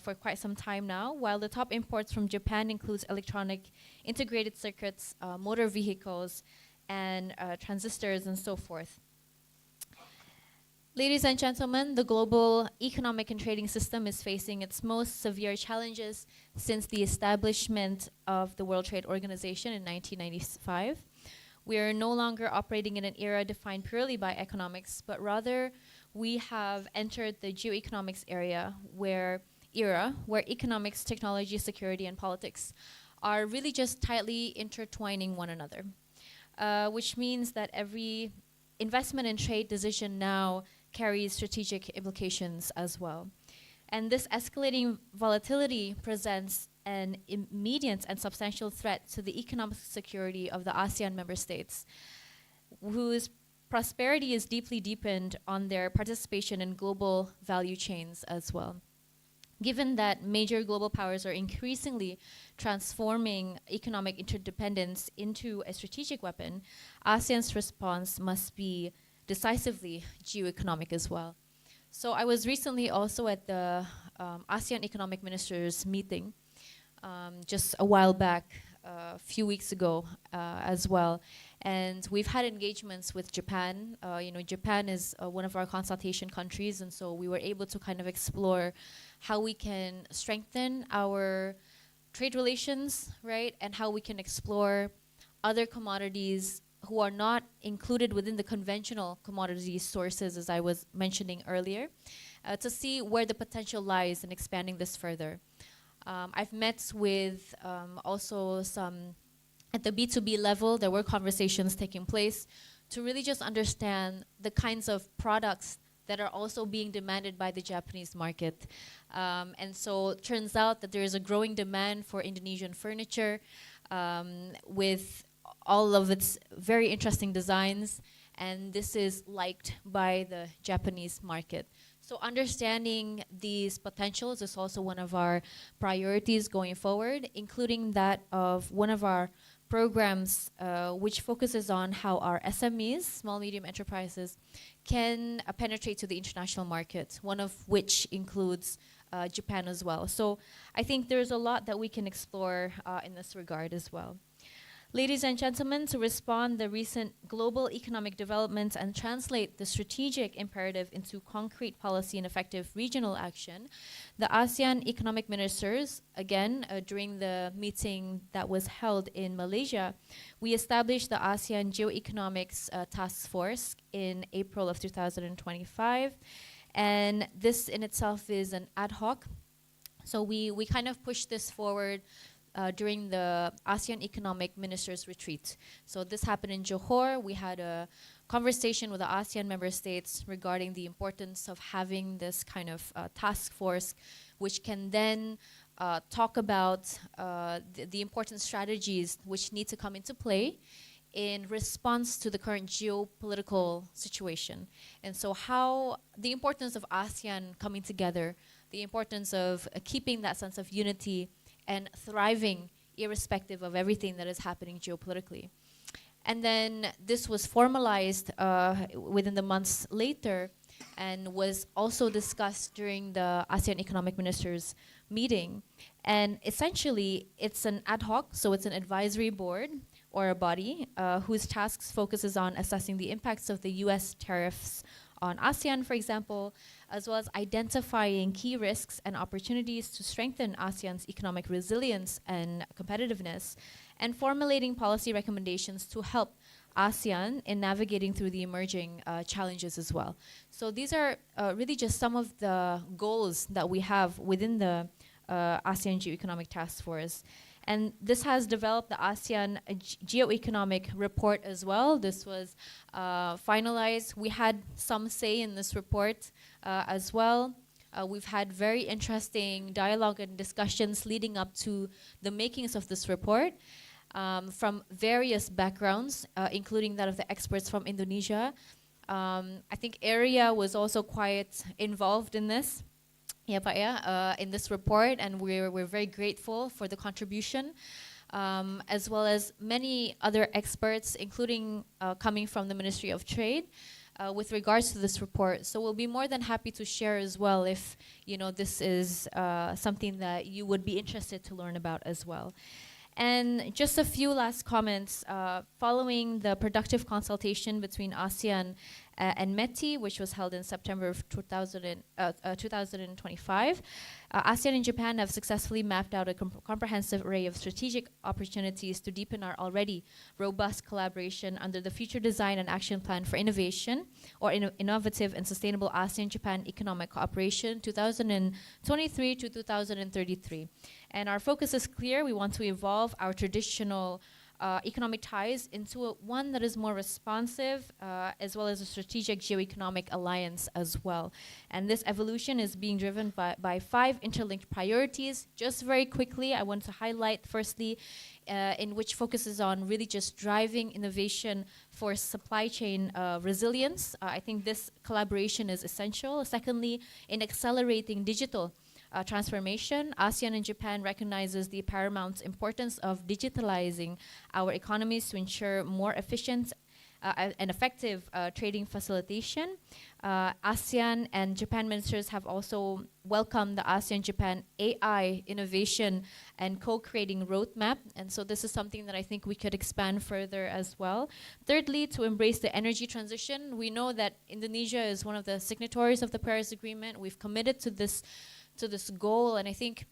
for quite some time now, while the top imports from Japan includes electronic integrated circuits, motor vehicles, and transistors, and so forth. Ladies and gentlemen, the global economic and trading system is facing its most severe challenges since the establishment of the World Trade Organization in 1995. We are no longer operating in an era defined purely by economics, but rather we have entered the geoeconomics where economics, technology, security, and politics are really just tightly intertwining one another, which means that every investment and trade decision now carries strategic implications as well. And this escalating volatility presents an immediate and substantial threat to the economic security of the ASEAN member states, whose prosperity is deeply dependent on their participation in global value chains as well. Given that major global powers are increasingly transforming economic interdependence into a strategic weapon, ASEAN's response must be decisively geoeconomic as well. So I was recently also at the ASEAN Economic Ministers meeting just a while back, a few weeks ago as well. And we've had engagements with Japan. Japan is one of our consultation countries, and so we were able to kind of explore how we can strengthen our trade relations, right? And how we can explore other commodities who are not included within the conventional commodity sources, as I was mentioning earlier, to see where the potential lies in expanding this further. I've met with also some, at the B2B level, there were conversations taking place to really just understand the kinds of products that are also being demanded by the Japanese market. And so it turns out that there is a growing demand for Indonesian furniture with all of its very interesting designs, and this is liked by the Japanese market. So understanding these potentials is also one of our priorities going forward, including that of one of our programs which focuses on how our SMEs, small medium enterprises, can penetrate to the international market, one of which includes Japan as well. So I think there's a lot that we can explore in this regard as well. Ladies and gentlemen, to respond the recent global economic developments and translate the strategic imperative into concrete policy and effective regional action, the ASEAN economic ministers, again, during the meeting that was held in Malaysia, we established the ASEAN Geoeconomics Task Force in April of 2025. And this in itself is an ad hoc. So we kind of pushed this forward during the ASEAN Economic Ministers Retreat. So this happened in Johor. We had a conversation with the ASEAN member states regarding the importance of having this kind of task force, which can then talk about the important strategies which need to come into play in response to the current geopolitical situation. And so how the importance of ASEAN coming together, the importance of keeping that sense of unity and thriving irrespective of everything that is happening geopolitically. And then this was formalized within the months later and was also discussed during the ASEAN Economic Ministers meeting. And essentially, it's an ad hoc, so it's an advisory board or a body whose tasks focuses on assessing the impacts of the US tariffs on ASEAN, for example, as well as identifying key risks and opportunities to strengthen ASEAN's economic resilience and competitiveness, and formulating policy recommendations to help ASEAN in navigating through the emerging challenges as well. So these are really just some of the goals that we have within the ASEAN Geoeconomic Task Force. And this has developed the ASEAN Geoeconomic Report as well. This was finalized. We had some say in this report as well. We've had very interesting dialogue and discussions leading up to the makings of this report from various backgrounds, including that of the experts from Indonesia. I think AREA was also quite involved in this. Yeah, Pak, in this report, and we're very grateful for the contribution, as well as many other experts, including coming from the Ministry of Trade, with regards to this report. So we'll be more than happy to share as well if this is something that you would be interested to learn about as well. And just a few last comments. Following the productive consultation between ASEAN and METI, which was held in September of 2025, ASEAN and Japan have successfully mapped out a comprehensive array of strategic opportunities to deepen our already robust collaboration under the Future Design and Action Plan for Innovation, or Innovative and Sustainable ASEAN-Japan Economic Cooperation 2023 to 2033. And our focus is clear. We want to evolve our traditional economic ties into one that is more responsive, as well as a strategic geoeconomic alliance as well. And this evolution is being driven by 5 interlinked priorities. Just very quickly, I want to highlight firstly, in which focuses on really just driving innovation for supply chain resilience. I think this collaboration is essential. Secondly, in accelerating digital transformation, ASEAN and Japan recognizes the paramount importance of digitalizing our economies to ensure more efficient and effective trading facilitation. ASEAN and Japan ministers have also welcomed the ASEAN-Japan AI innovation and co-creating roadmap. And so this is something that I think we could expand further as well. Thirdly, to embrace the energy transition. We know that Indonesia is one of the signatories of the Paris Agreement. We've committed to this goal, and I think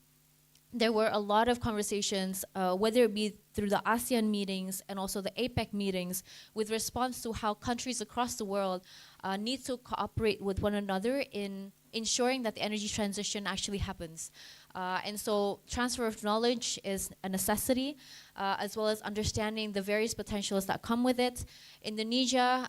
there were a lot of conversations, whether it be through the ASEAN meetings and also the APEC meetings, with response to how countries across the world need to cooperate with one another in ensuring that the energy transition actually happens. And so transfer of knowledge is a necessity, as well as understanding the various potentials that come with it. Indonesia,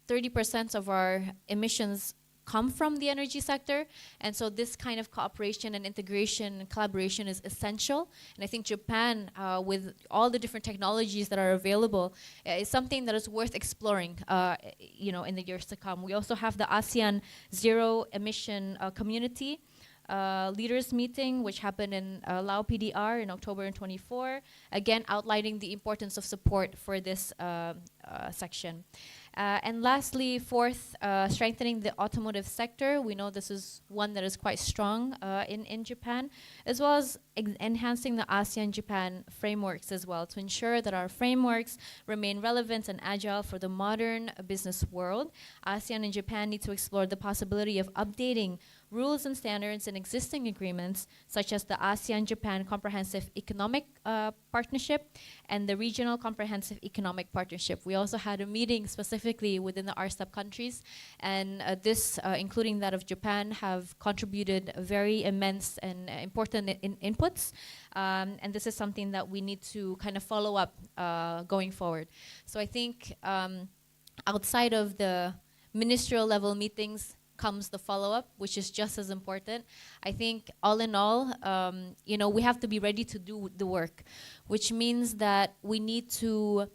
30% of our emissions come from the energy sector. And so this kind of cooperation and integration and collaboration is essential. And I think Japan, with all the different technologies that are available, is something that is worth exploring, in the years to come. We also have the ASEAN Zero Emission Community leaders meeting, which happened in Lao PDR in October 24, again outlining the importance of support for this section. And lastly, fourth, strengthening the automotive sector. We know this is one that is quite strong in Japan, as well as enhancing the ASEAN-Japan frameworks as well, to ensure that our frameworks remain relevant and agile for the modern business world. ASEAN and Japan need to explore the possibility of updating rules and standards in existing agreements, such as the ASEAN-Japan Comprehensive Economic Partnership and the Regional Comprehensive Economic Partnership. We also had a meeting specifically within the RCEP countries, and this, including that of Japan, have contributed very immense and important inputs. And this is something that we need to kind of follow up going forward. So I think outside of the ministerial level meetings comes the follow-up, which is just as important. I think all in all, we have to be ready to do the work, which means that we need to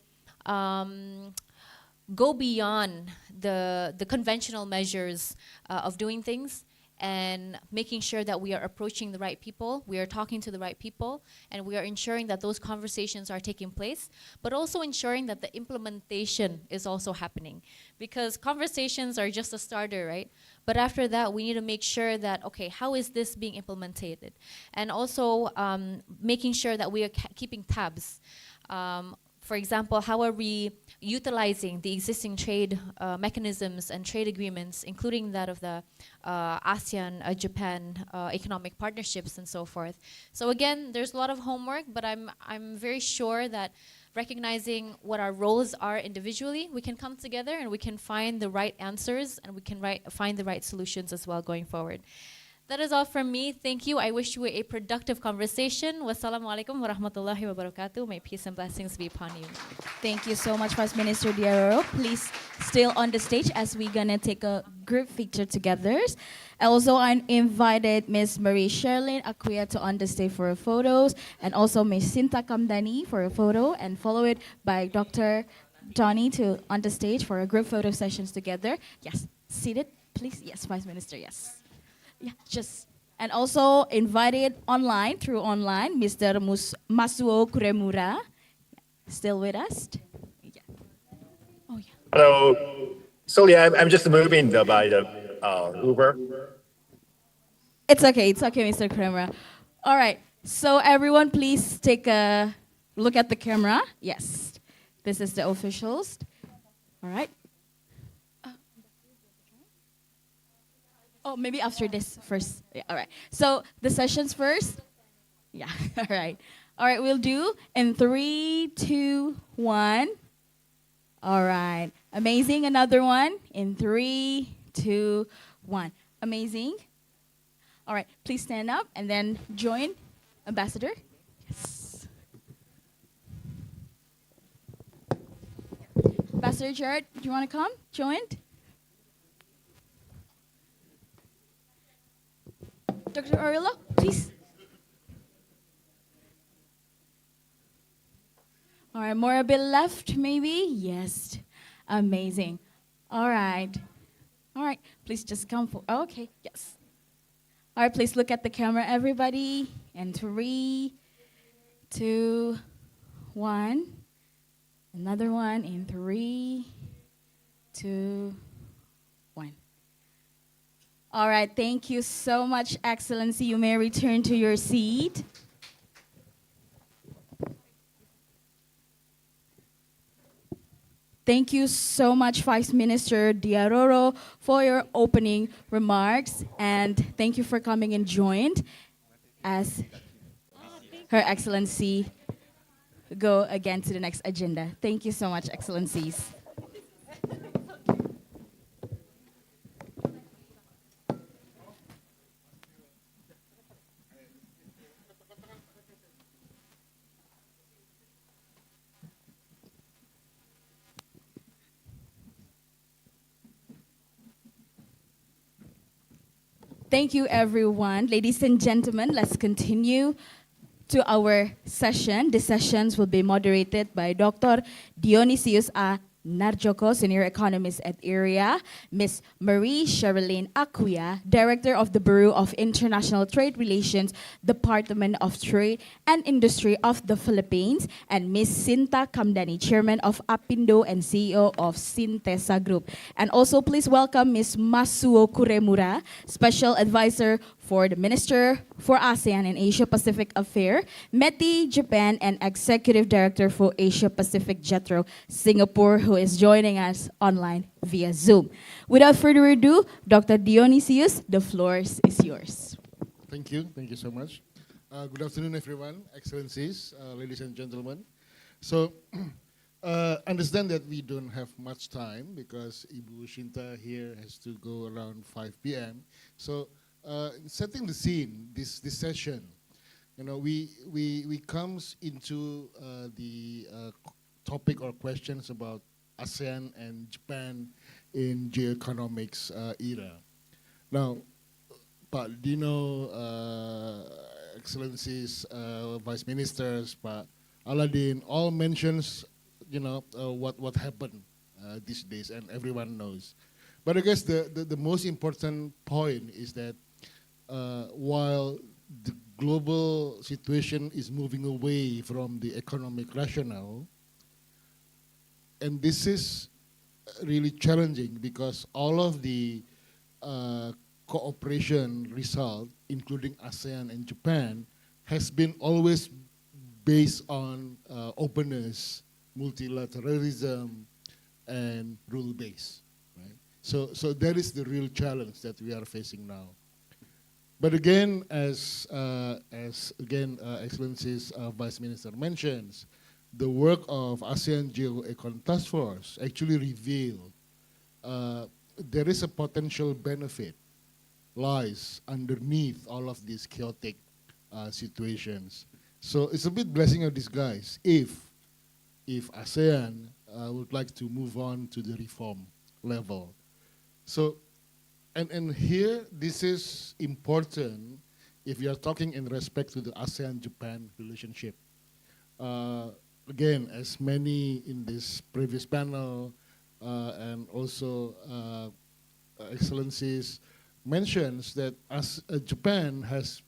go beyond the conventional measures of doing things, and making sure that we are approaching the right people, we are talking to the right people, and we are ensuring that those conversations are taking place, but also ensuring that the implementation is also happening. Because conversations are just a starter, right? But after that, we need to make sure that, okay, how is this being implemented? And also making sure that we are keeping tabs. For example, how are we utilizing the existing trade mechanisms and trade agreements, including that of the ASEAN-Japan economic partnerships and so forth. So again, there's a lot of homework, but I'm very sure that recognizing what our roles are individually, we can come together and we can find the right answers, and we can find the right solutions as well going forward. That is all from me. Thank you. I wish you a productive conversation. Wassalamualaikum warahmatullahi wabarakatuh. May peace and blessings be upon you. Thank you so much, Vice Minister Diaroro. Please still on the stage as we're gonna take a group picture together. Also, I invited Ms. Marie Sherlyn Acquia to on the stage for photos, and also Ms. Sinta Kamdani for a photo, and follow it by Dr. Johnny to on the stage for a group photo sessions together. Yes, seated, please. Yes, Vice Minister, yes. Yeah, and also invited through online, Mr. Masuo Kuremura, still with us? Yeah. Oh, yeah. Hello. Sorry, I'm just moving by the Uber. It's okay, Mr. Kuremura. All right, so everyone please take a look at the camera. Yes, this is the officials. All right. Oh, maybe after this first. Yeah, all right. So the sessions first. Yeah, all right. All right, we'll do in 3, 2, 1. All right. Amazing. Another one in 3, 2, 1. Amazing. All right. Please stand up and then join Ambassador. Yes. Ambassador Jared, do you want to come? Join? Dr. Orilla, please. All right, more a bit left, maybe? Yes. Amazing. All right. All right, please just come for, okay, yes. All right, please look at the camera, everybody. And 3, 2, 1. Another one in 3, 2, 1. All right, thank you so much, Excellency. You may return to your seat. Thank you so much, Vice Minister Diaroro, for your opening remarks. And thank you for coming and joined as Her Excellency go again to the next agenda. Thank you so much, Excellencies. Thank you, everyone. Ladies and gentlemen, let's continue to our session. The sessions will be moderated by Dr. Dionysius A. Narjoko, Senior Economist at AREA, Ms. Marie Sherilyn Acquia, Director of the Bureau of International Trade Relations, Department of Trade and Industry of the Philippines, and Ms. Sinta Kamdani, Chairman of Apindo and CEO of Sintesa Group. And also please welcome Ms. Masuo Kuremura, Special Advisor for the Minister for ASEAN and Asia Pacific Affairs, METI Japan, and Executive Director for Asia Pacific JETRO Singapore, who is joining us online via Zoom. Without further ado, Dr. Dionysius, the floor is yours. Thank you so much. Good afternoon, everyone, Excellencies, ladies and gentlemen. So, understand that we don't have much time because Ibu Shinta here has to go around 5 p.m. So, setting the scene, this session, you know, we comes into the topic or questions about ASEAN and Japan in geoeconomics era. Now, Pak Dino, Excellencies, Vice Ministers, Pak Aladdin, all mentions, you know, what happened these days, and everyone knows. But I guess the most important point is that while the global situation is moving away from the economic rationale, and this is really challenging because all of the cooperation result, including ASEAN and Japan, has been always based on openness, multilateralism, and rule-based. Right? So that is the real challenge that we are facing now. But again, as Excellencies Vice Minister mentions, the work of ASEAN Geoeconomics Task Force actually revealed there is a potential benefit lies underneath all of these chaotic situations. So it's a bit blessing of disguise if ASEAN would like to move on to the reform level. So, and here this is important if you are talking in respect to the ASEAN-Japan relationship. Again, as many in this previous panel and also Excellencies mentions that as Japan has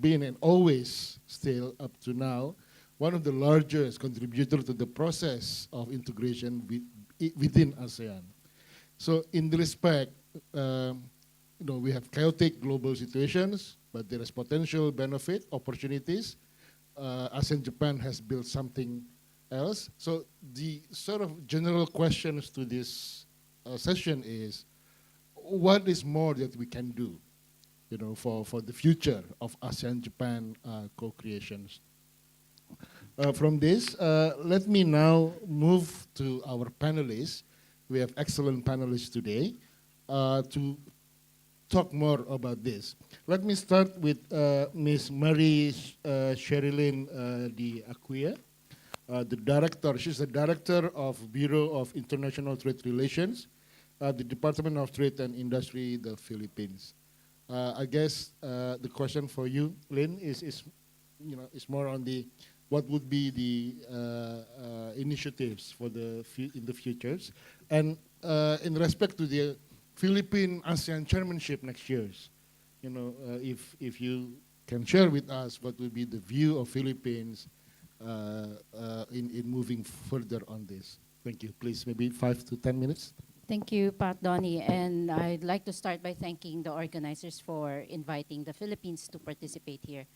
been and always still up to now one of the largest contributors to the process of integration within ASEAN. So in the respect, you know, we have chaotic global situations, but there is potential benefit, opportunities. ASEAN-Japan has built something else. So the sort of general questions to this session is, what is more that we can do, you know, for the future of ASEAN-Japan co-creations? From this, let me now move to our panelists. We have excellent panelists today to talk more about this. Let me start with Ms. Marie Sherilyn de Acquia, the director. She's the director of Bureau of International Trade Relations, the Department of Trade and Industry, the Philippines. I guess the question for you, Lynn, is more on the what would be the initiatives for in the futures, and in respect to the Philippine ASEAN chairmanship next year, you know, if you can share with us what will be the view of Philippines in moving further on this. Thank you. Please, maybe 5 to 10 minutes. Thank you, Pat Donnie, and I'd like to start by thanking the organizers for inviting the Philippines to participate here.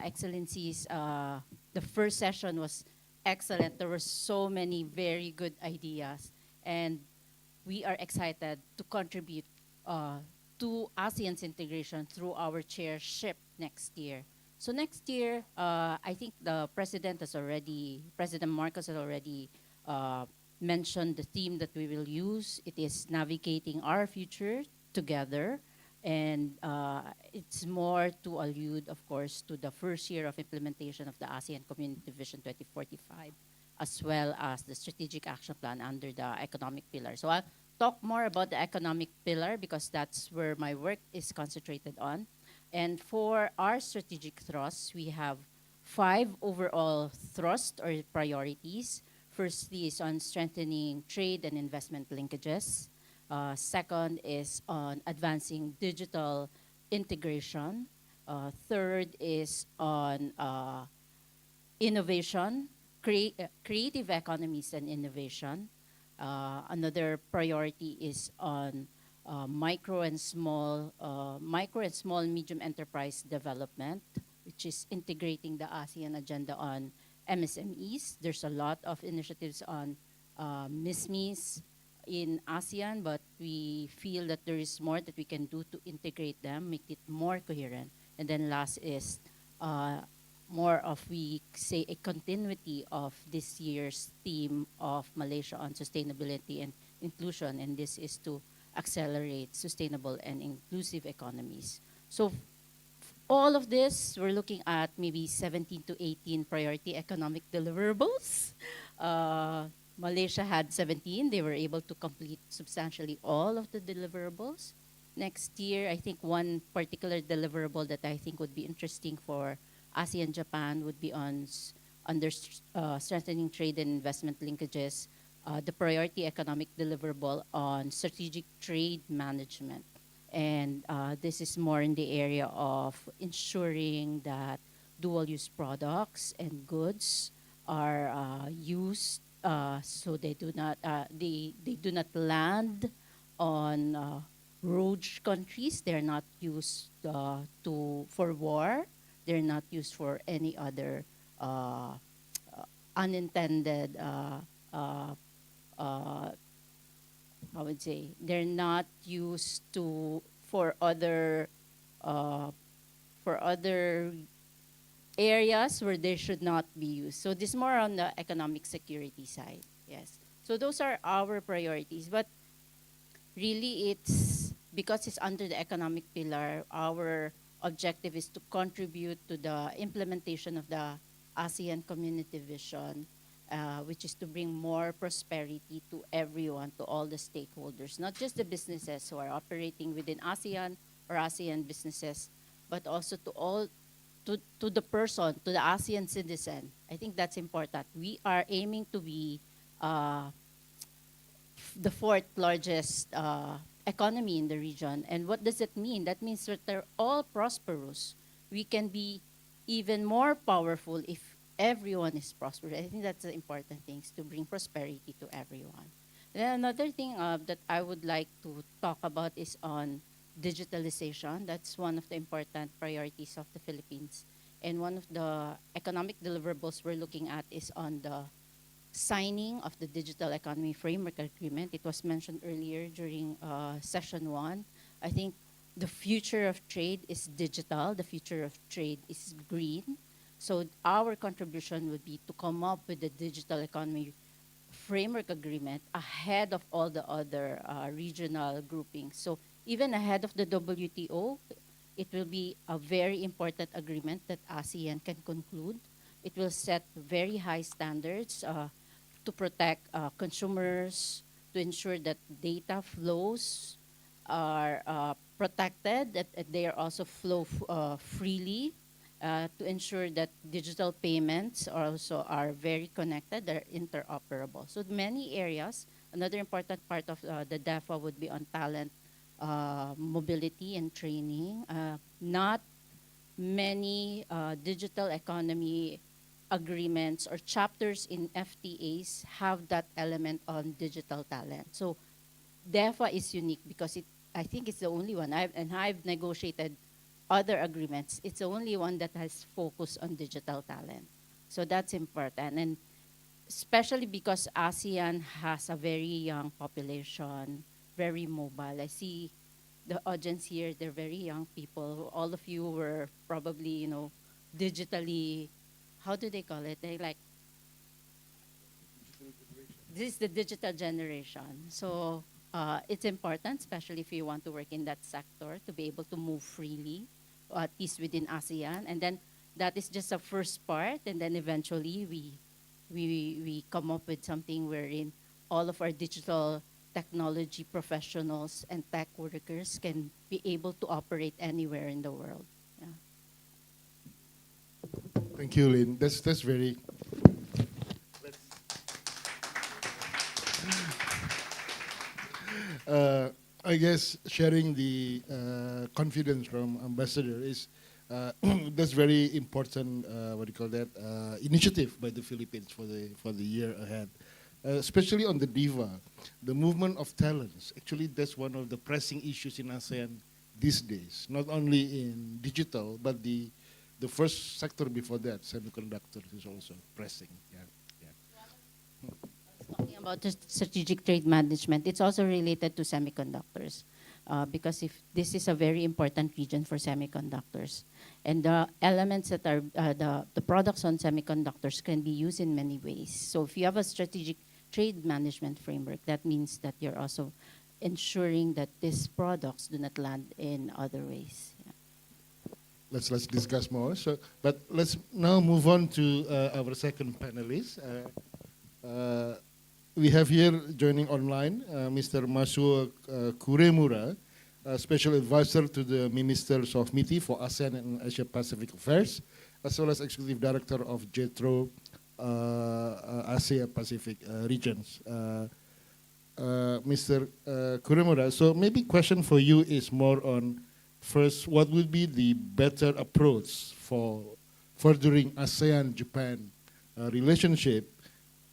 Excellencies, the first session was excellent. There were so many very good ideas, and we are excited to contribute to ASEAN's integration through our chairship next year. So next year, I think the President Marcos has already mentioned the theme that we will use. It is navigating our future together. And it's more to allude, of course, to the first year of implementation of the ASEAN Community Vision 2045, as well as the strategic action plan under the economic pillar. So I'll talk more about the economic pillar because that's where my work is concentrated on. And for our strategic thrusts, we have 5 overall thrusts or priorities. Firstly is on strengthening trade and investment linkages. Second is on advancing digital integration. Third is on innovation, creative economies and innovation. Another priority is on micro and small medium enterprise development, which is integrating the ASEAN agenda on MSMEs. There's a lot of initiatives on MISMEs in ASEAN, but we feel that there is more that we can do to integrate them, make it more coherent. And then last is more of, we say, a continuity of this year's theme of Malaysia on sustainability and inclusion, and this is to accelerate sustainable and inclusive economies. So all of this, we're looking at maybe 17 to 18 priority economic deliverables. Malaysia had 17. They were able to complete substantially all of the deliverables. Next year, I think one particular deliverable that I think would be interesting for ASEAN-Japan would be on under strengthening trade and investment linkages, the priority economic deliverable on strategic trade management. And this is more in the area of ensuring that dual-use products and goods are used so they do not land on rogue countries. They're not used for war. They're not used for any other unintended, I would say, they're not used for other areas where they should not be used. So this is more on the economic security side, yes. So those are our priorities, but really it's, because it's under the economic pillar, our objective is to contribute to the implementation of the ASEAN Community Vision, which is to bring more prosperity to everyone, to all the stakeholders, not just the businesses who are operating within ASEAN or ASEAN businesses, but also to the person, to the ASEAN citizen. I think that's important. We are aiming to be the 4th largest economy in the region. And what does it mean? That means that they're all prosperous. We can be even more powerful if everyone is prosperous. I think that's the important thing, to bring prosperity to everyone. Then another thing that I would like to talk about is on digitalization. That's one of the important priorities of the Philippines. And one of the economic deliverables we're looking at is on the signing of the Digital Economy Framework Agreement. It was mentioned earlier during session 1. I think the future of trade is digital. The future of trade is green. So our contribution would be to come up with the Digital Economy Framework Agreement ahead of all the other regional groupings. So even ahead of the WTO, it will be a very important agreement that ASEAN can conclude. It will set very high standards to protect consumers, to ensure that data flows are protected, that they are also flow freely, to ensure that digital payments also are very connected, they're interoperable. So many areas. Another important part of the DEFA would be on talent mobility and training. Not many digital economy agreements or chapters in FTAs have that element on digital talent. So DEFA is unique because I think it's the only one. I've negotiated other agreements. It's the only one that has focused on digital talent. So that's important. And especially because ASEAN has a very young population, very mobile. I see the audience here, they're very young people. All of you were probably, digitally, how do they call it? They like, this is the digital generation. So it's important, especially if you want to work in that sector, to be able to move freely, at least within ASEAN. And then that is just a first part. And then eventually we come up with something wherein all of our digital technology professionals and tech workers can be able to operate anywhere in the world. Yeah. Thank you, Lynn. That's very. I guess sharing the confidence from Ambassador is that's very important. What do you call that? Initiative by the Philippines for the year ahead, especially on the DIVA, the movement of talents. Actually, that's one of the pressing issues in ASEAN these days. Not only in digital, but the first sector before that, semiconductors, is also pressing. Yeah. Talking about the strategic trade management, it's also related to semiconductors, because if this is a very important region for semiconductors, and the elements that are the products on semiconductors can be used in many ways. So if you have a strategic trade management framework, that means that you're also ensuring that these products do not land in other ways. Yeah. Let's discuss more. So, but let's now move on to our second panelist. We have here joining online Mr. Masuo Kuremura, Special Advisor to the Ministers of MITI for ASEAN and Asia Pacific Affairs, as well as Executive Director of JETRO Asia Pacific regions. Mr. Kuremura, so maybe question for you is more on, first, what would be the better approach for furthering ASEAN-Japan relationship?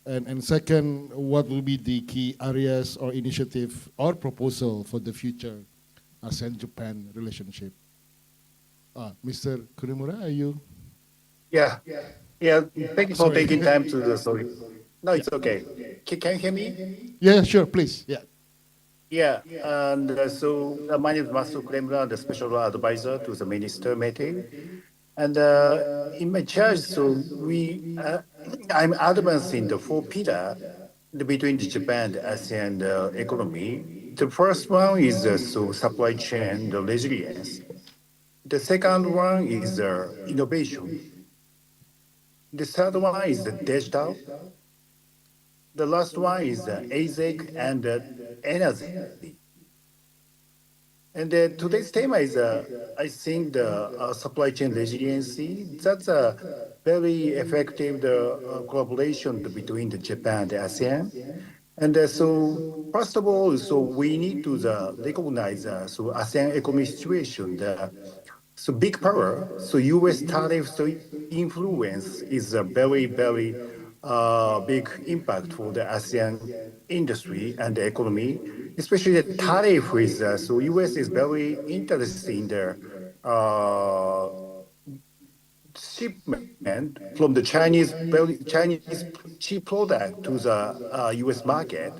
And second, what will be the key areas or initiative or proposal for the future ASEAN-Japan relationship? Mr. Kuremura, are you? Yeah. Thank you for taking time to the story. No, it's okay. Can you hear me? Yeah, sure, please. Yeah. Yeah, and so my name is Masu Kuremura, the special advisor to the minister meeting. And in my charge, so I'm advancing the four pillar between the Japan and ASEAN economy. The first one is so supply chain, the resilience. The second one is innovation. The third one is the digital. The last one is ASIC and energy. And today's theme is, I think, the supply chain resiliency. That's a very effective collaboration between the Japan and the ASEAN. And so, first of all, so we need to recognize so ASEAN economic situation. So big power. So U.S. tariffs so influence is a very big impact for the ASEAN industry and the economy, especially the tariff is, so US is very interested in the shipment from the Chinese cheap product to the US market.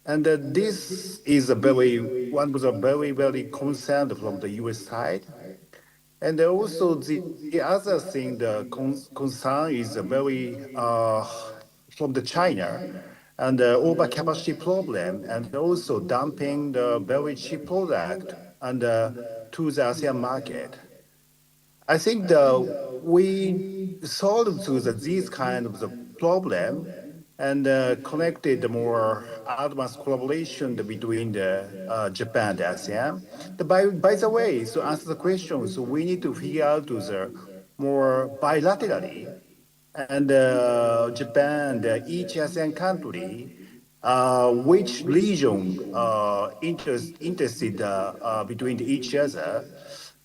And this is one was a very concerned from the US side. And also the other thing, the concern is very from the China and the overcapacity problem, and also dumping the very cheap product and to the ASEAN market. I think we solved to these kind of the problem and connected the more advanced collaboration between the Japan and ASEAN. By the way, to answer the question, so we need to figure out to the more bilaterally and Japan, each ASEAN country, which region interested between each other.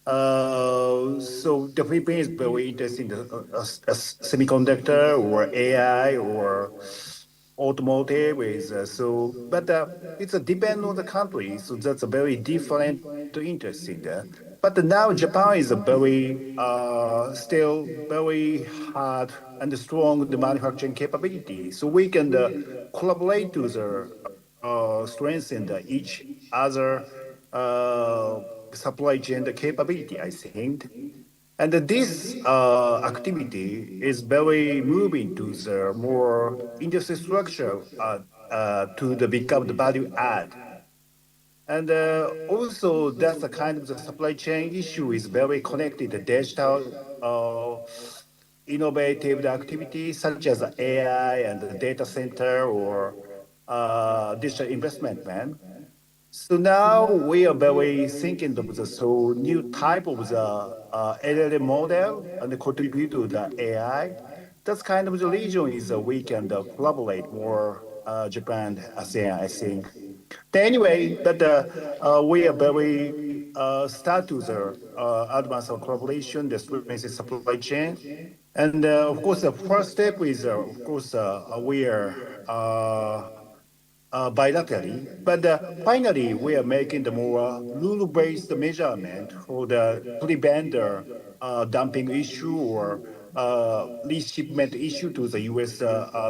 So the Philippines is very interested in semiconductor or AI or automotive is but it's a depend on the country, so that's a very different interest in there. But now Japan is a very still very hard and strong the manufacturing capability, so we can collaborate to the strengthen each other supply chain capability, I think. And this activity is very moving to the more industry structure to become the value add. And also that's the kind of the supply chain issue is very connected to digital innovative activities such as AI and the data center or digital investment plan. So now we are very thinking of the so new type of the LLM model and contribute to the AI. That's kind of the region is we can collaborate more Japan, ASEAN, I think. Anyway, that we are very start to the advance of collaboration, the strength supply chain. And of course, the first step is, of course, we are bilaterally. But finally, we are making the more rule-based measurement for the prevent the dumping issue or reshipment issue to the U.S.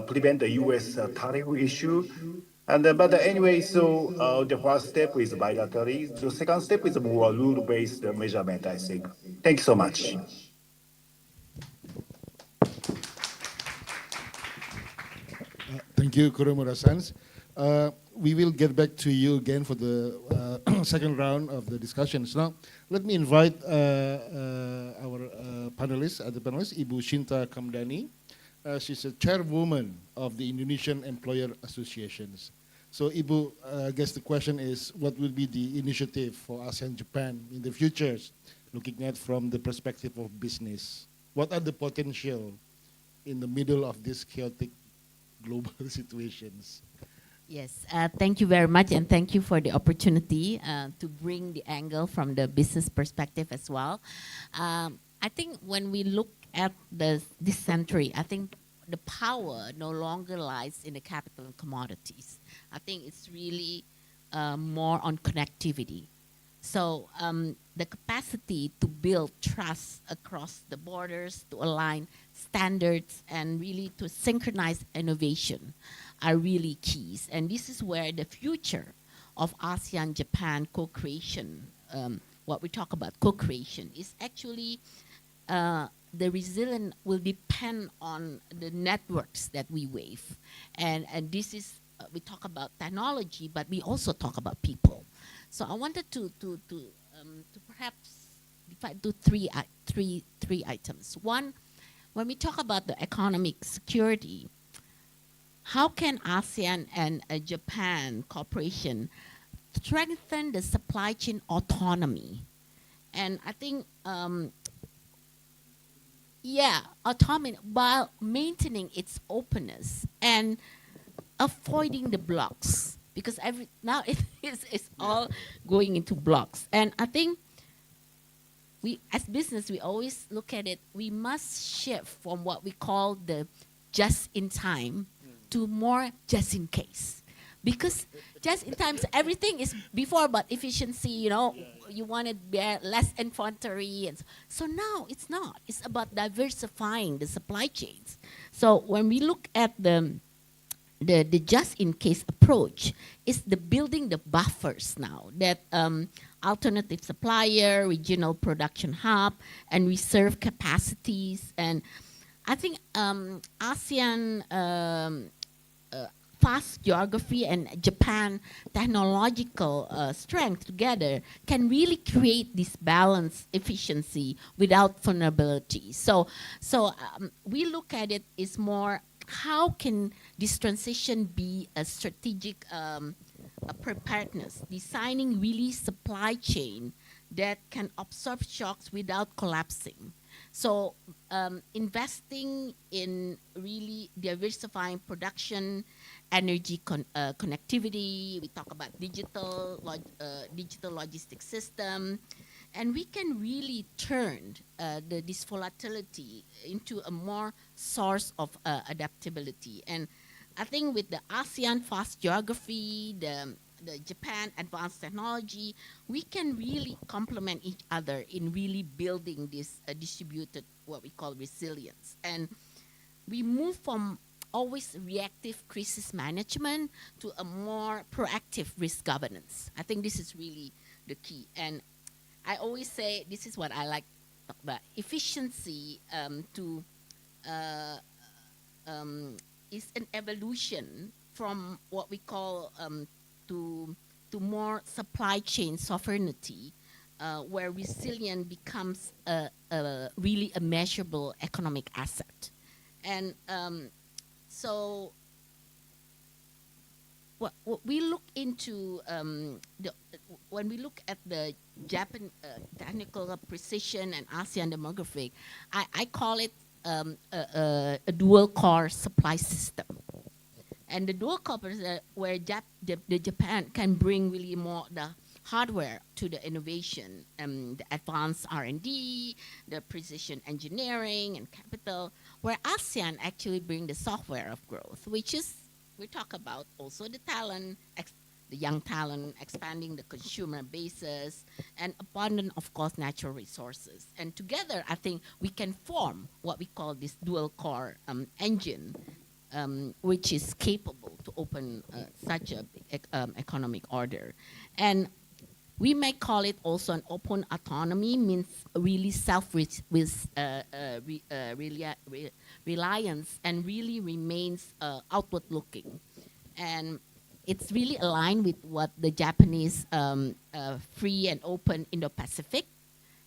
Prevent the U.S. Tariff issue. And but anyway, so the first step is bilaterally. The second step is more rule-based measurement, I think. Thank you so much. Thank you, Kuromura-san. We will get back to you again for the second round of the discussions. Now, let me invite our panelists, other panelists, Ibu Shinta Kamdani. She's a chairwoman of the Indonesian Employer Associations. So, Ibu, I guess the question is, what will be the initiative for ASEAN-Japan in the future, looking at from the perspective of business? What are the potential in the middle of these chaotic global situations? Yes, thank you very much, and thank you for the opportunity to bring the angle from the business perspective as well. I think when we look at this century, I think the power no longer lies in the capital and commodities. I think it's really more on connectivity. So the capacity to build trust across the borders, to align standards, and really to synchronize innovation are really keys. And this is where the future of ASEAN-Japan co-creation, what we talk about co-creation, is actually the resilience will depend on the networks that we wave. And this is, we talk about technology, but we also talk about people. So I wanted to perhaps divide to three items. One, when we talk about the economic security, how can ASEAN and Japan cooperation strengthen the supply chain autonomy? And I think, autonomy while maintaining its openness and avoiding the blocks, because now it's all going into blocks. And I think we, as business, we always look at it, we must shift from what we call the just in time to more just in case. Because just in time, everything is before about efficiency, you know, you wanted less infantry. And so now it's not. It's about diversifying the supply chains. So when we look at the just in case approach, is the building the buffers now that alternative supplier, regional production hub, and reserve capacities. And I think ASEAN fast geography and Japan technological strength together can really create this balanced efficiency without vulnerability. So we look at it as more, how can this transition be a strategic preparedness, designing really supply chain that can absorb shocks without collapsing. So investing in really diversifying production, energy connectivity, we talk about digital logistics system, and we can really turn this volatility into a more source of adaptability. And I think with the ASEAN fast geography, the Japan advanced technology, we can really complement each other in really building this distributed, what we call resilience. And we move from always reactive crisis management to a more proactive risk governance. I think this is really the key. And I always say, this is what I like to talk about, efficiency is an evolution from what we call to more supply chain sovereignty, where resilience becomes really a measurable economic asset. And so we look into when we look at the Japan technical precision and ASEAN demographic, I call it a dual core supply system. And the dual core is where the Japan can bring really more the hardware to the innovation, the advanced R&D, the precision engineering and capital, where ASEAN actually bring the software of growth, which is, we talk about also the talent, the young talent, expanding the consumer bases, and abundant, of course, natural resources. And together, I think we can form what we call this dual core engine, which is capable to open such a economic order. And we may call it also an open autonomy, means really reliance and really remains outward looking. And it's really aligned with what the Japanese free and open Indo-Pacific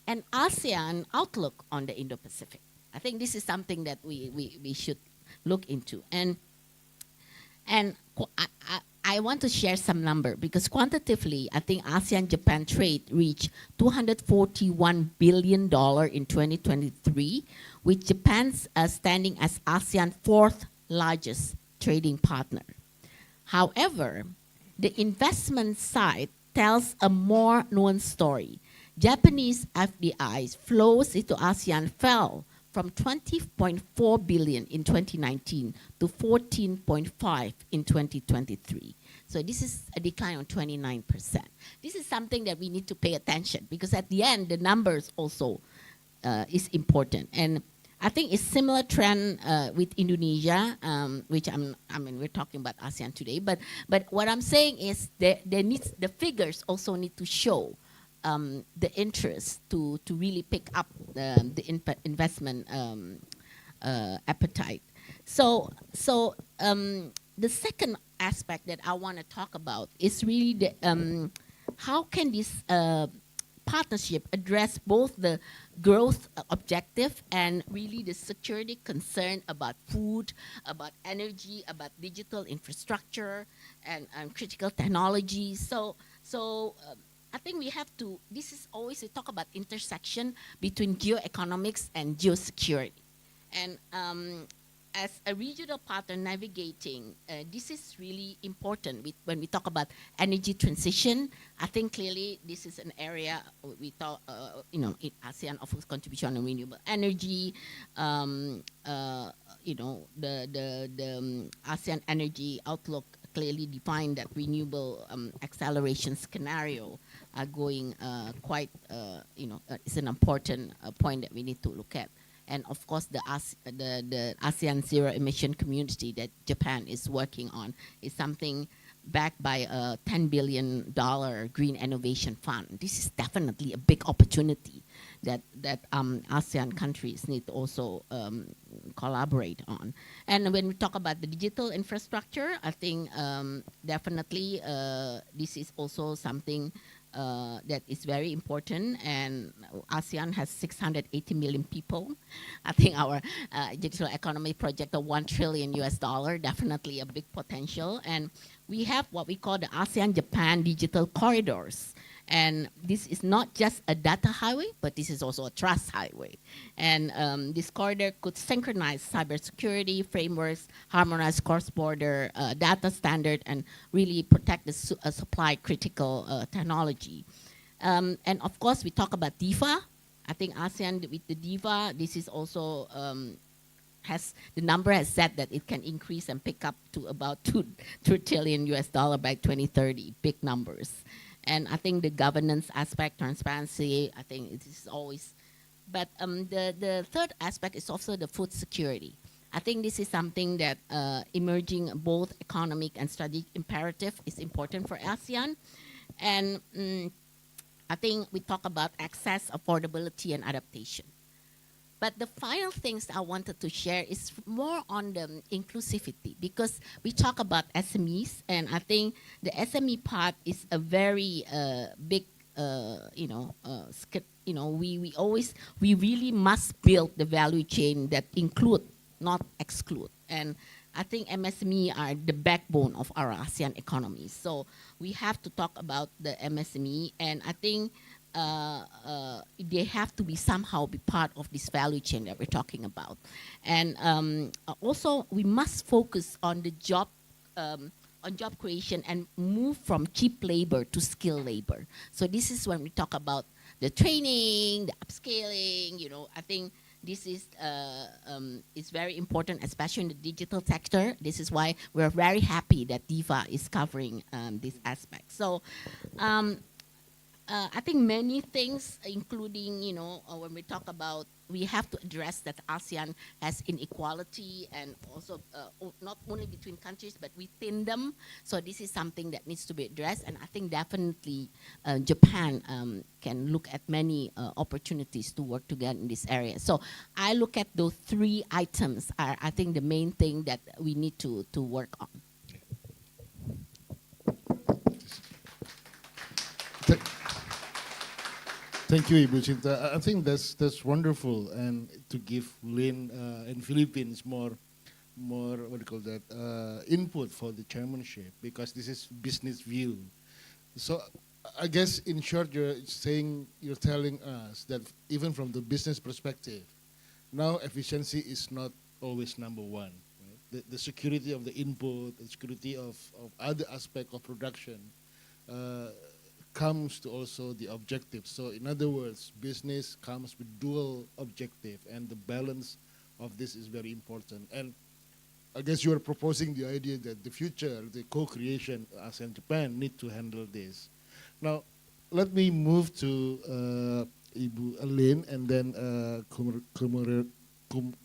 and ASEAN outlook on the Indo-Pacific. I think this is something that we should look into. And I want to share some number, because quantitatively, I think ASEAN-Japan trade reached $241 billion in 2023, with Japan's standing as ASEAN's fourth largest trading partner. However, the investment side tells a more nuanced story. Japanese FDIs flows into ASEAN fell from 20.4 billion in 2019 to 14.5 in 2023. So this is a decline of 29%. This is something that we need to pay attention, because at the end, the numbers also is important. And I think it's similar trend with Indonesia, which we're talking about ASEAN today. But what I'm saying is the figures also need to show the interest to really pick up the investment appetite. So the second aspect that I want to talk about is really the how can this partnership address both the growth objective and really the security concern about food, about energy, about digital infrastructure, and critical technology. So I think we have to, this is always a talk about intersection between geoeconomics and geosecurity. And as a regional partner navigating, this is really important when we talk about energy transition. I think clearly this is an area we thought, in ASEAN offers contribution on renewable energy. The ASEAN energy outlook clearly defined that renewable acceleration scenario are going quite, it's an important point that we need to look at. And of course, the ASEAN Zero Emission Community that Japan is working on is something backed by a $10 billion Green Innovation Fund. This is definitely a big opportunity that ASEAN countries need to also collaborate on. And when we talk about the digital infrastructure, I think definitely this is also something that is very important, and ASEAN has 680 million people. I think our digital economy project of $1 trillion definitely a big potential. And we have what we call the ASEAN-Japan digital corridors. And this is not just a data highway, but this is also a trust highway. And this corridor could synchronize cybersecurity frameworks, harmonize cross-border data standard, and really protect the supply critical technology. And of course, we talk about DIFA. I think ASEAN with the DIFA, this is also the number has said that it can increase and pick up to about $2 trillion by 2030, big numbers. And I think the governance aspect, transparency, I think it is always. But the third aspect is also the food security. I think this is something that emerging both economic and strategic imperative is important for ASEAN. And I think we talk about access, affordability, and adaptation. But the final things I wanted to share is more on the inclusivity, because we talk about SMEs, and I think the SME part is a very big, we really must build the value chain that include, not exclude. And I think MSME are the backbone of our ASEAN economy. So we have to talk about the MSME, and I think they have to be somehow be part of this value chain that we're talking about. And also, we must focus on the job creation and move from cheap labor to skilled labor. So this is when we talk about the training, the upscaling. I think this is very important, especially in the digital sector. This is why we're very happy that DIVA is covering this aspect. So I think many things, including, when we talk about, we have to address that ASEAN has inequality, and also not only between countries, but within them. So this is something that needs to be addressed, and I think definitely Japan can look at many opportunities to work together in this area. So I look at those three items are, I think, the main thing that we need to work on. Thank you, Ibu Sinta. I think that's wonderful, and to give Lynn and Philippines more what do you call that, input for the chairmanship, because this is business view. So I guess in short, you're telling us that even from the business perspective, now efficiency is not always number one. Right? The security of the input, the security of other aspect of production comes to also the objective. So in other words, business comes with dual objective, and the balance of this is very important. And I guess you are proposing the idea that the future, the co-creation, ASEAN-Japan need to handle this. Now, let me move to Ibu Lin and then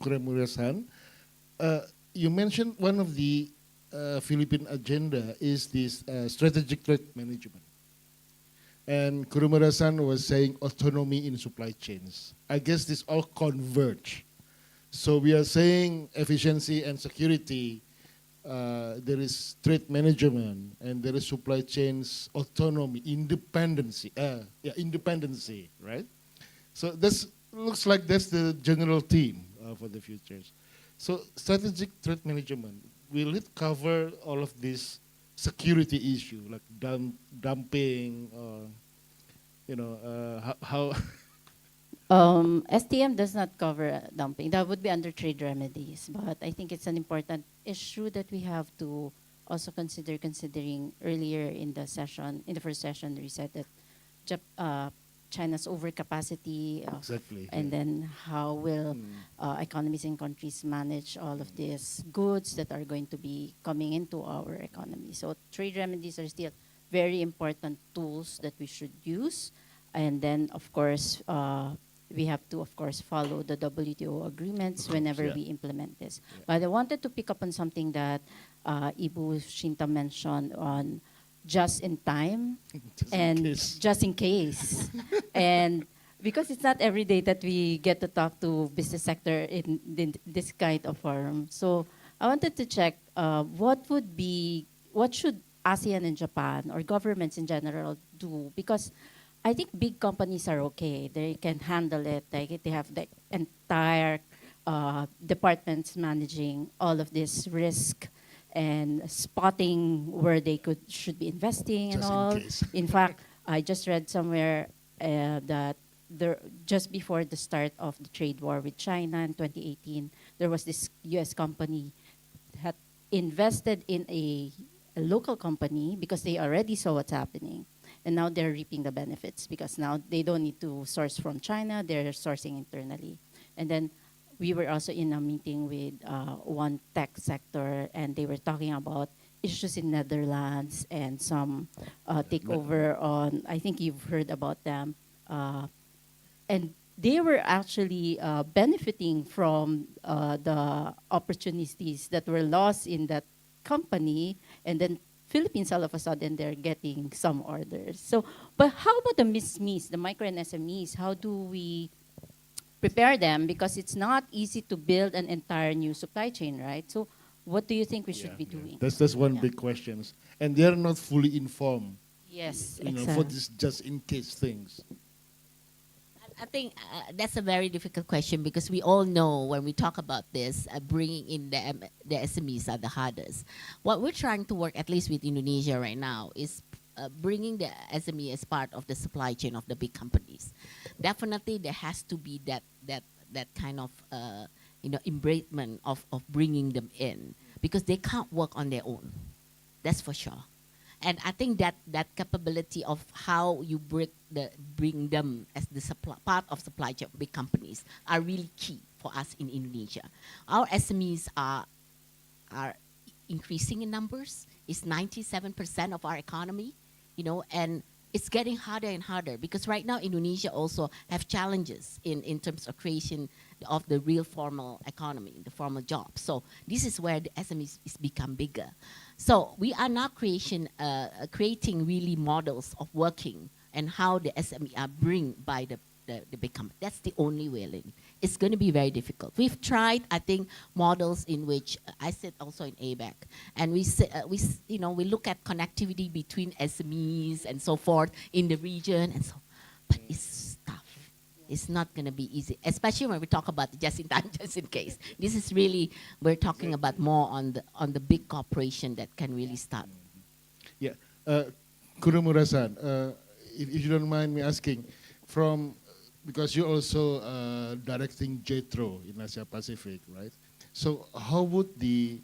Kuremura-san. You mentioned one of the Philippine agenda is this strategic trade management. And Kurumura-san was saying autonomy in supply chains. I guess this all converge. So we are saying efficiency and security, there is trade management, and there is supply chains autonomy, independency, right? So this looks like that's the general theme for the futures. So strategic trade management, will it cover all of this security issue, like dumping, or how? STM does not cover dumping. That would be under trade remedies. But I think it's an important issue that we have to also considering earlier in the session, in the first session, we said that China's overcapacity, exactly, and then how will economies and countries manage all of these goods that are going to be coming into our economy. So trade remedies are still very important tools that we should use. And then, of course, we have to, of course, follow the WTO agreements whenever we implement this. Yeah. But I wanted to pick up on something that Ibu Shinta mentioned on just in time just in case. And because it's not every day that we get to talk to business sector in this kind of forum. So I wanted to check what should ASEAN and Japan or governments in general do? Because I think big companies are okay. They can handle it. They have the entire departments managing all of this risk and spotting where they should be investing just and all. In fact, I just read somewhere that just before the start of the trade war with China in 2018, there was this U.S. company had invested in a local company because they already saw what's happening. And now they're reaping the benefits because now they don't need to source from China, they're sourcing internally. And then we were also in a meeting with one tech sector, and they were talking about issues in Netherlands and some takeover on, I think you've heard about them. And they were actually benefiting from the opportunities that were lost in that company, and then Philippines, all of a sudden, they're getting some orders. So, but how about the SMEs, the micro and SMEs? How do we prepare them? Because it's not easy to build an entire new supply chain, right? So what do you think we should be doing? That's one big question. And they're not fully informed. Yes, exactly. For this just in case things. I think that's a very difficult question because we all know when we talk about this, bringing in the SMEs are the hardest. What we're trying to work, at least with Indonesia right now, is bringing the SME as part of the supply chain of the big companies. Definitely, there has to be that kind of embracement of bringing them in because they can't work on their own. That's for sure. And I think that capability of how you bring them as the part of supply chain of big companies are really key for us in Indonesia. Our SMEs are increasing in numbers. It's 97% of our economy, and it's getting harder and harder because right now Indonesia also have challenges in terms of creation of the real formal economy, the formal jobs. So this is where the SMEs is become bigger. So we are now creating really models of working and how the SME are bring by the big company. That's the only way, Lynn. It's going to be very difficult. We've tried, I think, models in which I sit also in ABAC, and we look at connectivity between SMEs and so forth in the region, and so, but it's tough. It's not going to be easy, especially when we talk about just in time, just in case. This is really we're talking about more on the big corporation that can really start. Yeah, Kuromura-san, if you don't mind me asking, because you're also directing JETRO in Asia Pacific, right? So how would the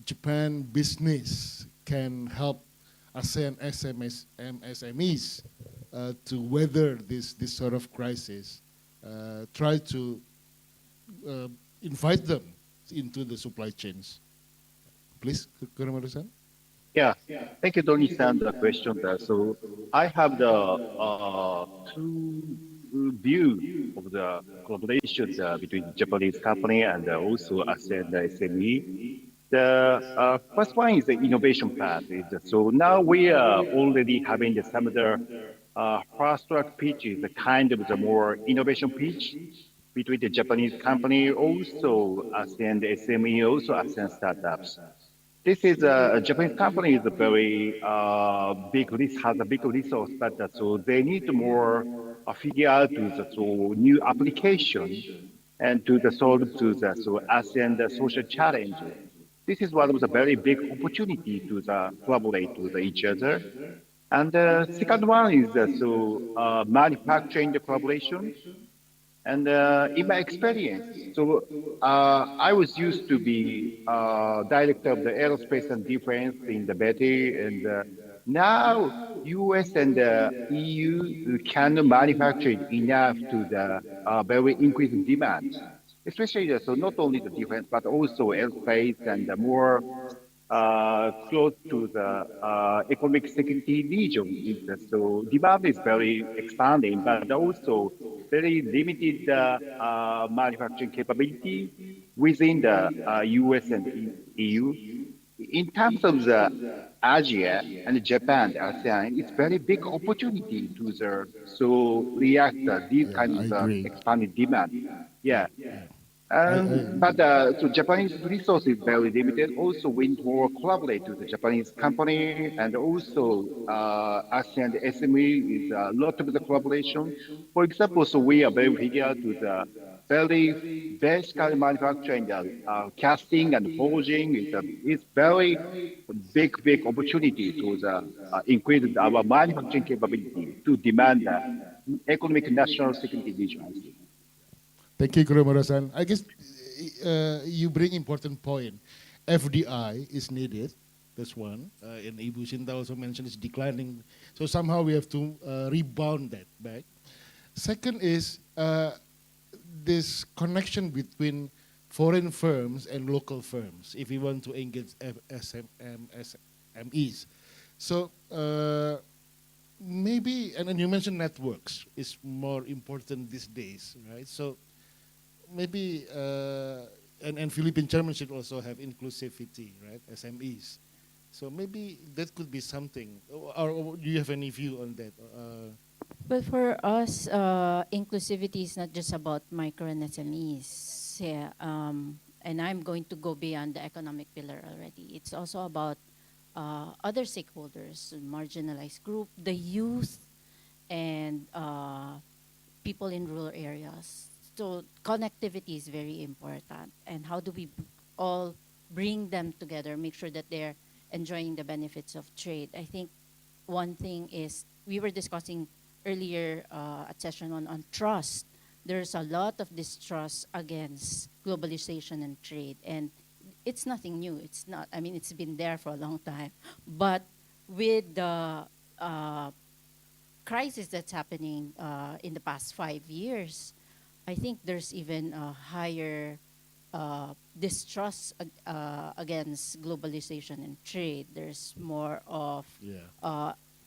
Japan business can help ASEAN SMEs to weather this sort of crisis? Try to invite them into the supply chains. Please, Kuromura-san. Yeah, thank you, Tony-san, the question there. So I have the two view of the collaboration between Japanese company and also ASEAN SME. The first one is the innovation part. So now we are already having some of the fast track pitch is the kind of the more innovation pitch between the Japanese company, also ASEAN SME, also ASEAN startups. This is a Japanese company is a very has a big resource, but so they need more figure out to the new application and to the solve to the ASEAN the social challenge. This is one of the very big opportunity to the collaborate with each other. And the second one is manufacturing the collaboration. And in my experience, I was used to be director of the aerospace and defense in the Betty, and now US and EU can manufacture enough to the very increased demand, especially so not only the defense but also aerospace and the more close to the economic security region. So demand is very expanding, but also very limited manufacturing capability within the US and EU. In terms of the Asia and Japan, ASEAN, it's very big opportunity to react these kinds of expanded demand. Yeah. But so Japanese resource is very limited. Also, we need more collaborate with the Japanese company, and also ASEAN SME is a lot of the collaboration. For example, so we are very eager to the very best kind of manufacturing, casting and forging is very big opportunity to increase our manufacturing capability to demand economic national security vision. Thank you, Kuromura-san. I guess you bring important point. FDI is needed. That's one. And Ibu Shinta also mentioned it's declining. So somehow we have to rebound that back. Second is this connection between foreign firms and local firms if we want to engage SMEs. So maybe, and then you mentioned networks is more important these days, right? So maybe, and Philippine chairman should also have inclusivity, right? SMEs. So maybe that could be something. Or do you have any view on that? But for us, inclusivity is not just about micro and SMEs. Yeah, and I'm going to go beyond the economic pillar already. It's also about other stakeholders, marginalized group, the youth, and people in rural areas. So connectivity is very important. And how do we all bring them together, make sure that they're enjoying the benefits of trade? I think one thing is, we were discussing earlier at session one on trust. There's a lot of distrust against globalization and trade. And it's nothing new. It's not, I mean, it's been there for a long time. But with the crisis that's happening in the past 5 years, I think there's even a higher distrust against globalization and trade. There's more of,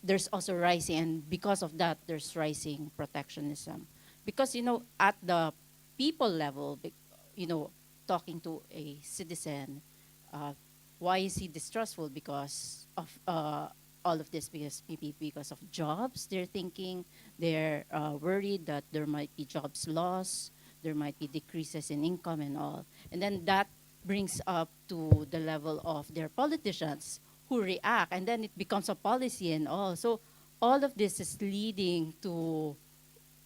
there's also rising, and because of that, there's rising protectionism. Because, you know, at the people level, you know, talking to a citizen, why is he distrustful? Because of all of this, because maybe because of jobs. They're thinking, they're worried that there might be jobs lost, there might be decreases in income and all. And then that brings up to the level of their politicians who react, and then it becomes a policy and all. So all of this is leading to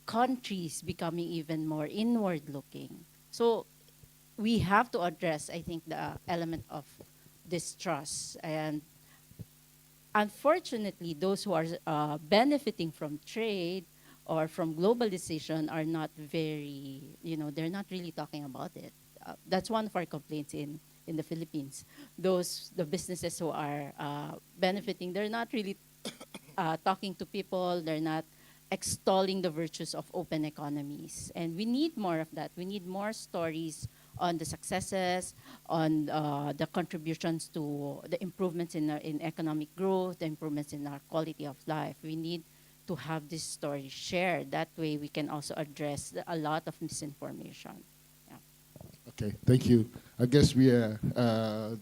countries becoming even more inward looking. So we have to address, I think, the element of distrust. And unfortunately, those who are benefiting from trade or from globalization are not very, you know, they're not really talking about it. That's one of our complaints in the Philippines. The businesses who are benefiting, they're not really talking to people, they're not extolling the virtues of open economies. And we need more of that. We need more stories on the successes, on the contributions to the improvements in economic growth, the improvements in our quality of life. We need to have this story shared. That way we can also address a lot of misinformation. Yeah. Okay, thank you. I guess we are,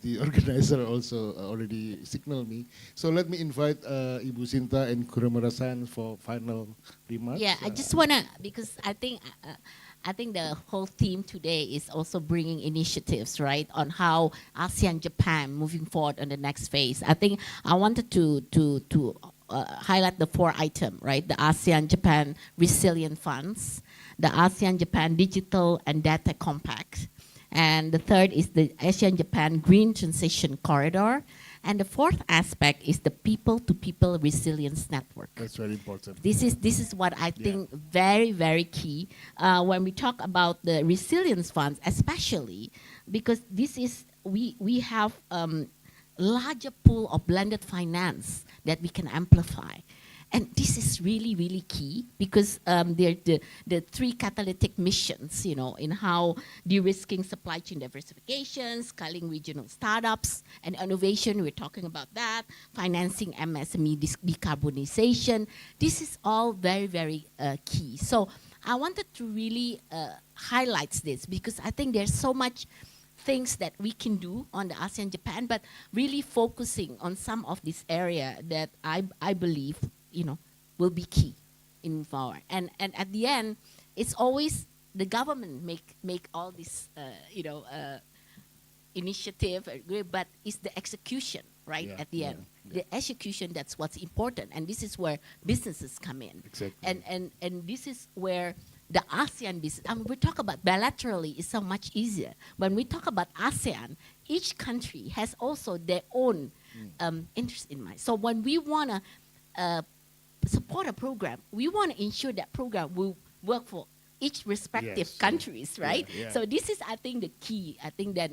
the organizer also already signaled me. So let me invite Ibu Sinta and Kuramura-san for final remarks. Yeah, I just want to, because I think the whole theme today is also bringing initiatives, right, on how ASEAN-Japan moving forward on the next phase. I think I wanted to highlight the 4 items, right? The ASEAN-Japan Resilient Funds, the ASEAN-Japan Digital and Data Compact, and the third is the ASEAN-Japan Green Transition Corridor, and the fourth aspect is the people-to-people resilience network. That's very important. This is what I think very, very key when we talk about the resilience funds, especially because this is we have larger pool of blended finance that we can amplify. And this is really, really key because they're the 3 catalytic missions, you know, in how de-risking supply chain diversification, scaling regional startups, and innovation, we're talking about that, financing MSME decarbonization. This is all very, very key. So I wanted to really highlight this because I think there's so much things that we can do on the ASEAN-Japan, but really focusing on some of this area that I believe, you know, will be key in forward. And at the end, it's always the government make all this, initiative, but it's the execution, right? At the end, the execution, that's what's important, and this is where businesses come in. Exactly. And this is where the ASEAN business, I mean, we talk about bilaterally is so much easier. When we talk about ASEAN, each country has also their own interest in mind. So when we want to support a program, we want to ensure that program will work for each respective countries, right? So this is, I think, the key. I think that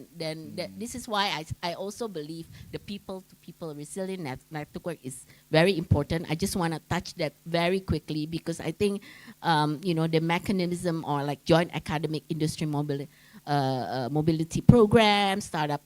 this is why I also believe the people-to-people resilient network is very important. I just want to touch that very quickly because I think, the mechanism or like joint academic industry mobility program, startup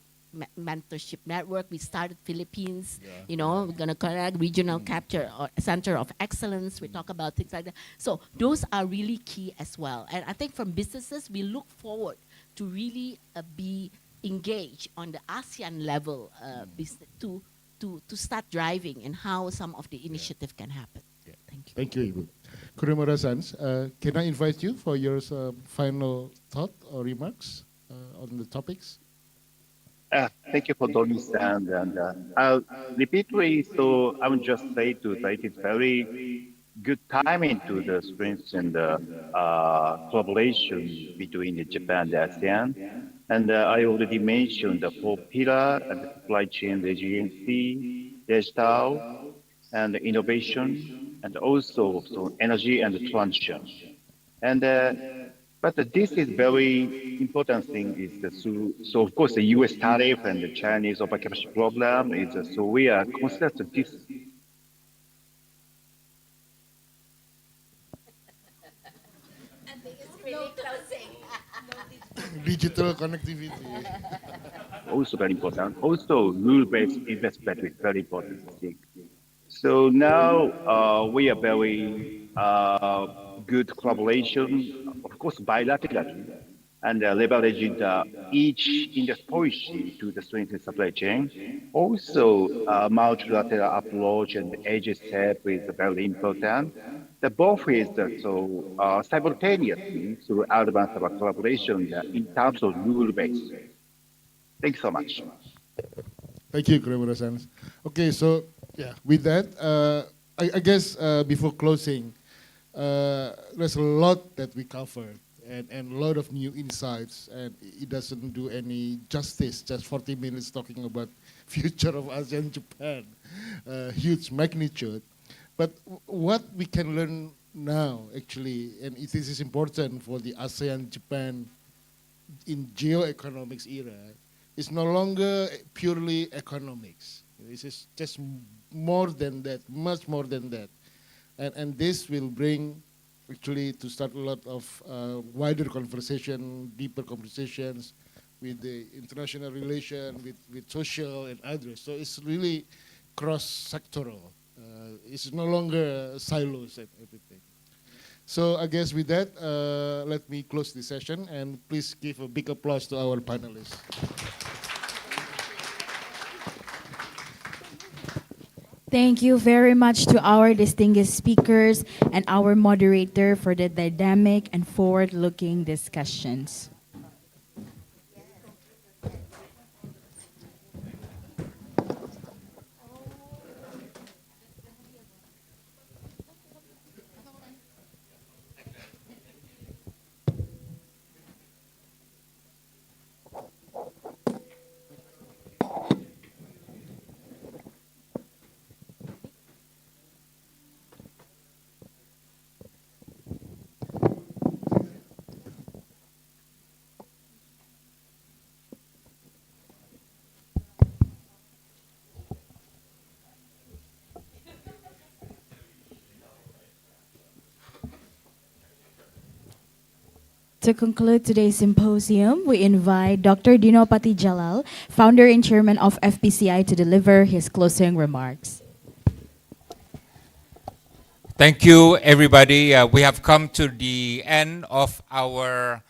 mentorship network. We started Philippines, we're going to connect regional capture or center of excellence. We talk about things like that. So those are really key as well. And I think from businesses, we look forward to really be engaged on the ASEAN level business to start driving and how some of the initiative can happen. Thank you. Thank you, Ibu. Kurimura-san, can I invite you for your final thought or remarks on the topics? Thank you for Donnie-san, and I'll repeat what so I would just say to that it is very good timing to the strengthen the collaboration between the Japan and the ASEAN. And I already mentioned the four pillar and the supply chain resiliency, digital, and innovation, and also so energy and transition. And but this is very important thing is the so of course the U.S. tariff and the Chinese overcapacity problem is so we are considered this. Digital connectivity. Also very important. Also, rule-based investment is very important thing. So now we are very good collaboration, of course, bilaterally, and leveraging each industry policy to the strengthen supply chain. Also, multilateral approach and AGSF is very important. The both is so simultaneously through advance of our collaboration in terms of rule base. Thanks so much. Thank you, Kremura-san. Okay, so yeah, with that, I guess before closing, there's a lot that we covered and a lot of new insights, and it doesn't do any justice, just 40 minutes talking about future of ASEAN-Japan, huge magnitude. But what we can learn now, actually, and this is important for the ASEAN-Japan in geoeconomics era, is no longer purely economics. This is just more than that, much more than that. And this will bring, actually, to start a lot of wider conversation, deeper conversations with the international relation, with social and others. So it's really cross-sectoral. It's no longer silos and everything. So I guess with that, let me close the session, and please give a big applause to our panelists. Thank you very much to our distinguished speakers and our moderator for the dynamic and forward-looking discussions. To conclude today's symposium, we invite Dr. Dino Patijalal, founder and chairman of FPCI, to deliver his closing remarks. Thank you, everybody. We have come to the end of our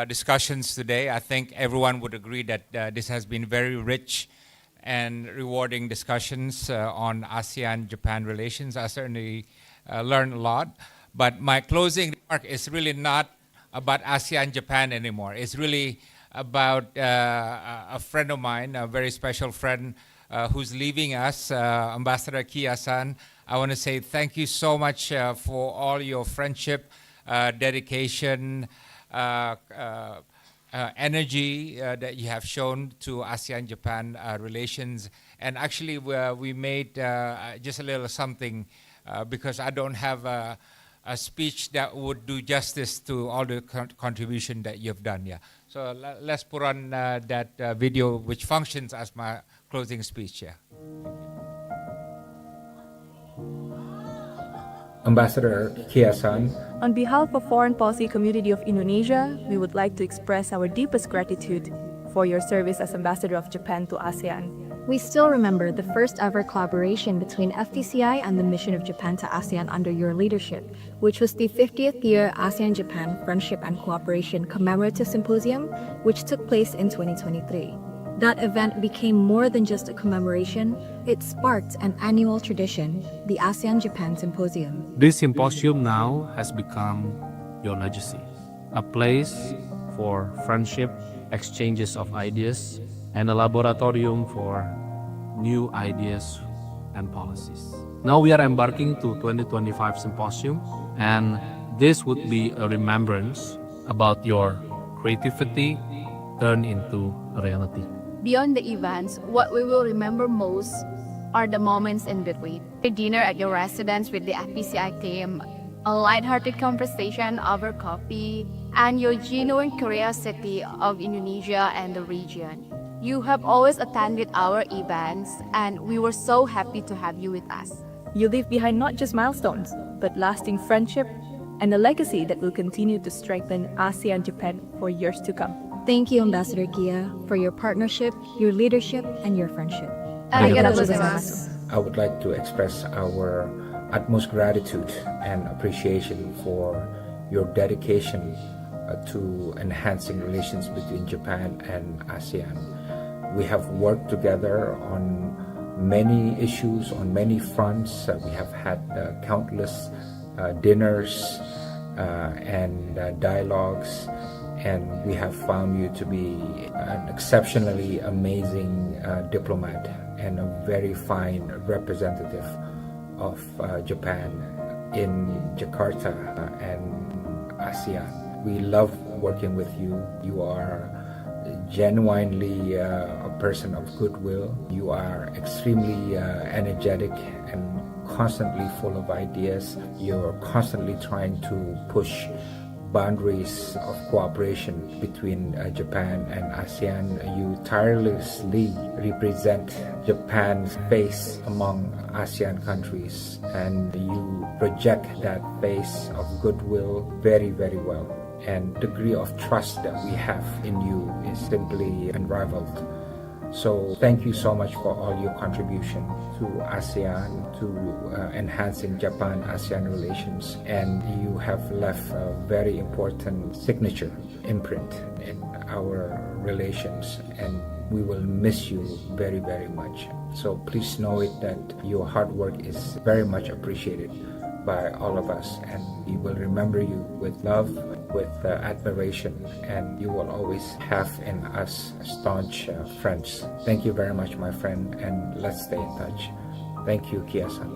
discussions today. I think everyone would agree that this has been very rich and rewarding discussions on ASEAN-Japan relations. I certainly learned a lot. But my closing remark is really not about ASEAN-Japan anymore. It's really about a friend of mine, a very special friend who's leaving us, Ambassador Kia-san. I want to say thank you so much for all your friendship, dedication, energy that you have shown to ASEAN-Japan relations. And actually, we made just a little something because I don't have a speech that would do justice to all the contribution that you've done. Yeah. So let's put on that video, which functions as my closing speech. Yeah. Ambassador Kia-san. On behalf of Foreign Policy Community of Indonesia, we would like to express our deepest gratitude for your service as Ambassador of Japan to ASEAN. We still remember the first ever collaboration between FPCI and the Mission of Japan to ASEAN under your leadership, which was the 50th year ASEAN-Japan Friendship and Cooperation Commemorative Symposium, which took place in 2023. That event became more than just a commemoration, it sparked an annual tradition, the ASEAN-Japan Symposium. This symposium now has become your legacy, a place for friendship, exchanges of ideas, and a laboratorium for new ideas and policies. Now we are embarking to 2025 Symposium, and this would be a remembrance about your creativity turned into a reality. Beyond the events, what we will remember most are the moments in between. A dinner at your residence with the FPCI team, a lighthearted conversation over coffee, and your genuine curiosity of Indonesia and the region. You have always attended our events, and we were so happy to have you with us. You leave behind not just milestones, but lasting friendship and a legacy that will continue to strengthen ASEAN-Japan for years to come. Thank you, Ambassador Kia, for your partnership, your leadership, and your friendship. Arigatou gozaimasu. I would like to express our utmost gratitude and appreciation for your dedication to enhancing relations between Japan and ASEAN. We have worked together on many issues, on many fronts. We have had countless dinners and dialogues, and we have found you to be an exceptionally amazing diplomat and a very fine representative of Japan in Jakarta and ASEAN. We love working with you. You are genuinely a person of goodwill. You are extremely energetic and constantly full of ideas. You're constantly trying to push boundaries of cooperation between Japan and ASEAN. You tirelessly represent Japan's face among ASEAN countries, and you project that face of goodwill very, very well. And the degree of trust that we have in you is simply unrivaled. So thank you so much for all your contribution to ASEAN, to enhancing Japan-ASEAN relations. And you have left a very important signature imprint in our relations, and we will miss you very, very much. So please know it that your hard work is very much appreciated by all of us, and we will remember you with love, with admiration, and you will always have in us staunch friends. Thank you very much, my friend, and let's stay in touch. Thank you, Kia-san.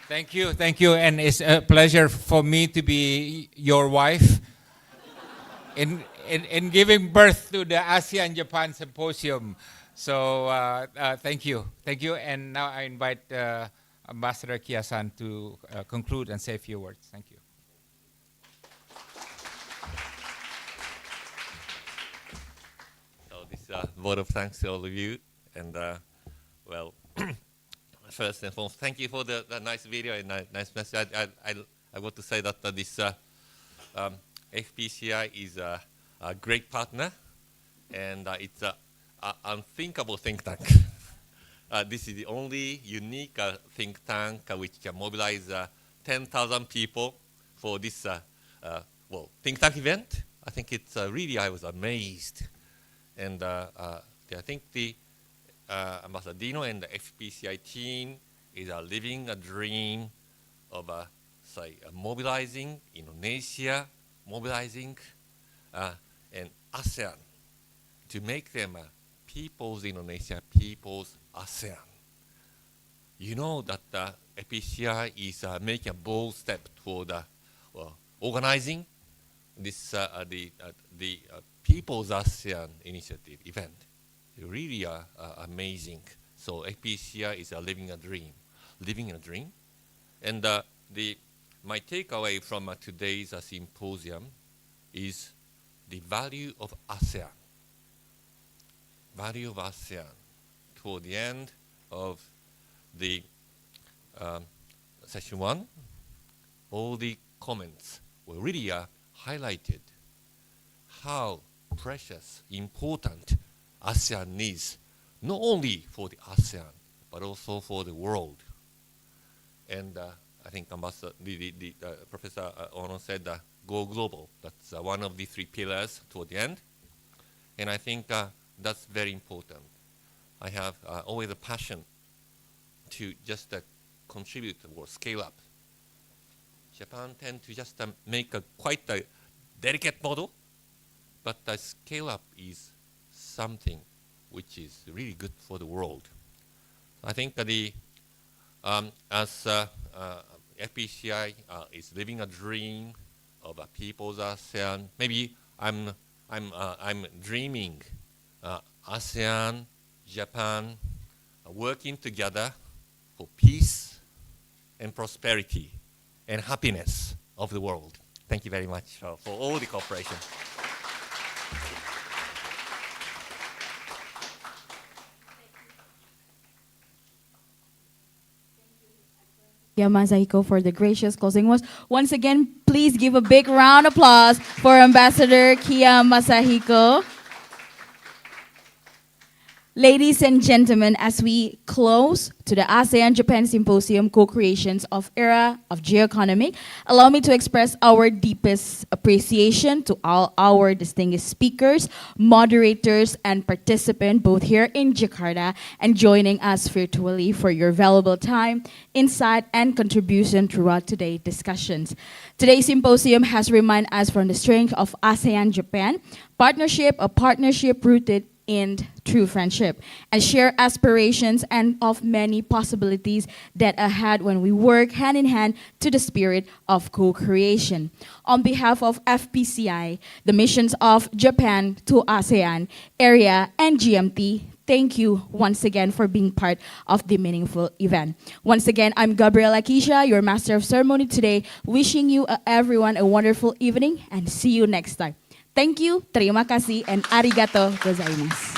Thank you, and it's a pleasure for me to be your wife in giving birth to the ASEAN-Japan Symposium. So thank you, and now I invite Ambassador Kia-san to conclude and say a few words. Thank you. So this vote of thanks to all of you, and well, first and foremost, thank you for the nice video and nice message. I want to say that this FPCI is a great partner, and it's a unthinkable think tank. This is the only unique think tank which can mobilize 10,000 people for this well, think tank event. I think it's really, I was amazed. And I think the Ambassador Dino and the FPCI team is living a dream of say, mobilizing Indonesia, mobilizing and ASEAN to make them people's Indonesia, people's ASEAN. You know that FPCI is making a bold step toward organizing this the People's ASEAN Initiative event. Really amazing. So FPCI is living a dream, and my takeaway from today's symposium is the value of ASEAN. Value of ASEAN. Toward the end of the session one, all the comments were really highlighted how precious, important ASEAN is, not only for the ASEAN, but also for the world. And I think Professor Ono said, go global. That's one of the three pillars toward the end. And I think that's very important. I have always a passion to just contribute or scale up. Japan tend to just make quite a delicate model, but the scale up is something which is really good for the world. I think as FPCI is living a dream of a people's ASEAN. Maybe I'm dreaming ASEAN, Japan, working together for peace and prosperity and happiness of the world. Thank you very much for all the cooperation. Masahiko for the gracious closing words. Once again, please give a big round of applause for Ambassador Kia Masahiko. Ladies and gentlemen, as we close to the ASEAN-Japan Symposium Co-Creations of Era of Geoeconomics, allow me to express our deepest appreciation to all our distinguished speakers, moderators, and participants, both here in Jakarta and joining us virtually, for your valuable time, insight, and contribution throughout today's discussions. Today's symposium has reminded us from the strength of ASEAN-Japan partnership, a partnership rooted in true friendship, and share aspirations and of many possibilities that ahead when we work hand in hand to the spirit of co-creation. On behalf of FPCI, the missions of Japan to ASEAN, area, and GMT, thank you once again for being part of the meaningful event. Once again, I'm Gabriela Kisha, your Master of Ceremony today, wishing you everyone a wonderful evening and see you next time. Thank you, terima kasih, and arigato gozaimasu.